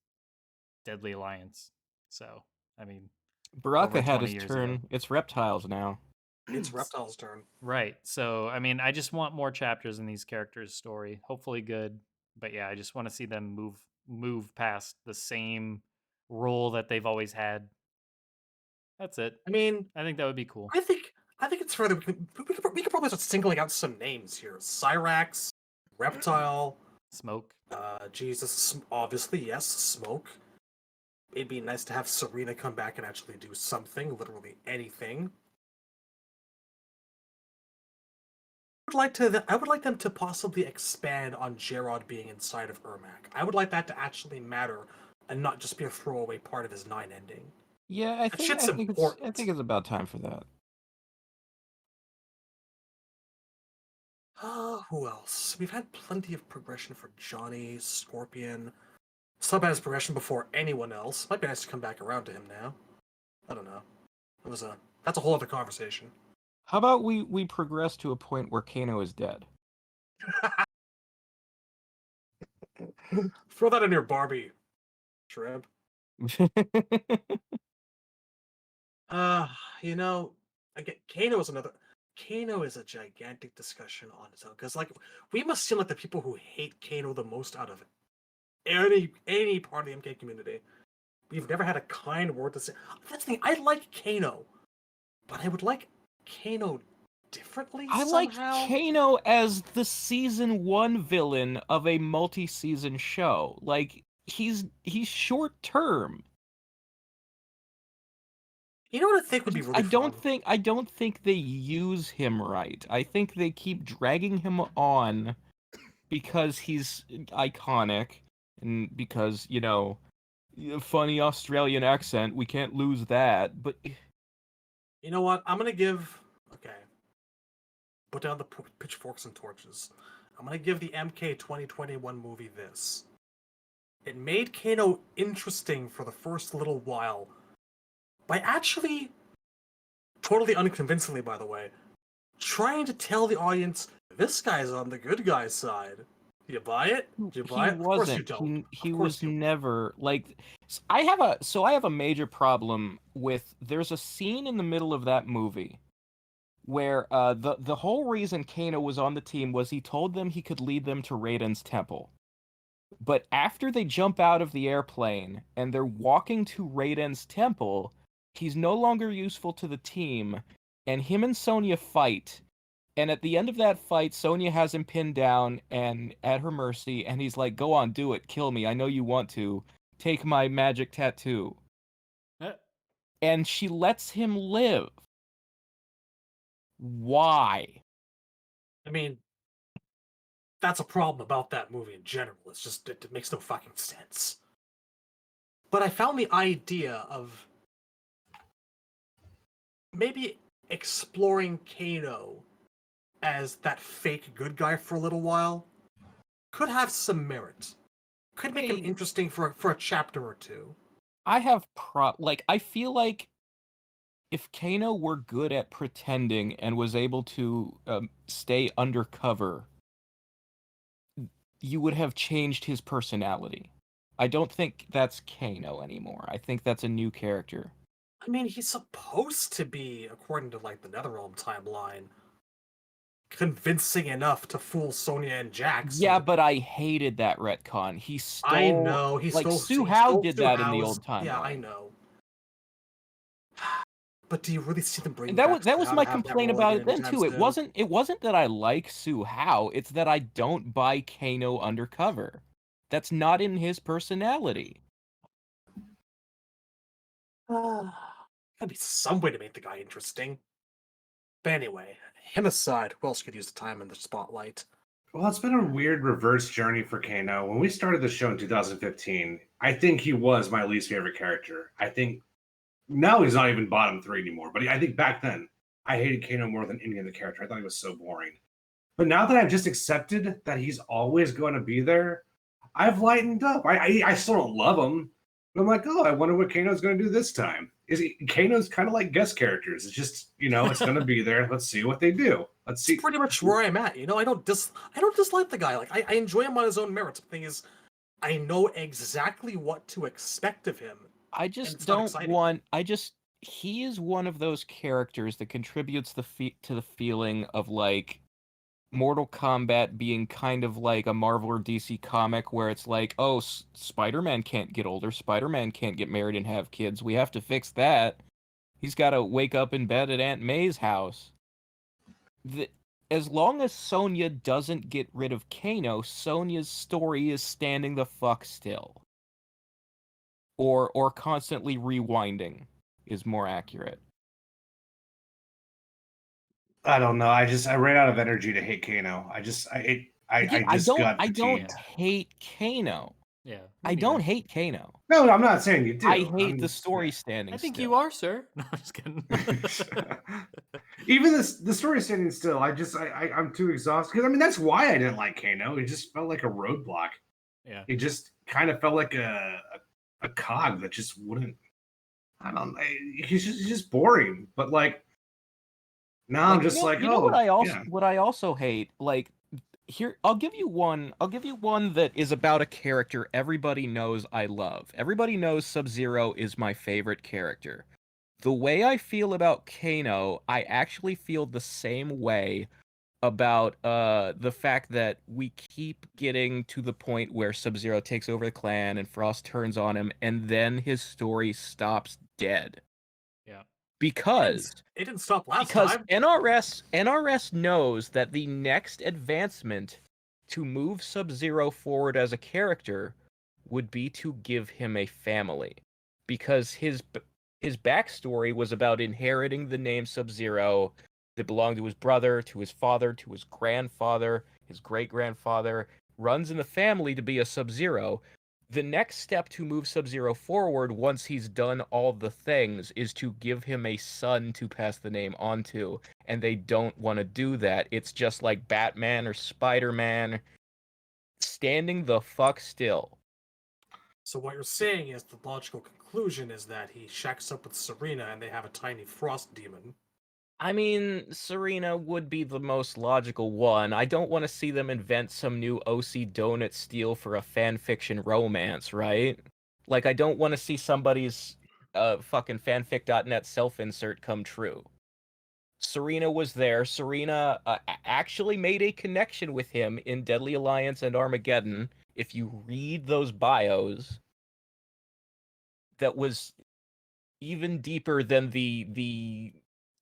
Deadly Alliance. So, I mean, Baraka over had 20 his years turn. ago. It's Reptiles now. It's Reptile's turn. Right. So, I mean, I just want more chapters in these characters' story. Hopefully good. But yeah, I just want to see them move past the same role that they've always had. That's it. I mean, I think that would be cool. I think it's further. We could probably start singling out some names here: Cyrax, Reptile, Smoke. Jesus. Obviously, yes, Smoke. It'd be nice to have Serena come back and actually do something, literally anything. I would like them to possibly expand on Gerard being inside of Ermac. I would like that to actually matter and not just be a throwaway part of his 9 ending. Yeah, I That think shit's I think important. it's about time for that. Who else? We've had plenty of progression for Johnny, Scorpion. Sub has progression before anyone else. Might be nice to come back around to him now. I don't know. That's a whole other conversation. How about we progress to a point where Kano is dead? Throw that in your Barbie, Trib. You know, again, Kano is a gigantic discussion on its own because, like, we must seem like the people who hate Kano the most out of any part of the MK community. We've never had a kind word to say. That's the thing. I like Kano, but I would like Kano differently. I somehow. like Kano as the season 1 villain of a multi-season show. Like he's short term. You know what I think would be really fun? I don't think they use him right. I think they keep dragging him on because he's iconic and because, you know, funny Australian accent, we can't lose that. But You know what? I'm gonna give. Okay. Put down the pitchforks and torches. I'm gonna give the MK 2021 movie this. It made Kano interesting for the first little while by actually, totally unconvincingly, by the way, trying to tell the audience this guy's on the good guy's side. Do you buy it? Do you buy it? Of course you don't. He was never like. I have a major problem with. There's a scene in the middle of that movie where the whole reason Kano was on the team was he told them he could lead them to Raiden's temple. But after they jump out of the airplane and they're walking to Raiden's temple, he's no longer useful to the team, and him and Sonya fight. And at the end of that fight, Sonya has him pinned down and at her mercy, and he's like, "Go on, do it, kill me. I know you want to. Take my magic tattoo." And she lets him live. Why? I mean, that's a problem about that movie in general. It's just, it makes no fucking sense. But I found the idea of maybe exploring Kano as that fake good guy for a little while could have some merit. Could make him interesting for a chapter or two. I have I feel like if Kano were good at pretending and was able to stay undercover, you would have changed his personality. I don't think that's Kano anymore. I think that's a new character. I mean, he's supposed to be, according to like the NetherRealm timeline, convincing enough to fool Sonya and Jax. Yeah, but I hated that retcon. He stole. I know he like stole. Su Hao did that in the Hao's, old timeline. Yeah, I know. But do you really see them bring that was my complaint about it then too. It wasn't that I like Su Hao. It's that I don't buy Kano undercover. That's not in his personality. Gotta be some way to make the guy interesting. But anyway, him aside, who else could use the time in the spotlight? Well, it's been a weird reverse journey for Kano. When we started the show in 2015, I think he was my least favorite character. I think now he's not even bottom 3 anymore. But I think back then, I hated Kano more than any other character. I thought he was so boring. But now that I've just accepted that he's always going to be there, I've lightened up. I still don't love him. But I'm like, oh, I wonder what Kano's going to do this time. Kano's kind of like guest characters. It's just, it's going to be there. Let's see what they do. Let's see. It's pretty much where I'm at. I don't dislike the guy. Like I enjoy him on his own merits. The thing is, I know exactly what to expect of him. I just don't want. He is one of those characters that contributes to the feeling of like Mortal Kombat being kind of like a Marvel or DC comic where it's like, oh, Spider-Man can't get older, Spider-Man can't get married and have kids. We have to fix that. He's got to wake up in bed at Aunt May's house. As long as Sonya doesn't get rid of Kano, Sonya's story is standing the fuck still. Or constantly rewinding is more accurate. I don't know. I ran out of energy to hate Kano. I don't hate Kano. Yeah. I don't hate Kano. No, I'm not saying you do. I hate the story standing. I think still. you are, sir. No, I'm just kidding. Even the story standing still, I'm too exhausted. Because that's why I didn't like Kano. It just felt like a roadblock. Yeah. It just kind of felt like a cog that just wouldn't. I don't know. He's just boring. But like. Now I'm just what I also hate, like here I'll give you one that is about a character everybody knows I love. Everybody knows Sub-Zero is my favorite character. The way I feel about Kano, I actually feel the same way about the fact that we keep getting to the point where Sub-Zero takes over the clan and Frost turns on him and then his story stops dead. Yeah. Because it didn't stop last time. NRS knows that the next advancement to move Sub-Zero forward as a character would be to give him a family, because His backstory was about inheriting the name Sub-Zero that belonged to his brother, to his father, to his grandfather, his great-grandfather, runs in the family to be a Sub-Zero. The next step to move Sub-Zero forward once he's done all the things is to give him a son to pass the name on to, and they don't want to do that. It's just like Batman or Spider-Man standing the fuck still. So what you're saying is the logical conclusion is that he shacks up with Serena and they have a tiny frost demon. I mean, Serena would be the most logical one. I don't want to see them invent some new OC donut steal for a fanfiction romance, right? Like, I don't want to see somebody's fucking fanfic.net self-insert come true. Serena was there. Serena actually made a connection with him in Deadly Alliance and Armageddon. If you read those bios, that was even deeper than the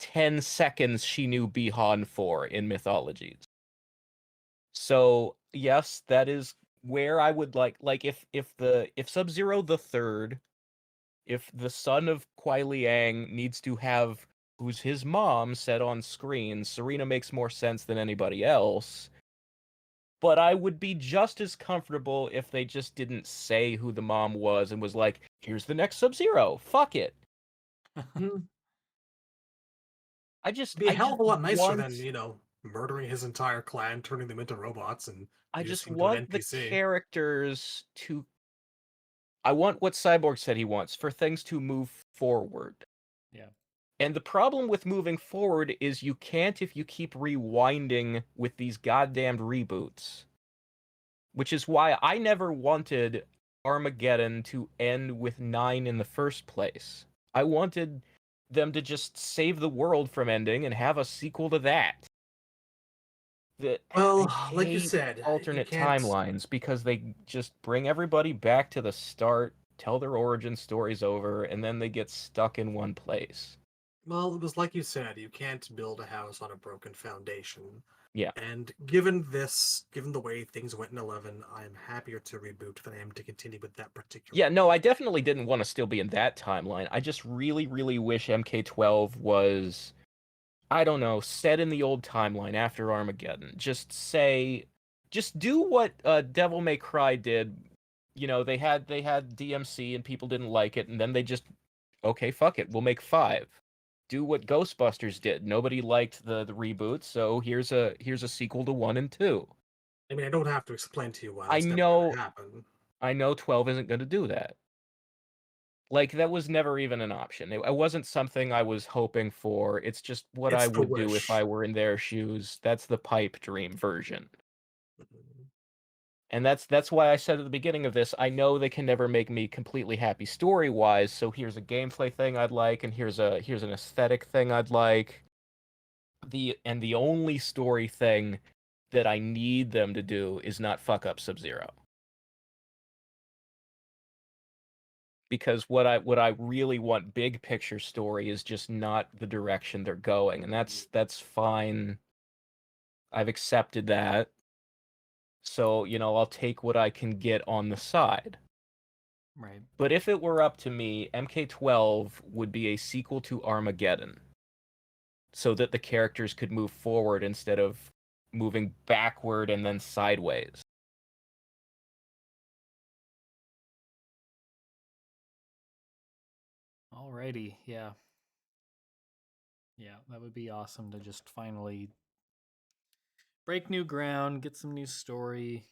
10 seconds she knew Bihan for in Mythologies. So yes, that is where I would like if Sub-Zero the Third, if the son of Kuai Liang needs to have who's his mom said on screen, Serena makes more sense than anybody else. But I would be just as comfortable if they just didn't say who the mom was and was like, here's the next Sub-Zero. Fuck it. It'd be a hell of a lot nicer want, than, murdering his entire clan, turning them into robots, and I just reducing them to an want the NPC. characters to. I want what Cyborg said he wants, for things to move forward. Yeah. And the problem with moving forward is you can't if you keep rewinding with these goddamned reboots. Which is why I never wanted Armageddon to end with 9 in the first place. I wanted them to just save the world from ending and have a sequel to that. Well, I like you hate said, alternate you can't... timelines because they just bring everybody back to the start, tell their origin stories over, and then they get stuck in one place. Well, it was like you said, you can't build a house on a broken foundation. Yeah. And given the way things went in 11, I'm happier to reboot than I am to continue with that particular. Yeah, no, I definitely didn't want to still be in that timeline. I just really, really wish MK12 was, I don't know, set in the old timeline after Armageddon. Just do what Devil May Cry did. You know, they had DMC and people didn't like it, and then they just, okay, fuck it, we'll make 5. Do what Ghostbusters did. Nobody liked the reboot, so here's a sequel to 1 and 2. I mean, I don't have to explain to you why I that's never know, going to happen. I know 12 isn't going to do that. Like, that was never even an option. It wasn't something I was hoping for. It's just what It's I the would do if wish. I were in their shoes. That's the pipe dream version. Mhm. And that's why I said at the beginning of this, I know they can never make me completely happy story-wise, so here's a gameplay thing I'd like, and here's an aesthetic thing I'd like. The only story thing that I need them to do is not fuck up Sub-Zero. Because what I really want big picture story is just not the direction they're going, and that's fine. I've accepted that. So, I'll take what I can get on the side. Right. But if it were up to me, MK12 would be a sequel to Armageddon. So that the characters could move forward instead of moving backward and then sideways. Alrighty, yeah. Yeah, that would be awesome to just finally break new ground, get some new story,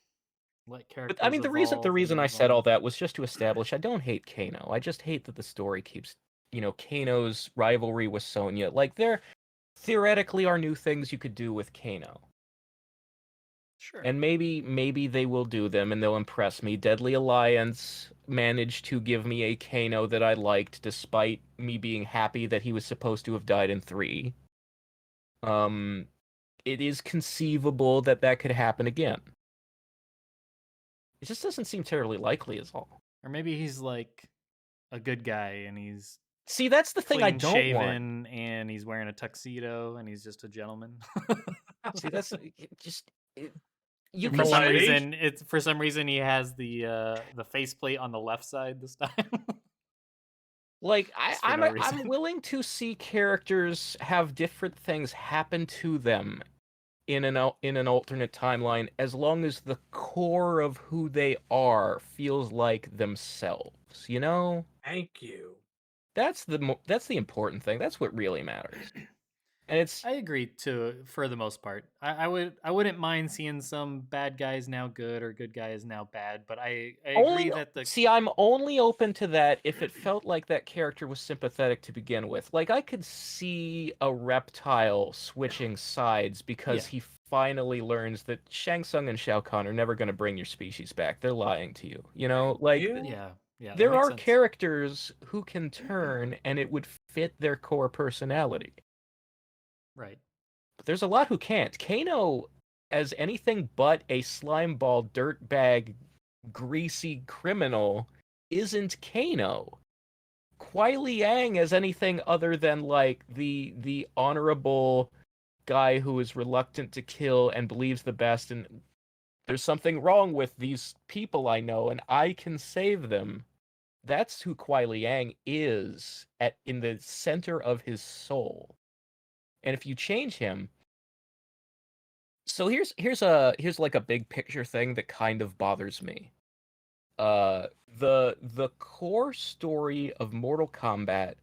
let characters But I mean, the evolve and reason I move said all on. that was just to establish I don't hate Kano. I just hate that the story keeps, Kano's rivalry with Sonya. Like, there theoretically are new things you could do with Kano. Sure. And maybe they will do them and they'll impress me. Deadly Alliance managed to give me a Kano that I liked despite me being happy that he was supposed to have died in 3. It is conceivable that could happen again. It just doesn't seem terribly likely is all. Or maybe he's like a good guy and he's See, that's the thing I clean don't shaven want. and he's wearing a tuxedo and he's just a gentleman. See, that's just you For can some Right. reason, for some reason he has the faceplate on the left side this time. Like Just for no I'm reason. willing to see characters have different things happen to them in an alternate timeline as long as the core of who they are feels like themselves, you know? Thank you. That's the important thing. That's what really matters. And it's I agree for the most part. I wouldn't mind seeing some bad guys now good or good guys now bad, but I agree only that the see I'm only open to that if it felt like that character was sympathetic to begin with. Like I could see a reptile switching sides because Yeah. he finally learns that Shang Tsung and Shao Kahn are never going to bring your species back. They're lying to you. You know, like You? yeah, that there makes are sense. characters who can turn and it would fit their core personality. Right. But there's a lot who can't. Kano as anything but a slimeball dirtbag greasy criminal isn't Kano. Kuai Liang as anything other than like the honorable guy who is reluctant to kill and believes the best and there's something wrong with these people I know and I can save them. That's who Kuai Liang is in the center of his soul. And if you change him, so here's like a big picture thing that kind of bothers me. The core story of Mortal Kombat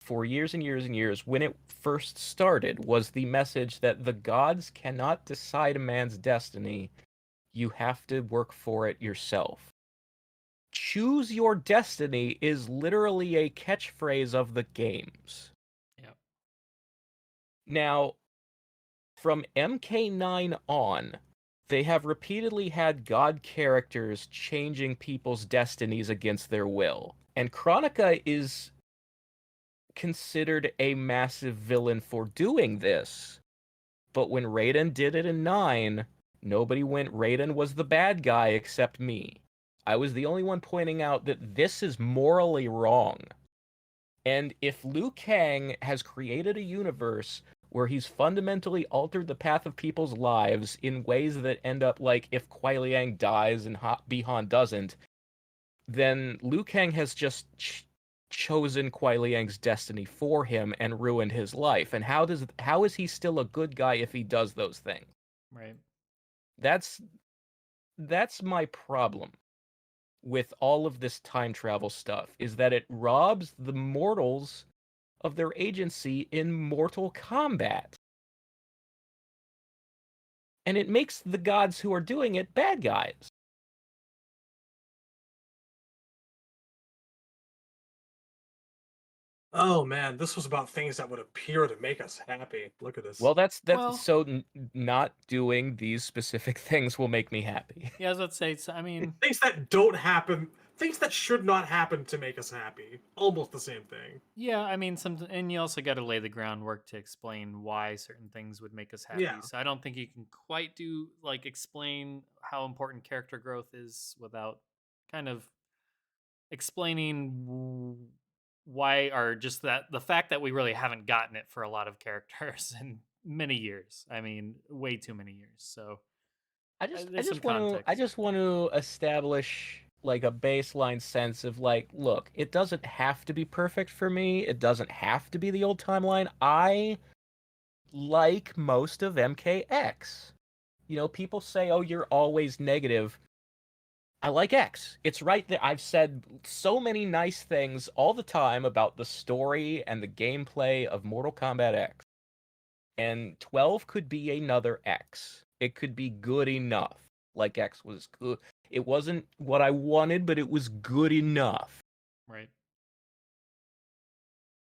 for years and years and years when it first started was the message that the gods cannot decide a man's destiny. You have to work for it yourself. Choose your destiny is literally a catchphrase of the games. Yeah. Now, from MK9 on, they have repeatedly had god characters changing people's destinies against their will. And Chronica is considered a massive villain for doing this. But when Raiden did it in 9, nobody went Raiden was the bad guy except me. I was the only one pointing out that this is morally wrong. And if Liu Kang has created a universe where he's fundamentally altered the path of people's lives in ways that end up like if Kuai Liang dies and Bihan doesn't, then Liu Kang has just chosen Kuai Liang's destiny for him and ruined his life. And how is he still a good guy if he does those things? Right. That's my problem with all of this time travel stuff is that it robs the mortals of their agency in Mortal Kombat. And it makes the gods who are doing it bad guys. Oh man, this was about things that would appear to make us happy. Look at this. Well, that's Well- so not doing these specific things will make me happy. Yeah, I was about to say. So, I mean, Things that don't happen, things that should not happen to make us happy. Almost the same thing. yeah, I mean, and you also got to lay the groundwork to explain why certain things would make us happy. Yeah. So I don't think you can quite do like explain how important character growth is without kind of explaining why, or just that the fact that we really haven't gotten it for a lot of characters in many years. I mean, way too many years. So I there's some context. just want to establish like a baseline sense of like, look, it doesn't have to be perfect for me. It doesn't have to be the old timeline. I like most of MKX. You know, people say, "Oh, you're always negative." I like X. It's right there. I've said so many nice things all the time about the story and the gameplay of Mortal Kombat X. And 12 could be another X. It could be good enough. Like X was good. It wasn't what I wanted, but it was good enough. Right.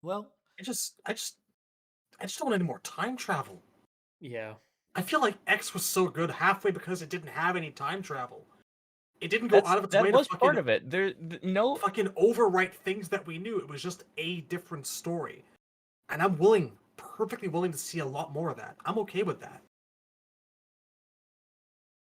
Well, I just don't want any more time travel. yeah. I feel like X was so good halfway because it didn't have any time travel. It didn't go out of its way That to was part of it. No fucking overwrite things that we knew. It was just a different story. And I'm perfectly willing to see a lot more of that. I'm okay with that.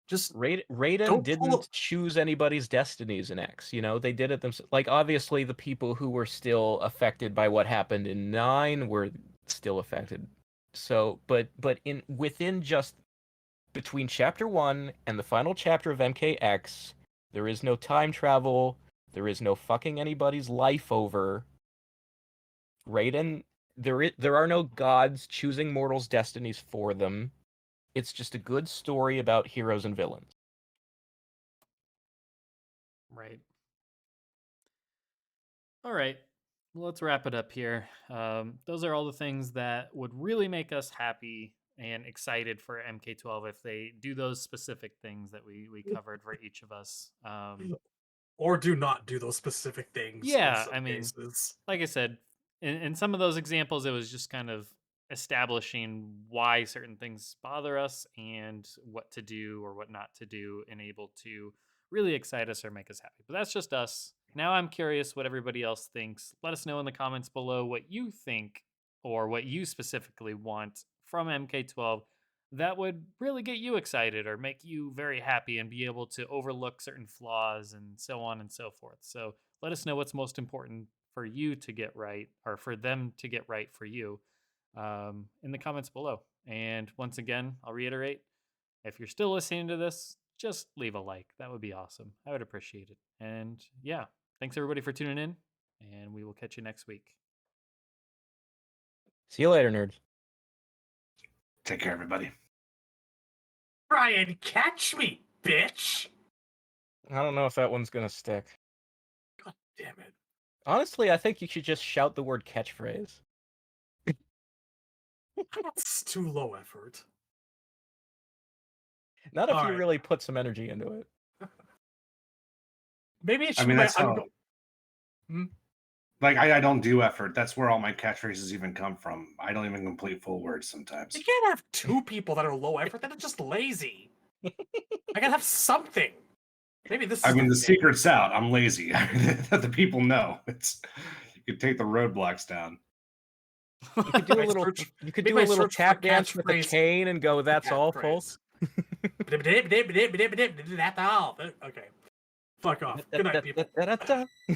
Just Raiden Don't didn't choose anybody's destinies in X. You know, they did it themselves. Like obviously, the people who were still affected by what happened in 9 were still affected. So, but in within just between chapter 1 and the final chapter of MKX, there is no time travel. There is no fucking anybody's life over. Raiden, there are no gods choosing mortals' destinies for them. It's just a good story about heroes and villains. Right. All right. Well, let's wrap it up here. Those are all the things that would really make us happy and excited for MK12 if they do those specific things that we covered for each of us. Or do not do those specific things in Yeah, some I mean, cases. like I said, in some of those examples, it was just kind of establishing why certain things bother us and what to do or what not to do and able to really excite us or make us happy. But that's just us. Now I'm curious what everybody else thinks. Let us know in the comments below what you think or what you specifically want from MK12 that would really get you excited or make you very happy and be able to overlook certain flaws and so on and so forth. So let us know what's most important for you to get right or for them to get right for you in the comments below. And once again, I'll reiterate, if you're still listening to this, just leave a like. That would be awesome. I would appreciate it. And yeah, thanks everybody for tuning in, and we will catch you next week. See you later, nerds. Take care, everybody. Try and catch me, bitch! I don't know if that one's gonna stick. God damn it. Honestly, I think you should just shout the word catchphrase. That's too low effort. Not if All you right. really put some energy into it. Maybe it should I mean, be that's how. Hmm? Like, I don't do effort. That's where all my catchphrases even come from. I don't even complete full words sometimes. You can't have two people that are low effort. That is just lazy. I gotta have something. Maybe this. I is mean, the thing. secret's out. I'm lazy. The people know. It's you could take the roadblocks down. You could do a My little. search- You could make do a my little search for tap dance with a catchphrase cane and go. That's all, folks. That's all. Okay. Fuck off. Good night, people. Da-da-da-da-da-da.